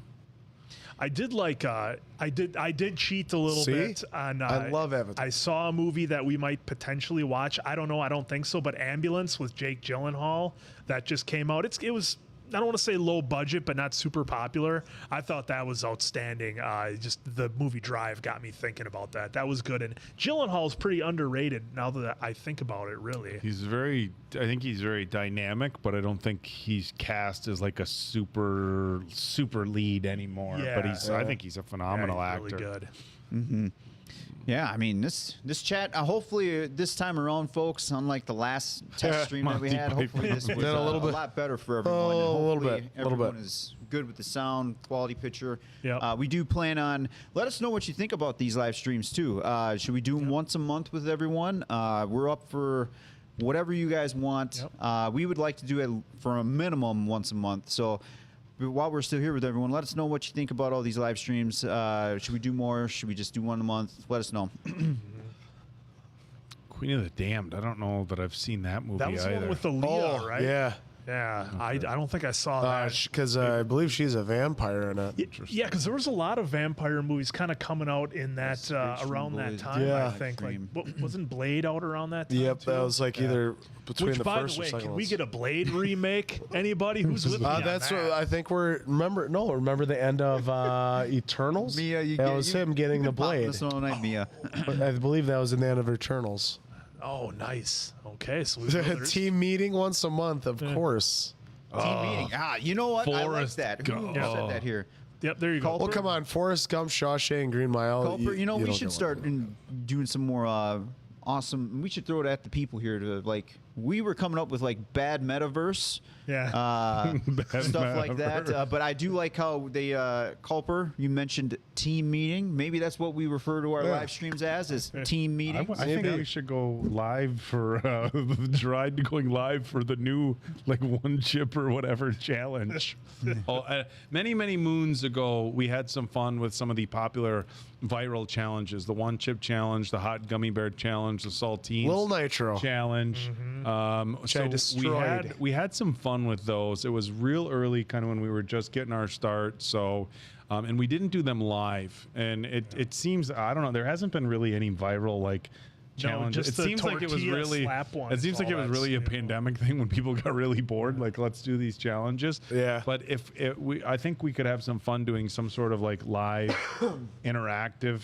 I did like I did cheat a little bit on I love Avatar. I saw a movie that we might potentially watch. I don't know, I don't think so, but Ambulance with Jake Gyllenhaal that just came out. It was, I don't want to say low budget, but not super popular. I thought that was outstanding. Just the movie Drive got me thinking about that. That was good. And Gyllenhaal's pretty underrated now that I think about it, really. I think he's very dynamic, but I don't think he's cast as like a super lead anymore. Yeah. But I think he's a phenomenal actor. Really good. Mm-hmm. Yeah, I mean, this chat, hopefully this time around, folks, unlike the last test stream that we had, hopefully this was a lot better for everyone. And hopefully everyone is good with the sound, quality picture. Yep. We do plan on, let us know what you think about these live streams, too. Should we do them once a month with everyone? We're up for whatever you guys want. Yep. We would like to do it for a minimum once a month. So while we're still here with everyone, let us know what you think about all these live streams. Should we do more? Should we just do one a month? Let us know. Queen of the Damned. I don't know that I've seen that movie That was either. the one with the Leah, right? Yeah. Yeah, okay. I don't think I saw that. Because I believe she's a vampire in it. Yeah, because there was a lot of vampire movies kind of coming out in that around that time. Yeah. I think wasn't Blade out around that time? Yep, too? that was like either between Which, the by first the way, or second can ones. we get a Blade remake? Anybody who's with me? On That's that? what I think remember the end of Eternals? Mia, that was him getting the blade. This all night, Mia. I believe that was in the end of Eternals. Oh, nice. Okay, so Team meeting once a month, of course. Team meeting. You know what? I like Forrest that. Who Gump. said that here? Yep, there you go. Well, come on, Forrest Gump, Shawshank, Green Mile. Culper, we don't should get start one. doing some more awesome. We should throw it at the people here to like. We were coming up with like bad metaverse, stuff like that. But I do like how they Culper. You mentioned team meeting. Maybe that's what we refer to our live streams as is team meeting. I think we should go live for going live for the new like one chip or whatever challenge. Many moons ago, we had some fun with some of the popular viral challenges: the one chip challenge, the hot gummy bear challenge, the saltines Lil Nitro challenge. Which I destroyed. We had some fun with those. It was real early, kind of when we were just getting our start. So. And we didn't do them live, and it seems, I don't know, there hasn't been really any viral like challenge. Just it the seems like it was really ones, it seems like it was really a pandemic thing when people got really bored, like let's do these challenges. Yeah. But I think we could have some fun doing some sort of like live interactive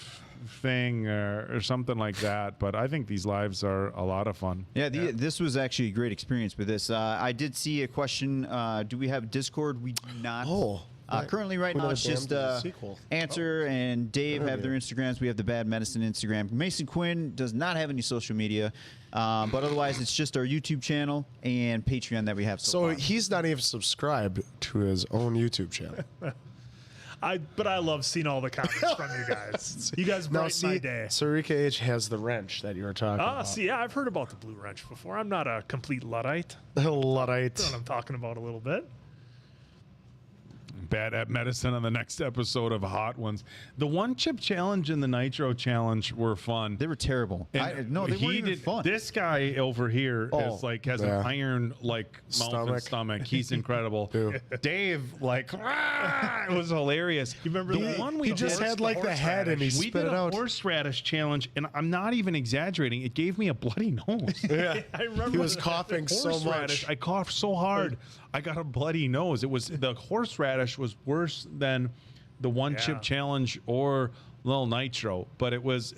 thing or something like that. But I think these lives are a lot of fun. Yeah, this was actually a great experience with this. I did see a question. Do we have Discord? We do not. Oh. Currently, right Queen now, of it's the just Damned is a sequel. Answer and Dave have their Instagrams. We have the Bad Medicine Instagram. Mason Quinn does not have any social media, but otherwise, it's just our YouTube channel and Patreon that we have. So far. he's not even subscribed to his own YouTube channel. But I love seeing all the comments from you guys. You guys brighten my day. Sarika H has the wrench that you were talking about. Yeah, I've heard about the blue wrench before. I'm not a complete Luddite. Luddite. That's what I'm talking about a little bit. Bad at medicine on the next episode of Hot Ones. The one chip challenge and the nitro challenge were fun. They were terrible. No, they weren't even fun. This guy over here has an iron mouth and stomach. He's incredible. Dave it was hilarious. You remember the one he just had like the head and he we spit did it a out. horseradish challenge, and I'm not even exaggerating. It gave me a bloody nose. Yeah, I remember he was the coughing so Horseradish, much. I coughed so hard, I got a bloody nose. It was the horseradish was worse than the one chip challenge or Little Nitro, but it was.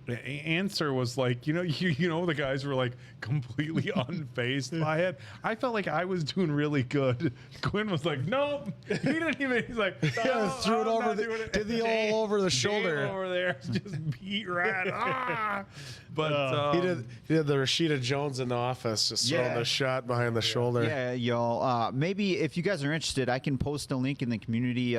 The answer was like, the guys were like completely unfazed by it. I felt like I was doing really good. Quinn was like, nope. He didn't even. He's like, Threw it over did the all over the shoulder. Over there, just beat right. But he did the Rashida Jones in the office, just throwing the shot behind the shoulder. Yeah, y'all. Maybe if you guys are interested, I can post a link in the community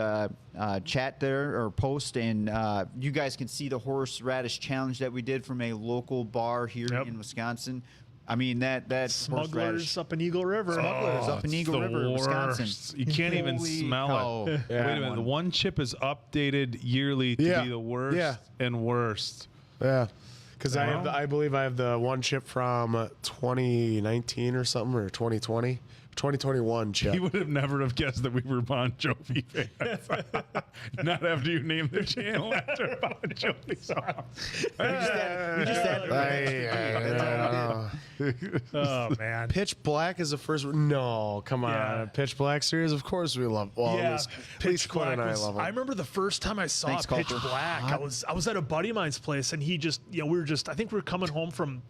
chat there or post, and you guys can see the horseradish challenge that we did from a local bar here in Wisconsin. I mean that Smugglers up in Eagle River. Smugglers up in Eagle River, Wisconsin. You can't even smell it. Yeah. Wait a minute. The one chip is updated yearly to be the worst and worst. Yeah. Because I believe I have the one chip from 2019 or something, or 2020. 2021 chip. He would have never have guessed that we were Bon Jovi fans. Not after you named the channel after a Bon Jovi song. We just had Oh man, Pitch Black is the first one. No, come on. Yeah. Pitch Black series, of course we love. Well, at least Quinn and I love them. I remember the first time I saw Thanks, Pitch Culper. Black. I was at a buddy of mine's place, and he just, I think we were coming home from,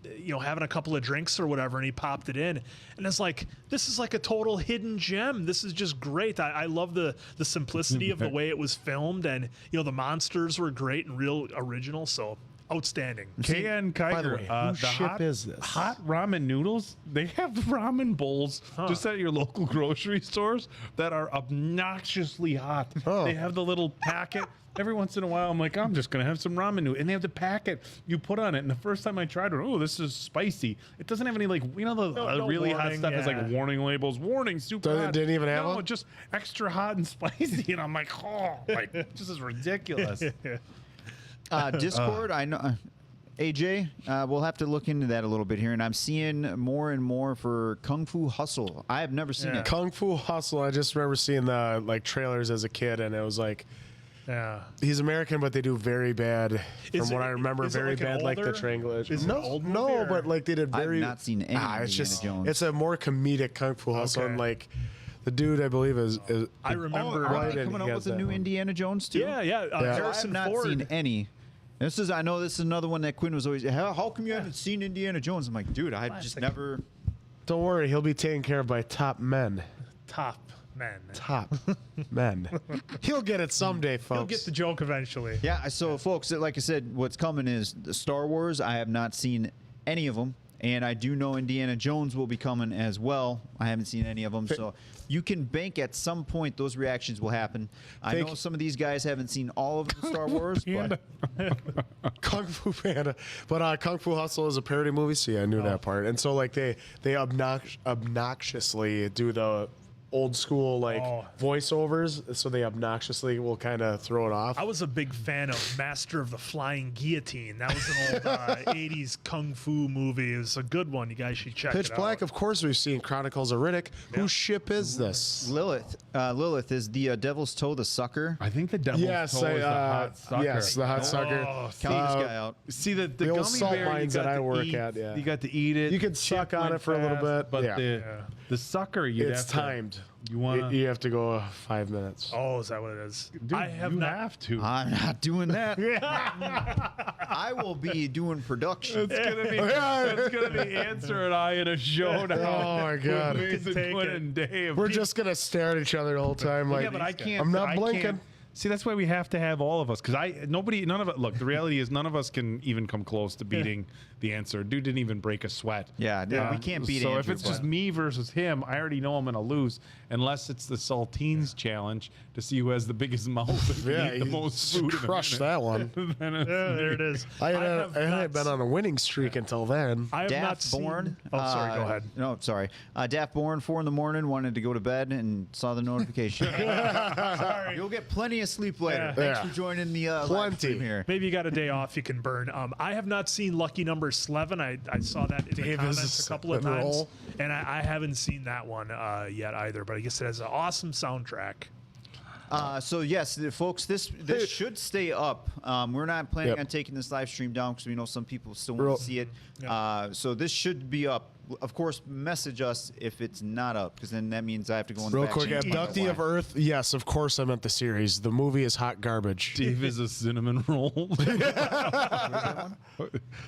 having a couple of drinks or whatever, and he popped it in, and it's like, this is like a total hidden gem. This is just great. I love the simplicity of the way it was filmed, and the monsters were great and real original. So outstanding. KN Kiger, by the way, whose ship is this? Hot ramen noodles. They have ramen bowls just at your local grocery stores that are obnoxiously hot. They have the little packet. Every once in a while, I'm like, I'm just going to have some ramen noodles. And they have the packet you put on it. And the first time I tried it, this is spicy. It doesn't have any, the really hot warning, stuff has warning labels. Warning, super hot. Didn't even have them? Just extra hot and spicy. And I'm like, this is ridiculous. Discord, I know. AJ, we'll have to look into that a little bit here, and I'm seeing more and more for Kung Fu Hustle. I have never seen it. Kung Fu Hustle. I just remember seeing the trailers as a kid, and it was like, he's American, but they do very bad. From what I remember, very bad, like the triangulation. Is it an old movie, or? But like they did very. I've not seen any It's Indiana just Jones. it's a more comedic Kung Fu Hustle, and like the dude I believe is I remember Are they and coming he out has with a that new one. Indiana Jones too? Yeah. I have Harrison not Ford. seen any. I know this is another one that Quinn was always. How come you haven't seen Indiana Jones? I'm like, dude, I've just never. Don't worry, he'll be taken care of by top men. Top men. Top men. He'll get it someday, folks. He'll get the joke eventually. Yeah, so folks, like I said, what's coming is the Star Wars. I have not seen any of them, and I do know Indiana Jones will be coming as well. I haven't seen any of them, so you can bank at some point those reactions will happen. I know some of these guys haven't seen all of the Star Wars, but Kung Fu Panda, but Kung Fu Hustle is a parody movie, so yeah, I knew that part. And so like they obnoxiously do the old school voiceovers, so they obnoxiously will kind of throw it off. I was a big fan of Master of the Flying Guillotine. That was an old 80s kung fu movie. It was a good one. You guys should check Pitch it Black, out. of course, we've seen Chronicles of Riddick. Whose ship is this? Lilith is the Devil's Toe, the sucker. I think the devil's toe is the hot sucker. Yes, the hot sucker. Count this guy out. See the old gummy salt bear mines you that got I to work eat, at, yeah. You got to eat it. You can Chip suck on went it for a little fast, bit, but yeah. the sucker you It's timed. You want to? You have to go 5 minutes. Oh, is that what it is? Dude, I have you not. have to. I'm not doing that. I will be doing production. It's gonna be Answer and I in a show now. Oh my God. With Mason, Take Quinn, it. and Dave. We're just gonna stare at each other the whole time. Like, Yeah, but I can't. I'm not I blinking. can't- See, that's why we have to have all of us, because none of it. Look, the reality is none of us can even come close to beating the Answer. Dude didn't even break a sweat. Yeah, we can't beat So Andrew. if it's just but- me versus him, I already know I'm gonna lose, unless it's the Saltines challenge to see who has the biggest mouth and Yeah, can eat the you most food. crushed that one. Then it's Yeah, there me. it is. I have hadn't not been on a winning streak until then. I have not Daft seen. Born. Oh, sorry. Go ahead. No, sorry. Daft Born, 4 a.m, wanted to go to bed and saw the notification. Sorry. You'll get plenty of sleep later. Yeah. Thanks Yeah. for joining the live Plenty. stream here. Maybe you got a day off you can burn. I have not seen Lucky Number 11. I saw that in the Dave is comments a couple of a times, roll. and I haven't seen that one yet either. But I guess it has an awesome soundtrack. So yes, folks, this should stay up. We're not planning Yep. on taking this live stream down because we know some people still Real- want to see it. So this should be up. Of course, message us if it's not up, because then that means I have to go in the Real back quick, and find out Abductee why. of Earth. Yes, of course I meant the series. The movie is hot garbage. Dave is a cinnamon roll.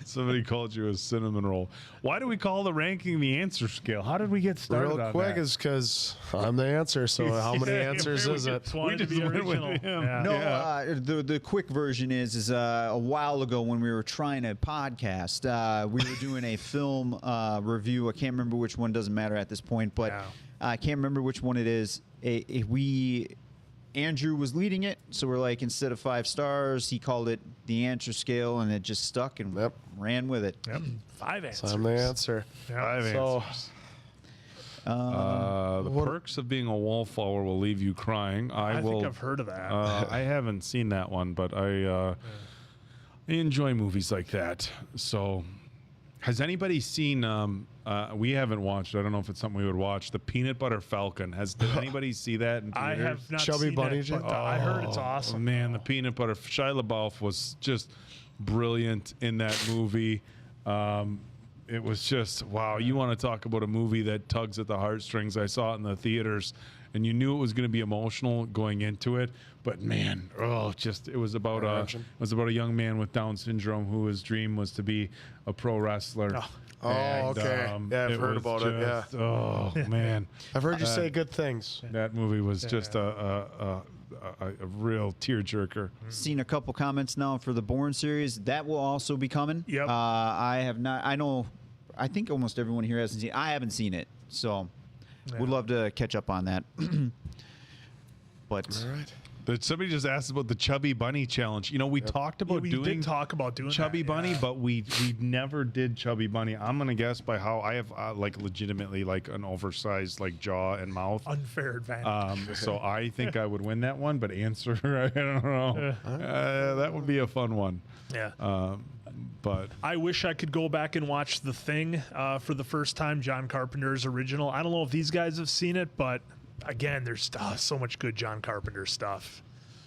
Somebody called you a cinnamon roll. Why do we call the ranking the answer scale? How did we get started Real on quick that? is because I'm the answer. So how many answers is it? Just wanted We to be just went with original. him. Yeah. No, Yeah. the quick version is a while ago when we were trying to podcast, we were doing a film review. I can't remember which one. Doesn't matter at this point, but Yeah. I can't remember which one it is. Andrew was leading it, so we're like, instead of 5 stars, he called it the answer scale, and it just stuck and Yep. ran with it. Yep. 5 answers. So I'm the answer. Yeah. So The perks of being a wallflower will leave you crying. I will. think I've heard of that. I haven't seen that one, but I enjoy movies like that. So, has anybody seen? We haven't watched. I don't know if it's something we would watch. The Peanut Butter Falcon. Did anybody see that? In I theaters? have not Chubby seen Bunny it, Jam? but I heard it's Oh, awesome. man, the Peanut Butter. Shia LaBeouf was just brilliant in that movie. It was just wow. You want to talk about a movie that tugs at the heartstrings? I saw it in the theaters, and you knew it was going to be emotional going into it. But man, it was about a young man with Down syndrome who his dream was to be a pro wrestler. Oh, okay. Yeah, I've it heard was about it. Yeah, just- Oh man, I've heard you say good things. that movie was just a real tearjerker. Seen a couple comments now for the Bourne series. That will also be coming. Yep. I have not. I think almost everyone here hasn't seen. I haven't seen it, so would love to catch up on that. But All right. But somebody just asked about the Chubby Bunny challenge. You know, we talked about we doing did talk about doing Chubby that, Bunny, yeah. but we never did Chubby Bunny. I'm gonna guess by how I have like legitimately like an oversized like jaw and mouth. Unfair advantage. So I think I would win that one, but answer I don't know. That would be a fun one. Yeah. But I wish I could go back and watch The Thing for the first time, John Carpenter's original. I don't know if these guys have seen it, but again, there's so much good John Carpenter stuff.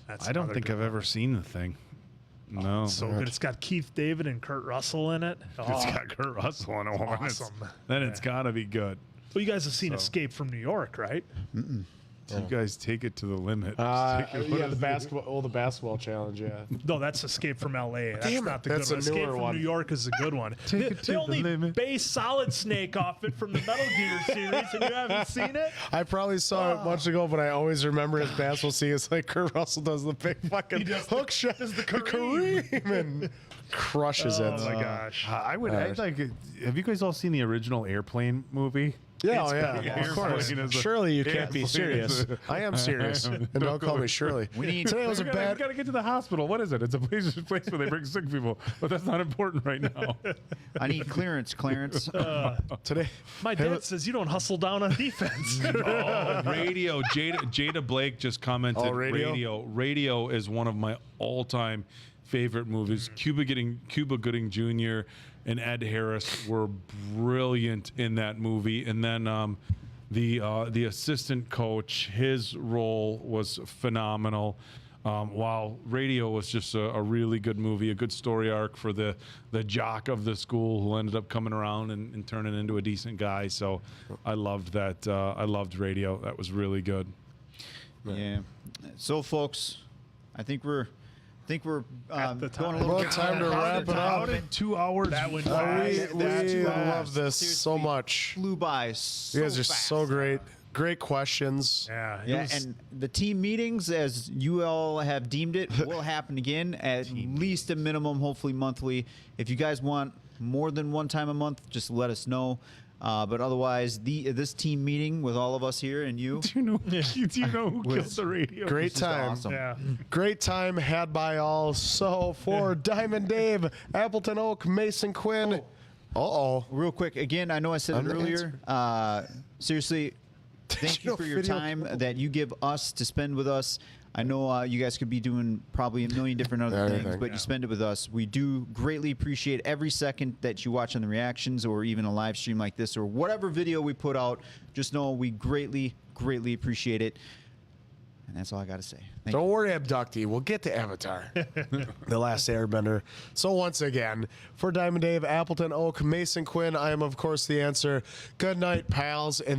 That's I don't another think good I've one. ever seen the thing. No. So good. It's got Keith David and Kurt Russell in it. It's Oh, got Kurt Russell in it. awesome. Then it's gotta be good. well, you guys have seen Escape from New York, right? You guys take it to the limit. Take it- what Yeah, is the it? basketball. Oh, the basketball challenge. Yeah. No, that's Escape from L.A. That's Damn it, not the that's good a one. Escape newer from one. New York is a good one. Take They, it to they the only limit. base Solid Snake off it from the Metal Gear series, and you haven't seen it? I probably saw it months ago, but I always remember his basketball scene. It's like Kurt Russell does the big fucking hook shot, does the Kareem. and crushes it. Oh my gosh. I'd like. Have you guys all seen the original Airplane movie? Yeah, It's yeah, pretty of awesome. course. Airplane is a- Surely you can't be Airplane serious. is a- I am serious, and don't call me Shirley. Today was a We bad. gotta get to the hospital. What is it? It's a place where they bring sick people, but that's not important right now. I need clearance, Clarence. Today, My dad says you don't hustle down on defense. Radio. Jada Blake just commented. Oh, Radio? Radio is one of my all-time favorite movies. Cuba Gooding Jr. and Ed Harris were brilliant in that movie, and then the assistant coach, his role was phenomenal. While Radio was just a really good movie, a good story arc for the jock of the school who ended up coming around and turning into a decent guy. So I loved that. I loved Radio. That was really good. Yeah. So, folks, I think we're At the going a time. little Well, bit time to wrap it How up. did 2 hours? That went We fast. love this so Seriously, much. flew by. So You guys are fast. so great. Great questions. Yeah. it Yeah, was- and the team meetings, as you all have deemed it, will happen again at least a minimum, hopefully monthly. If you guys want more than one time a month, just let us know. But otherwise, this team meeting with all of us here and you, Do you know who killed the Radio? Great is time. awesome. yeah. Great time had by all. So for Diamond Dave, Appleton Oak, Mason Quinn. Uh-oh. real quick, again, I know I said it I'm the earlier. Seriously, thank you for your Video time call. that you give us to spend with us. I know you guys could be doing probably a million different other things, Everything. but you spend it with us. We do greatly appreciate every second that you watch on the reactions or even a live stream like this or whatever video we put out. Just know we greatly, greatly appreciate it. And that's all I got to say. Thank you. Don't worry, Abductee. We'll get to Avatar. The Last Airbender. So once again, for Diamond Dave, Appleton Oak, Mason Quinn, I am, of course, the answer. Good night, pals, and